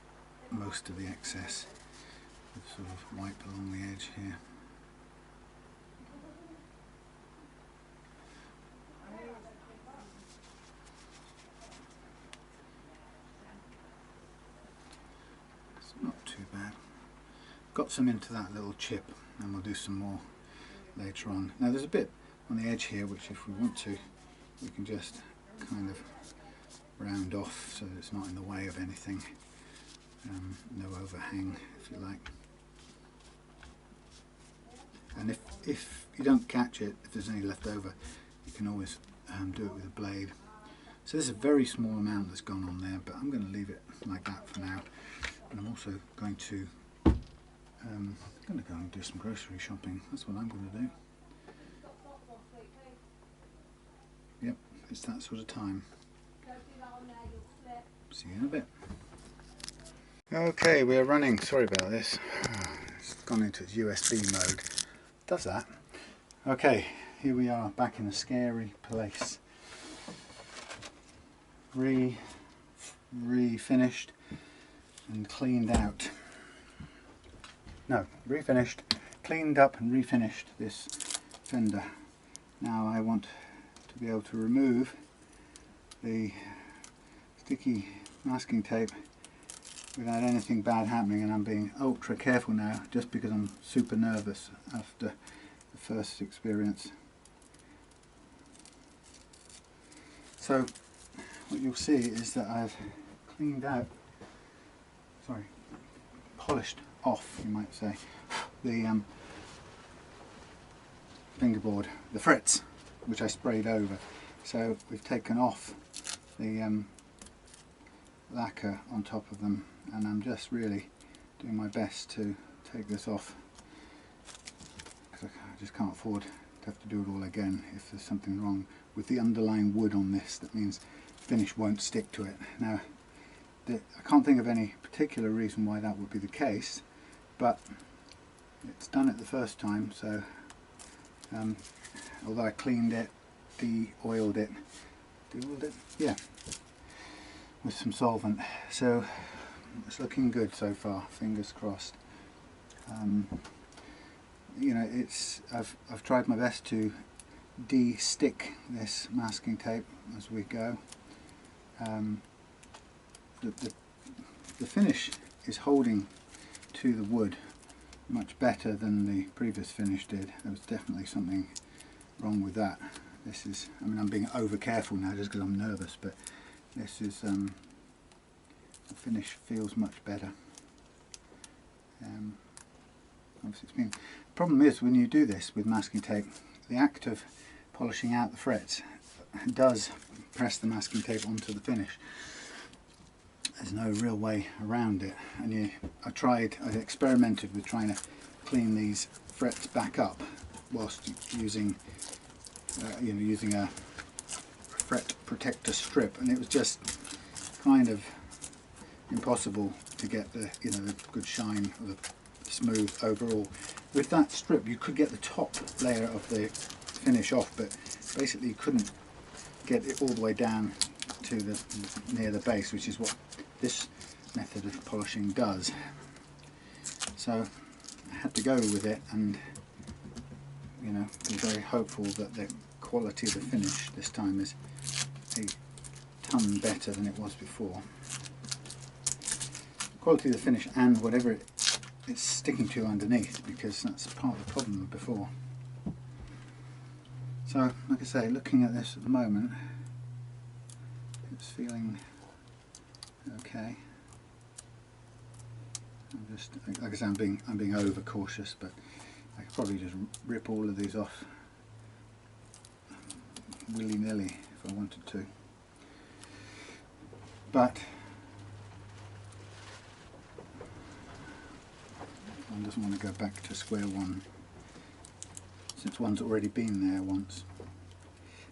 most of the excess with sort of wipe along the edge here. It's not too bad. Got some into that little chip, and we'll do some more later on. Now there's a bit on the edge here which, if we want to, we can just kind of round off so that it's not in the way of anything. No overhang, if you like. And if you don't catch it, if there's any left over, you can always do it with a blade. So this is a very small amount that's gone on there, but I'm going to leave it like that for now. And I'm also going to go and do some grocery shopping. That's what I'm going to do. Yep, it's that sort of time. See you in a bit. Okay, we are running. Sorry about this. It's gone into its USB mode. Does that? Okay, here we are back in a scary place. Refinished and cleaned out. No, refinished, cleaned up and refinished this Fender. Now I want to be able to remove the sticky masking tape without anything bad happening, and I'm being ultra careful now just because I'm super nervous after the first experience. So what you'll see is that I've cleaned out, polished off, you might say, the fingerboard, the frets, which I sprayed over. So we've taken off the lacquer on top of them, and I'm just really doing my best to take this off, because I just can't afford to have to do it all again if there's something wrong with the underlying wood on this. That means finish won't stick to it. Now I can't think of any particular reason why that would be the case, but it's done it the first time. So although I cleaned it, de-oiled it, yeah, with some solvent, so it's looking good so far, fingers crossed. You know, I've tried my best to de-stick this masking tape as we go. The finish is holding to the wood much better than the previous finish did. There was definitely something wrong with that. This is, I mean, I'm being over careful now just because I'm nervous, but this is, the finish feels much better. Obviously the problem is when you do this with masking tape, the act of polishing out the frets does press the masking tape onto the finish. There's no real way around it, and I experimented with trying to clean these frets back up whilst using using a fret protector strip, and it was just kind of impossible to get the the good shine or the smooth overall. With that strip you could get the top layer of the finish off, but basically you couldn't get it all the way down to the near the base, which is what this method of polishing does. So I had to go with it, and be very hopeful that the quality of the finish this time is a ton better than it was before. The quality of the finish and whatever it's sticking to underneath, because that's part of the problem before. So like I say, looking at this at the moment, it's feeling okay. I'm just, like I say, I'm being over cautious, but I could probably just rip all of these off willy-nilly if I wanted to. But one doesn't want to go back to square one, since one's already been there once.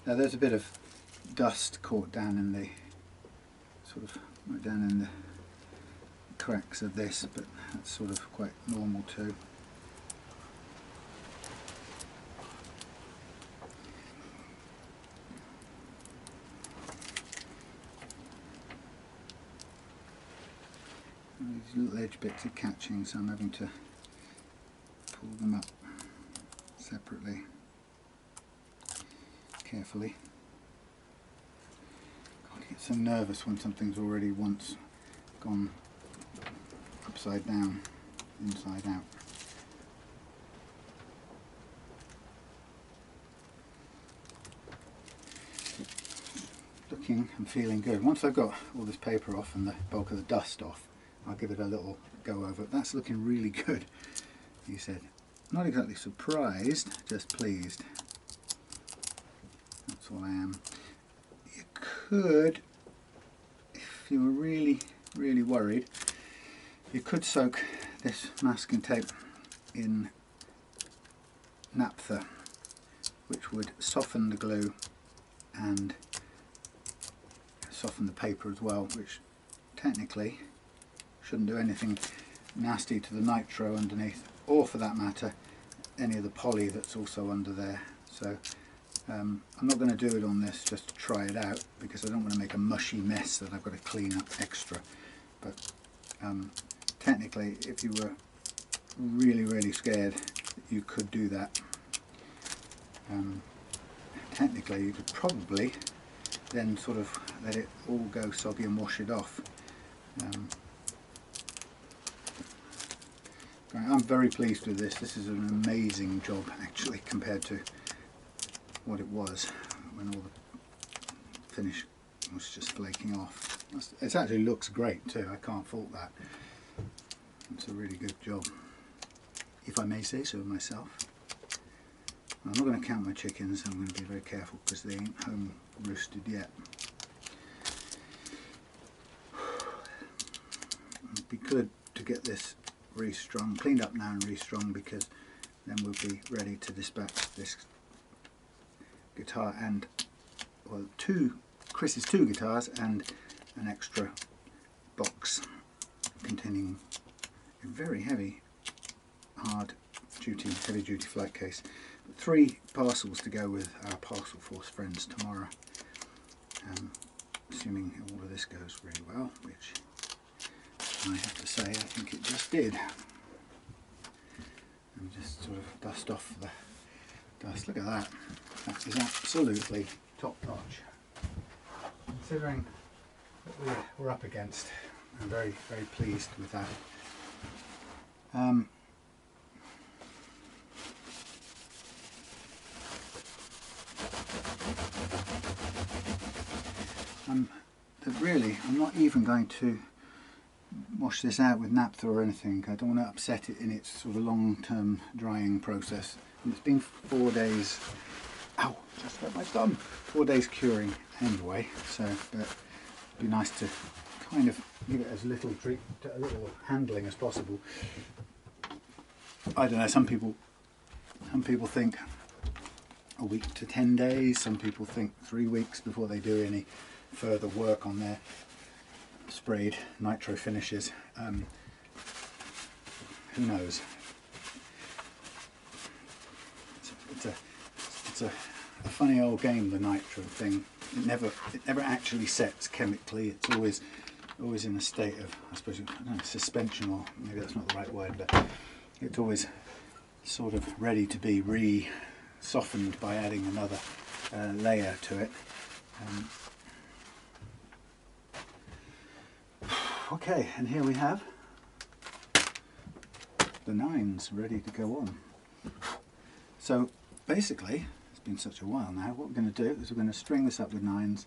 Now there's a bit of dust caught down in the right down in the cracks of this, but that's sort of quite normal too. These little edge bits are catching, so I'm having to pull them up separately, carefully. God, I get so nervous when something's already once gone upside down, inside out. Looking and feeling good. Once I've got all this paper off and the bulk of the dust off, I'll give it a little go over it. That's looking really good, he said. Not exactly surprised, just pleased. That's all I am. You could, if you were really, really worried, you could soak this masking tape in naphtha, which would soften the glue and soften the paper as well, which technically shouldn't do anything nasty to the nitro underneath, or for that matter any of the poly that's also under there. So I'm not going to do it on this just to try it out, because I don't want to make a mushy mess that I've got to clean up extra. But technically, if you were really, really scared, you could do that. technically you could probably then sort of let it all go soggy and wash it off. I'm very pleased with this. This is an amazing job actually compared to what it was when all the finish was just flaking off. It actually looks great too, I can't fault that. It's a really good job, if I may say so myself. I'm not going to count my chickens, I'm going to be very careful because they ain't home roosted yet. It'd be good to get this restrung, cleaned up now and restrung, because then we'll be ready to dispatch this guitar and, well, Chris's two guitars and an extra box containing a very heavy, heavy duty flight case. 3 parcels to go with our parcel force friends tomorrow, assuming all of this goes really well, which I have to say I think it just did. And just sort of dust off the dust. Look at that. That is absolutely top notch. Considering what we're up against, I'm very, very pleased with that. I'm not even going to wash this out with naphtha or anything. I don't want to upset it in its sort of long-term drying process. And it's been 4 days. Ow! Just hurt my thumb. 4 days curing anyway. So, but it'd be nice to kind of give it as little handling as possible. I don't know. Some people think a week to 10 days. Some people think 3 weeks before they do any further work on their sprayed nitro finishes. Who knows? It's a funny old game, the nitro thing. It never actually sets chemically. It's always in a state of, I suppose, I don't know, suspension, or maybe that's not the right word, but it's always sort of ready to be re-softened by adding another layer to it. Okay, and here we have the 9s ready to go on. So basically, it's been such a while now, what we're going to do is we're going to string this up with 9s,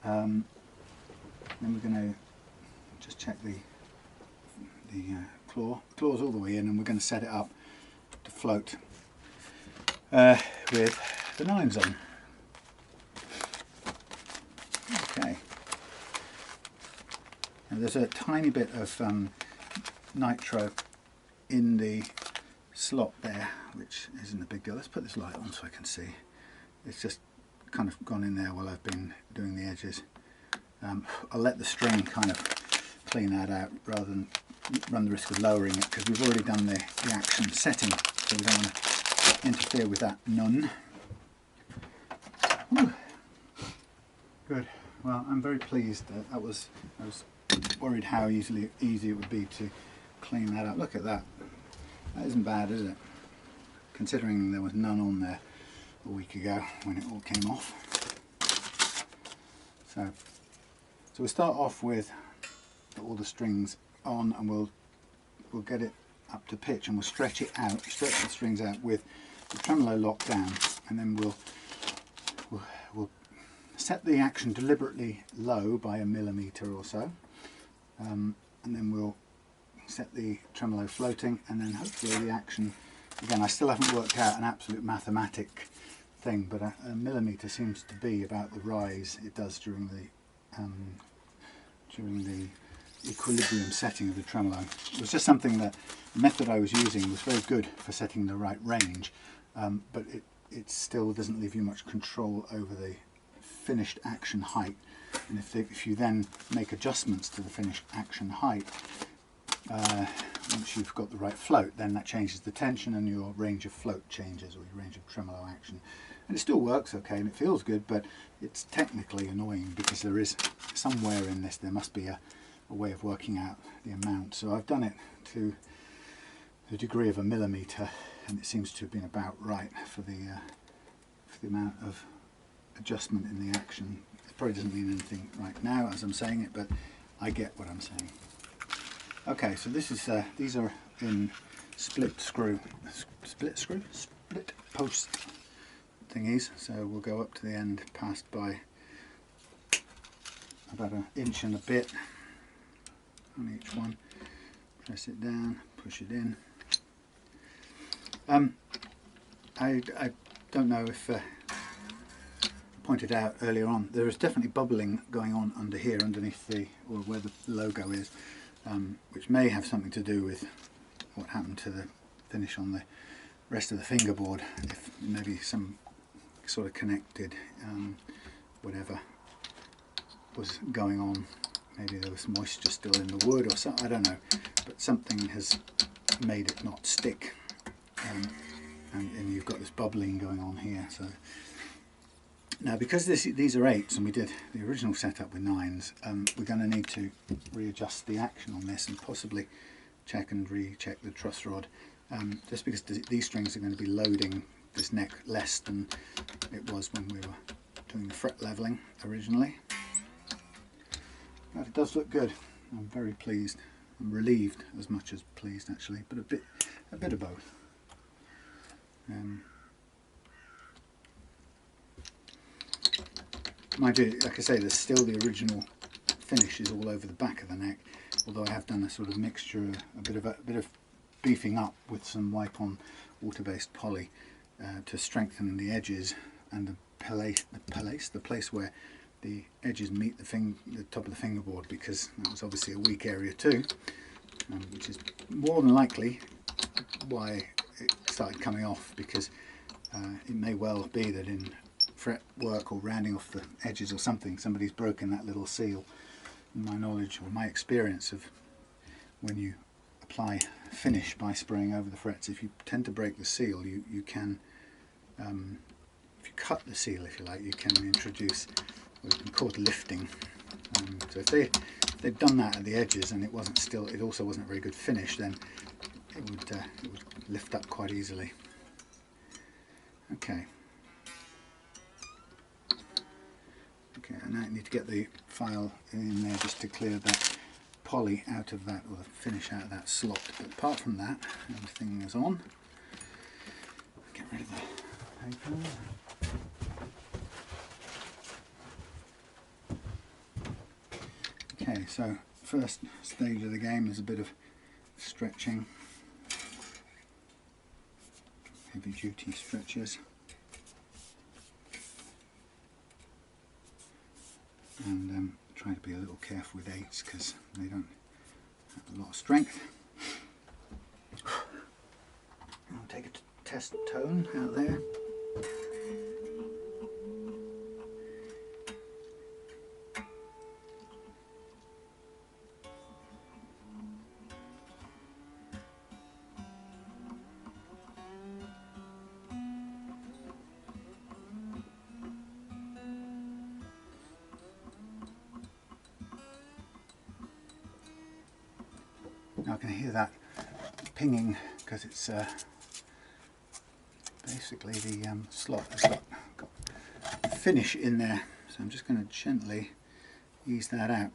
then we're going to just check the claws all the way in, and we're going to set it up to float with the 9s on. Okay. Now there's a tiny bit of nitro in the slot there, which isn't a big deal. Let's put this light on so I can see. It's just kind of gone in there while I've been doing the edges. I'll let the string kind of clean that out rather than run the risk of lowering it, because we've already done the action setting, so we don't want to interfere with that none. Whew. Good. Well, I'm very pleased. I was worried how easy it would be to clean that up. Look at that. That isn't bad, is it? Considering there was none on there a week ago when it all came off. So we'll start off with all the strings on, and we'll get it up to pitch, and we'll stretch it out, stretch the strings out with the tremolo locked down, and then we'll set the action deliberately low by a millimetre or so, and then we'll set the tremolo floating, and then hopefully the action, again I still haven't worked out an absolute mathematic thing, but a millimetre seems to be about the rise it does during the equilibrium setting of the tremolo. It was just something that the method I was using was very good for setting the right range, but it still doesn't leave you much control over the finished action height. And if you then make adjustments to the finished action height, once you've got the right float, then that changes the tension and your range of float changes, or your range of tremolo action. And it still works okay and it feels good, but it's technically annoying because there is somewhere in this, there must be a way of working out the amount. So I've done it to the degree of a millimetre, and it seems to have been about right for the amount of adjustment in the action. It probably doesn't mean anything right now as I'm saying it, but I get what I'm saying. Okay, so this is these are in split post thingies, so we'll go up to the end, passed by about 1 inch and a bit on each one. Press it down, push it in. I don't know if pointed out earlier on, there is definitely bubbling going on under here, underneath the, or where the logo is, which may have something to do with what happened to the finish on the rest of the fingerboard. If maybe some sort of connected whatever was going on, maybe there was moisture still in the wood or something, I don't know, but something has made it not stick, and you've got this bubbling going on here. So now, because these are 8s and we did the original setup with 9s, we're going to need to readjust the action on this and possibly check and recheck the truss rod, just because these strings are going to be loading this neck less than it was when we were doing the fret leveling originally. But it does look good. I'm very pleased. I'm relieved as much as pleased actually, but a bit of both. Mind you, like I say, there's still the original finish is all over the back of the neck, although I have done a sort of mixture, a bit of beefing up with some wipe-on water-based poly to strengthen the edges and the place where the edges meet the top of the fingerboard, because that was obviously a weak area too, which is more than likely why it started coming off, because it may well be that in fret work or rounding off the edges or something, somebody's broken that little seal. In my knowledge or my experience of when you apply finish by spraying over the frets, if you tend to break the seal, you can, if you cut the seal, if you like, you can introduce what you can call lifting. So if they'd done that at the edges and it also wasn't a very good finish, then it would lift up quite easily. Okay. Okay, and now I need to get the file in there just to clear that poly out of that, or the finish out of that slot. But apart from that, everything is on. Get rid of the paper. Okay, so first stage of the game is a bit of stretching, heavy duty stretches, and try to be a little careful with 8s because they don't have a lot of strength. I'll take a test tone out there. Now I can hear that pinging because it's basically the slot has got finish in there, so I'm just going to gently ease that out.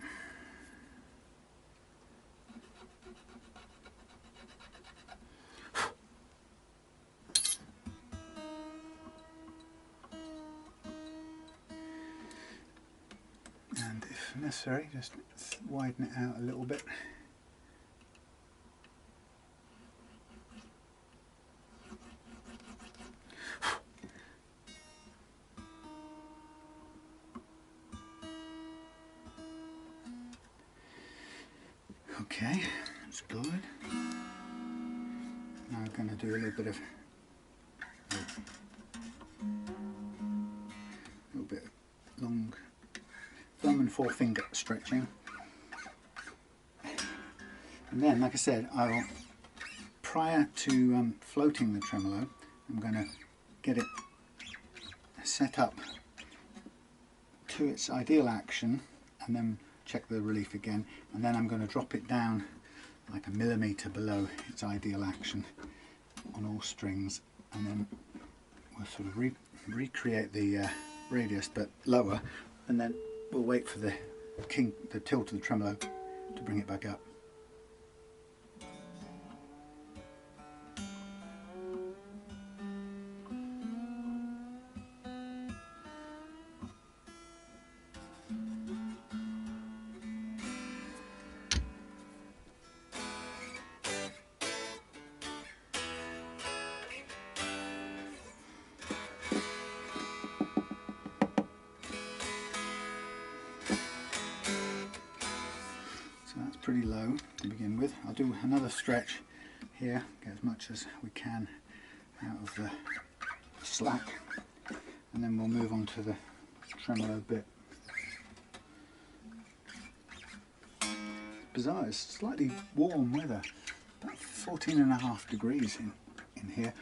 And if necessary, just widen it out a little bit. Okay, that's good. Now I'm going to do a little bit of long thumb and forefinger stretching, and then, like I said, prior to floating the tremolo, I'm going to get it set up to its ideal action, and then check the relief again, and then I'm going to drop it down like 1 millimeter below its ideal action on all strings, and then we'll sort of recreate the radius but lower, and then we'll wait for the tilt of the tremolo to bring it back up. That's pretty low to begin with. I'll do another stretch here, get as much as we can out of the slack, and then we'll move on to the tremolo bit. Bizarre, it's slightly warm weather, about 14.5 degrees in here,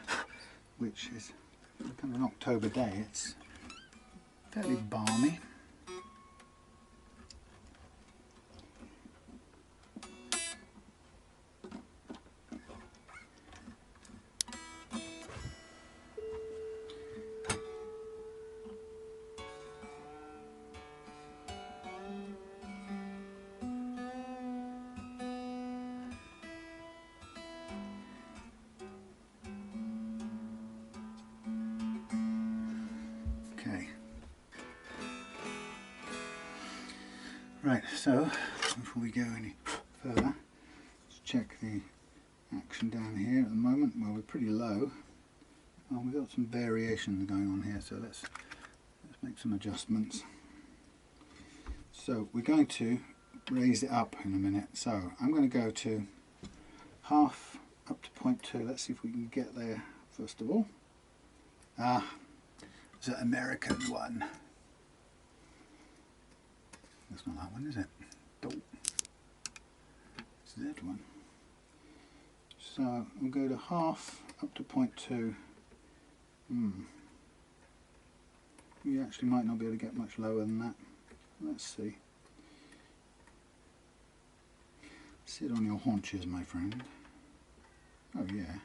which is kind of an October day. It's fairly balmy. Right, so before we go any further, let's check the action down here at the moment. Well, we're pretty low. Oh, we've got some variation going on here, so let's make some adjustments. So we're going to raise it up in a minute. So I'm going to go to half up to 0.2. Let's see if we can get there first of all. Ah, it's an American one. That's not that one, is it? It's that one. So we'll go to half up to 0.2. You actually might not be able to get much lower than that. Let's see. Sit on your haunches, my friend. Oh yeah.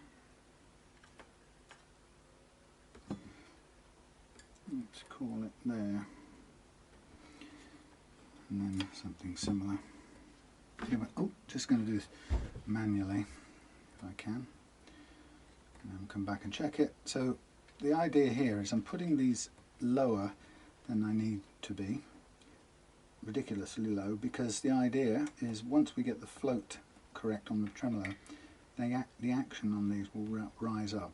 Let's call it there. And then something similar. Oh, just going to do this manually if I can, and then come back and check it. So the idea here is I'm putting these lower than I need to be, ridiculously low, because the idea is once we get the float correct on the tremolo, the action on these will rise up,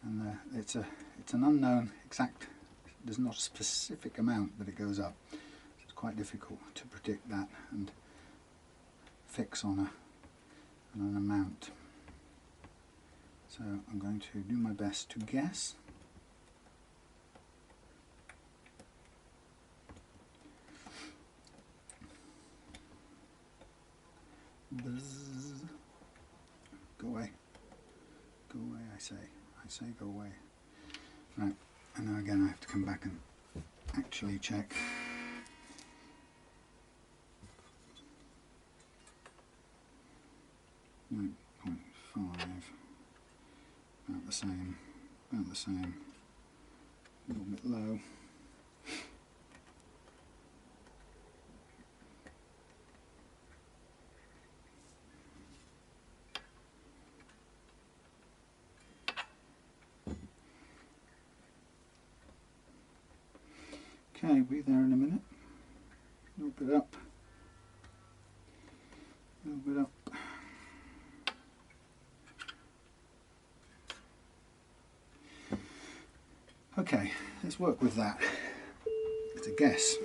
and it's an unknown exact. There's not a specific amount that it goes up. Quite difficult to predict that and fix on an amount. So I'm going to do my best to guess. Buzz. Go away. Go away, I say. I say go away. Right, and now again I have to come back and actually check. 9.5, about the same, a little bit low. Okay, be there in a minute. A little bit up, a little bit up. Okay, let's work with that. It's a guess.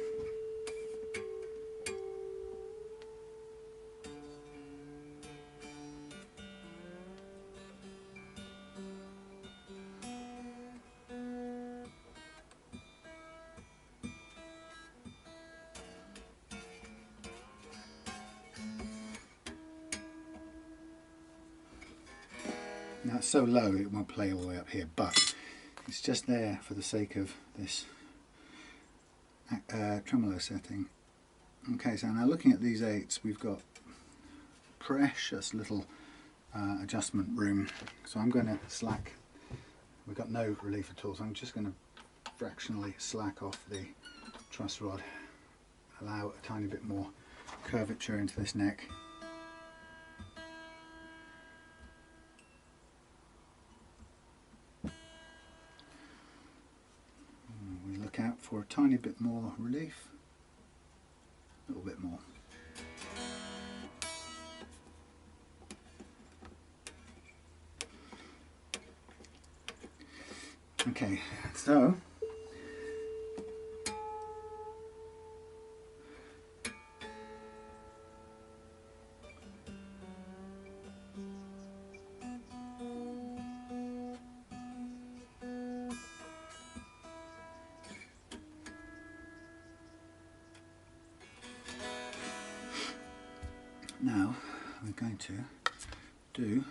Now it's so low it won't play all the way up here, but it's just there for the sake of this tremolo setting. Okay, so now looking at these 8s, we've got precious little adjustment room. So I'm going to slack. We've got no reliever tools. I'm just going to fractionally slack off the truss rod, allow a tiny bit more curvature into this neck. We look out for a tiny bit more relief, a little bit more. Okay, so now we're going to do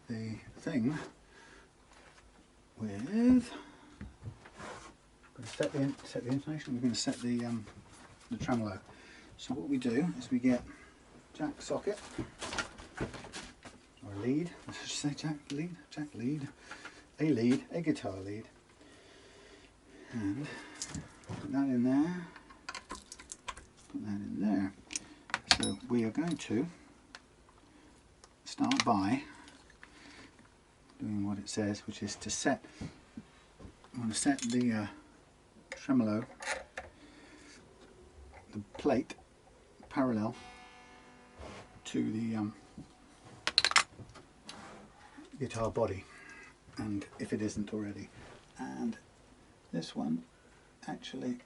the thing with, we're going to set the information, we're going to set the tremolo. So what we do is we get jack socket, or lead, I should say jack lead, a guitar lead, and put that in there, put that in there. So we are going to start by doing what it says, which is to set, I want to set the tremolo, the plate, parallel to the guitar body, and if it isn't already, and this one actually,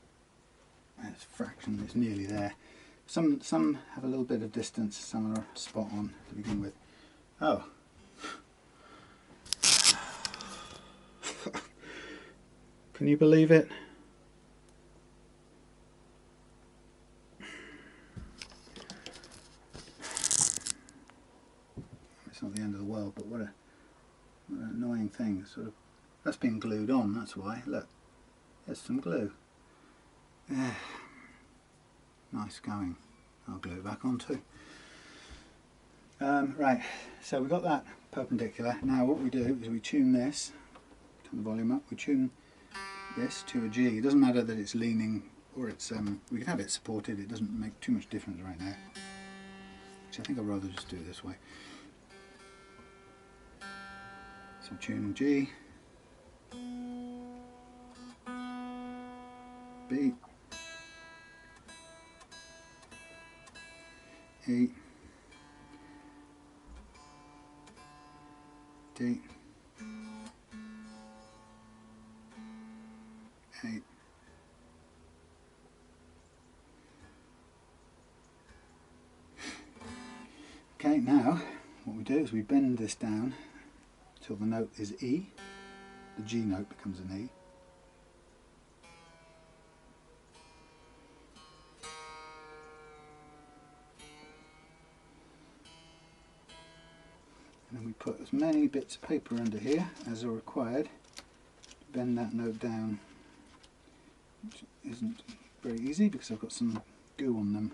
it's fraction, it's nearly there. Some have a little bit of distance, some are spot on to begin with. Oh. Can you believe it? It's not the end of the world, but what an annoying thing. Sort of, that's been glued on, that's why. Look, there's some glue. Nice going. I'll glue it back on too. Right, so we've got that perpendicular. Now what we do is we tune this, turn the volume up, we tune this to a G. It doesn't matter that it's leaning or it's, we can have it supported, it doesn't make too much difference right now. Which I think I'd rather just do it this way. So tune G, B, E, D, A, okay, now what we do is we bend this down till the note is E, the G note becomes an E. And then we put as many bits of paper under here as are required to bend that note down, which isn't very easy because I've got some goo on them.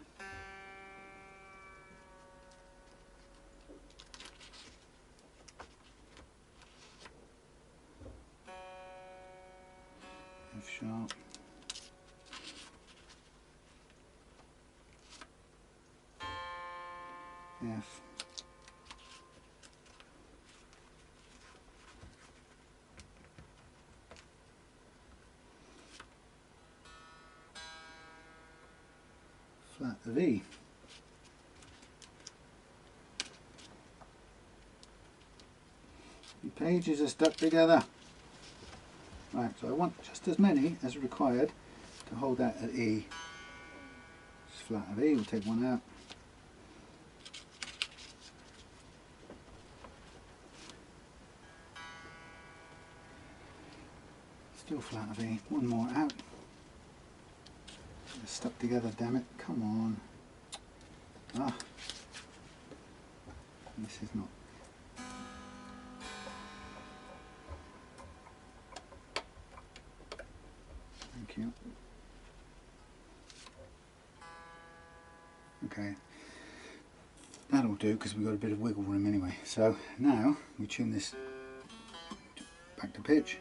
F sharp, F, flat of E. The pages are stuck together. Right, so I want just as many as required to hold that at E. Just flat of E, we'll take one out. Still flat of E, one more out. It's stuck together, damn it, come on. Ah, this is not. Thank you. Okay, that'll do because we've got a bit of wiggle room anyway. So now we tune this back to pitch.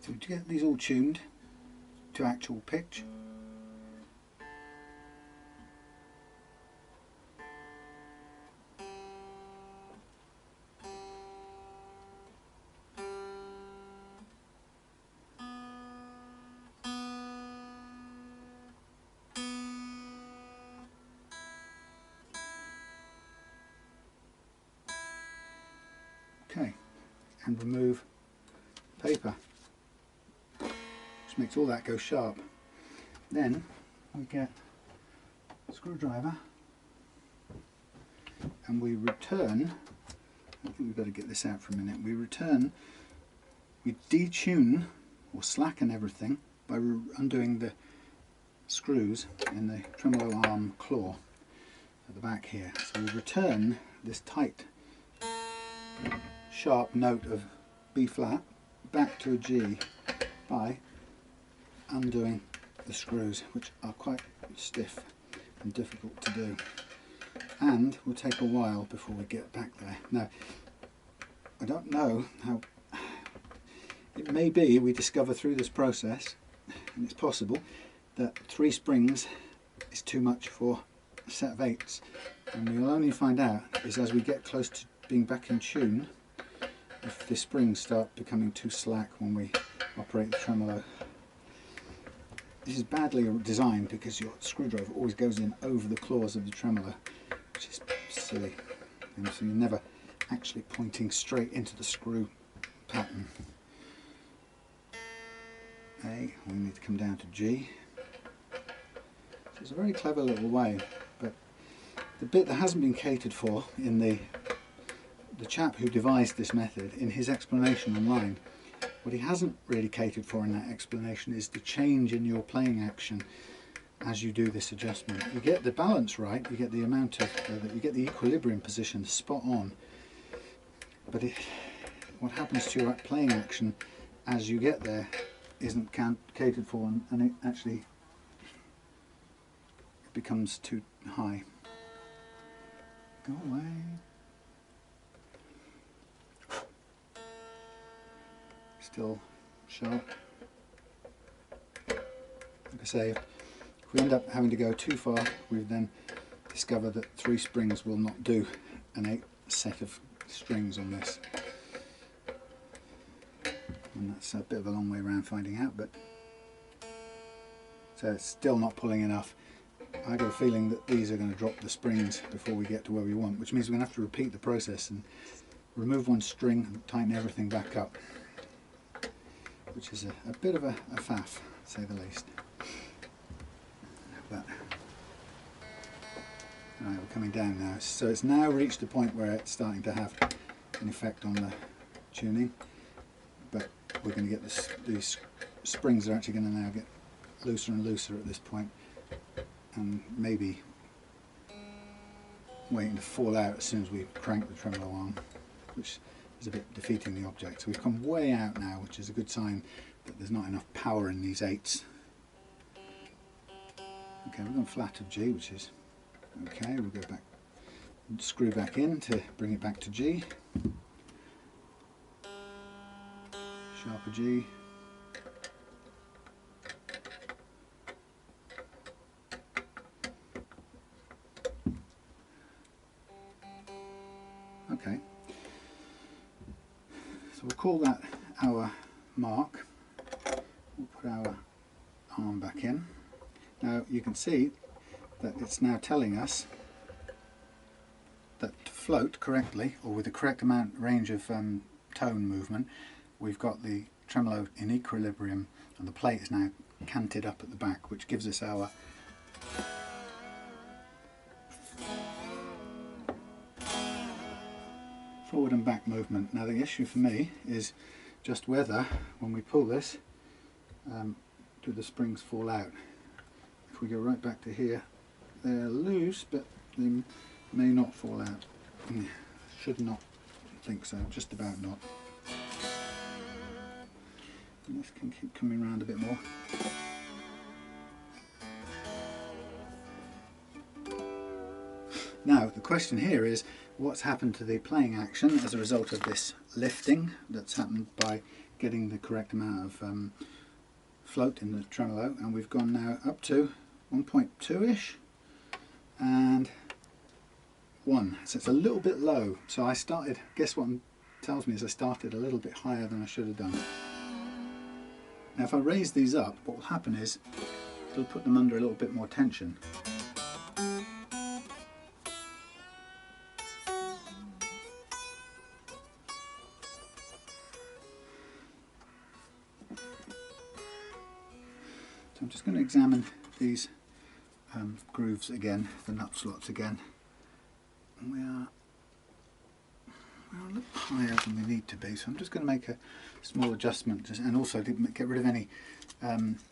So to get these all tuned to actual pitch, okay, and remove paper, which makes all that go sharp. Then we get a screwdriver and we return, I think we've got to get this out for a minute, we detune or slacken everything by undoing the screws in the tremolo arm claw at the back here. So we return this tight sharp note of B flat back to a G by undoing the screws, which are quite stiff and difficult to do, and will take a while before we get back there. Now, I don't know how, it may be we discover through this process, and it's possible, that 3 springs is too much for a set of 8s, and we'll only find out is as we get close to being back in tune if the springs start becoming too slack when we operate the tremolo. This is badly designed because your screwdriver always goes in over the claws of the tremolo, which is silly, and so you're never actually pointing straight into the screw pattern. A, we need to come down to G. So it's a very clever little way, but the bit that hasn't been catered for in the chap who devised this method, in his explanation online, what he hasn't really catered for in that explanation is the change in your playing action as you do this adjustment. You get the balance right, you get the amount of, you get the equilibrium position spot on, but what happens to your playing action as you get there isn't catered for, and it actually becomes too high. Go away. Still sharp. Like I say, if we end up having to go too far, we've then discovered that 3 springs will not do an 8 set of strings on this. And that's a bit of a long way around finding out, but so it's still not pulling enough. I got a feeling that these are going to drop the springs before we get to where we want, which means we're going to have to repeat the process and remove 1 string and tighten everything back up, which is a bit of a faff, to say the least. But right, we're coming down now, so it's now reached the point where it's starting to have an effect on the tuning, but we're going to get these springs are actually going to now get looser and looser at this point, and maybe waiting to fall out as soon as we crank the tremolo arm, which is a bit defeating the object. So we've come way out now, which is a good sign that there's not enough power in these 8s. Okay, we're going flat of G, which is okay. We'll go back, screw back in to bring it back to G. Sharper G. Okay, so we'll call that our mark. We'll put our arm back in. Now you can see that it's now telling us that to float correctly, or with the correct range of tone movement, we've got the tremolo in equilibrium and the plate is now canted up at the back, which gives us our forward and back movement. Now the issue for me is just whether, when we pull this, do the springs fall out. If we go right back to here, they're loose, but they may not fall out. Should not think so, just about not. And this can keep coming around a bit more. Now the question here is, what's happened to the playing action as a result of this lifting that's happened by getting the correct amount of float in the tremolo, and we've gone now up to 1.2ish and 1, so it's a little bit low. So I started, guess what it tells me is I started a little bit higher than I should have done. Now if I raise these up, what will happen is it'll put them under a little bit more tension. So I'm just going to examine these grooves again, the nut slots again. And we're a little higher than we need to be, so I'm just going to make a small adjustment, and also get rid of any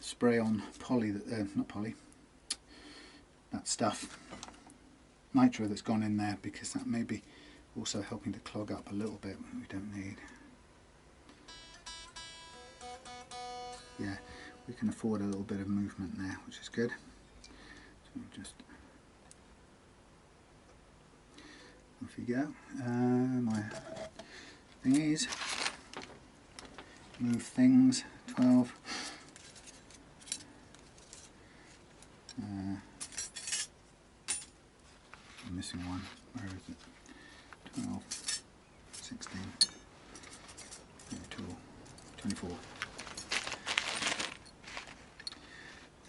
spray on poly, not poly, that stuff, nitro that's gone in there, because that may be also helping to clog up a little bit we don't need. Yeah, we can afford a little bit of movement there, which is good. So we'll just, off you go. My thingies, move things, 12. I'm missing one, where is it? 12, 16, 32, 24.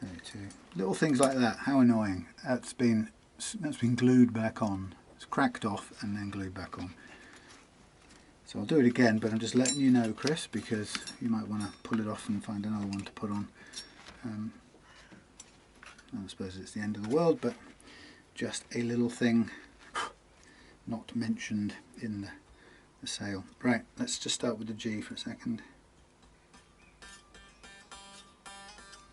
32. Little things like that, how annoying. That's been glued back on. It's cracked off and then glued back on. So I'll do it again, but I'm just letting you know, Chris, because you might want to pull it off and find another one to put on. I suppose it's the end of the world, but just a little thing not mentioned in the sale. Right, let's just start with the G for a second.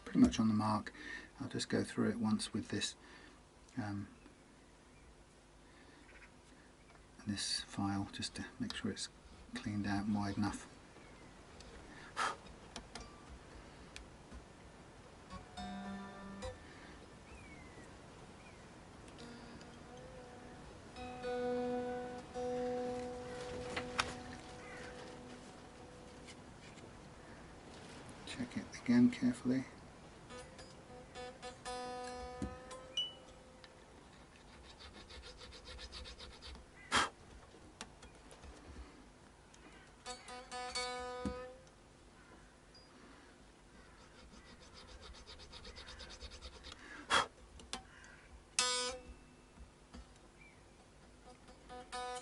Pretty much on the mark. I'll just go through it once with this this file, just to make sure it's cleaned out and wide enough. Check it again carefully.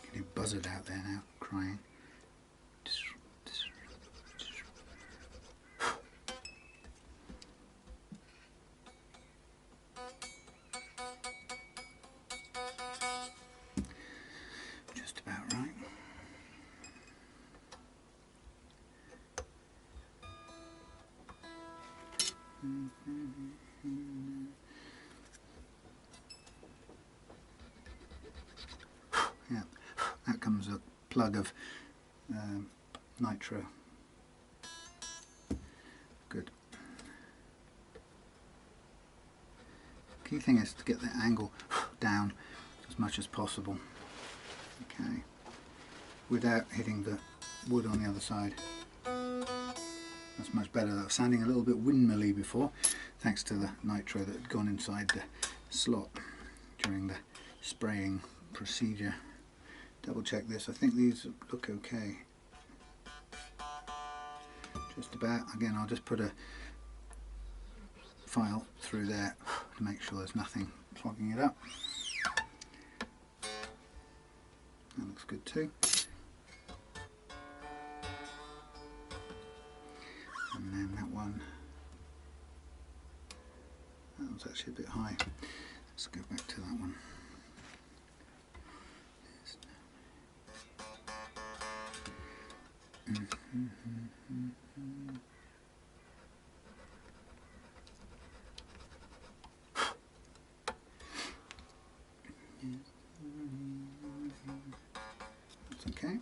Getting a buzzard out there now, crying. Just about right. Yeah, that comes a plug of nitro. Good. Key thing is to get the angle down as much as possible. Okay, without hitting the wood on the other side. That's much better. That was sounding a little bit windmilly before, thanks to the nitro that had gone inside the slot during the spraying procedure. Double check this. I think these look okay. Just about. Again, I'll just put a file through there to make sure there's nothing clogging it up. That looks good too. And then that one, that was actually a bit high. Let's go back to that one. That's okay.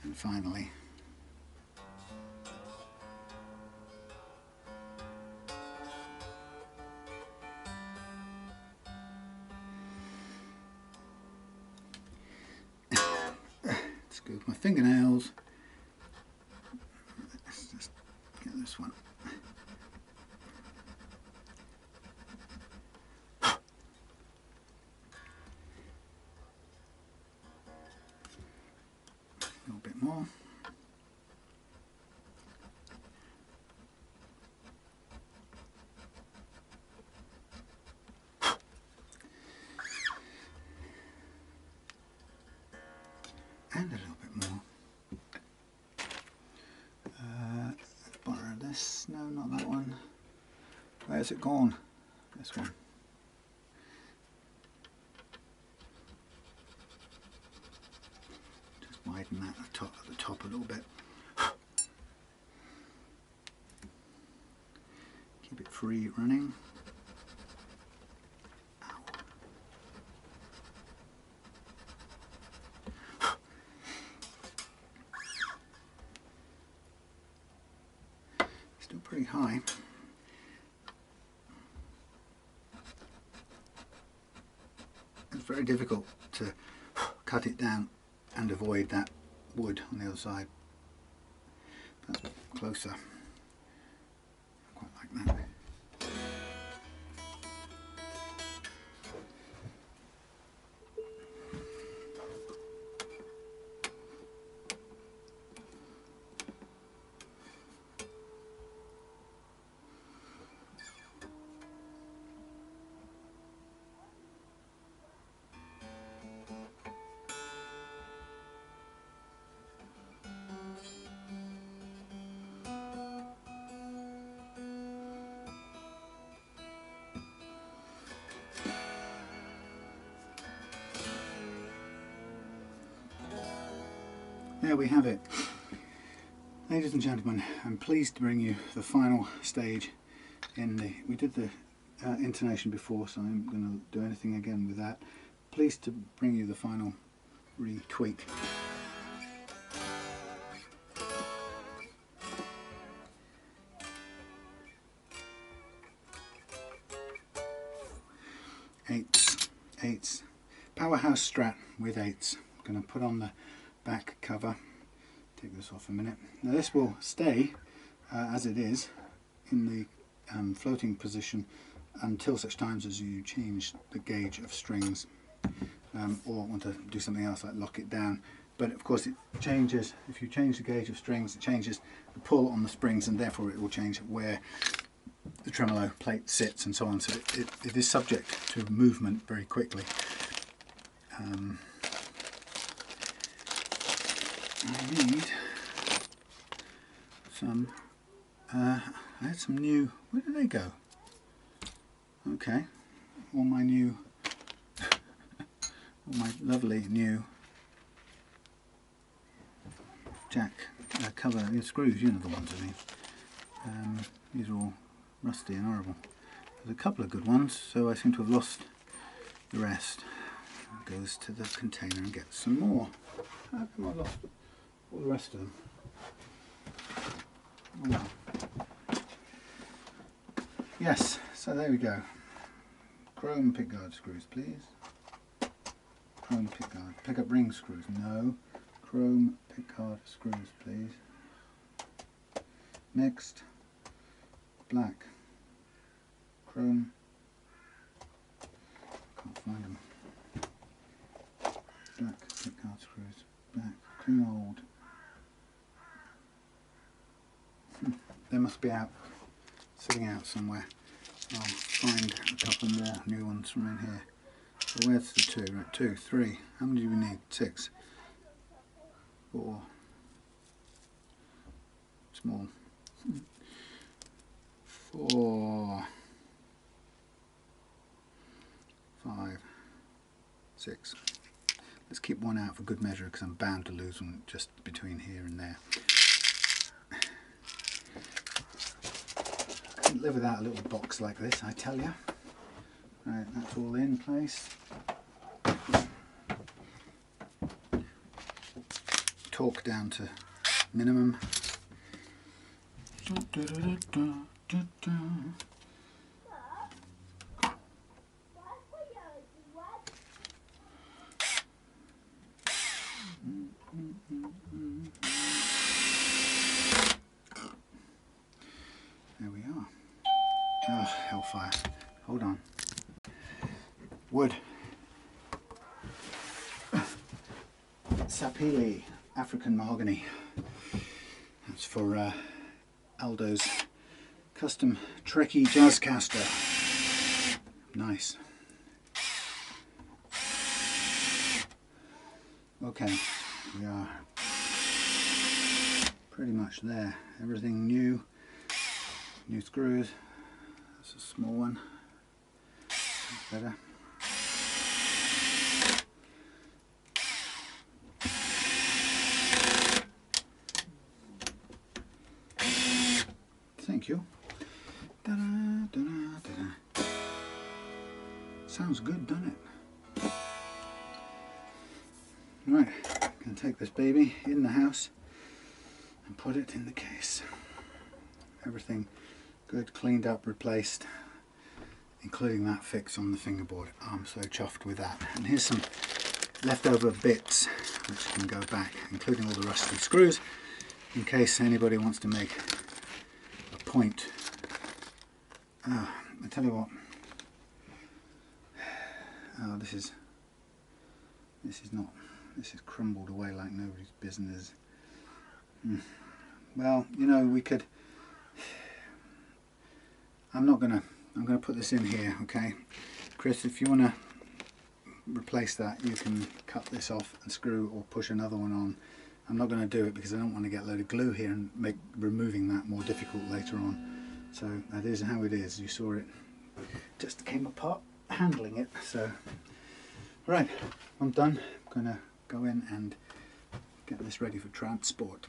And finally, let's go with my fingernails. more. And a little bit more. Let's borrow this. No, not that one. Where's it gone? This one. Just widen that at the top a little bit. Keep it free running. Still pretty high. It's very difficult to cut it down and avoid that wood on the other side. That's closer. I quite like that. There we have it. Ladies and gentlemen, I'm pleased to bring you the final stage in the... We did the intonation before, so I'm going to do anything again with that. Pleased to bring you the final retweak. Eights. Powerhouse Strat with 8s. I'm going to put on the back cover. Take this off a minute. Now this will stay as it is in the floating position until such times as you change the gauge of strings or want to do something else like lock it down. But of course it changes, if you change the gauge of strings, it changes the pull on the springs and therefore it will change where the tremolo plate sits and so on. So it is subject to movement very quickly. I need some, I had some new, where did they go? Okay, all my new, all my lovely new jack cover screws, you know the ones I mean. These are all rusty and horrible. There's a couple of good ones, so I seem to have lost the rest. Goes to the container and gets some more. How come I lost all the rest of them? Oh well. Yes, so there we go. Chrome pickguard screws, please. Chrome pickguard. Pick up ring screws, no. Chrome pickguard screws, please. Next, black. Chrome. Can't find them. Black pickguard screws, black, clean old. They must be out, sitting out somewhere. I'll find a couple more new ones from in here. So where's the 2? Right, 2, 3. How many do we need? 6. 4. Small. 4. 5. 6. Let's keep one out for good measure because I'm bound to lose one just between here and there. I couldn't live without a little box like this, I tell you. Right, that's all in place. Torque down to minimum. There we are. Oh, hellfire. Hold on. Wood. Sapele. African mahogany. That's for Aldo's custom Trekkie Jazzcaster. Nice. Okay, we are pretty much there. Everything new. New screws. That's a small one. That's better. Thank you. Da-da, da-da, da-da. Sounds good, doesn't it? Right, I'm going to take this baby in the house and put it in the case. Everything good, cleaned up, replaced, including that fix on the fingerboard. I'm so chuffed with that. And here's some leftover bits which can go back, including all the rusty screws, in case anybody wants to make a point. I tell you what. Oh, this is crumbled away like nobody's business. Well, you know, we could. I'm gonna put this in here, okay? Chris, if you want to replace that, you can cut this off and screw or push another one on. I'm not going to do it because I don't want to get a load of glue here and make removing that more difficult later on. So that is how it is. You saw it just came apart handling it. So right, I'm done. I'm going to go in and get this ready for transport.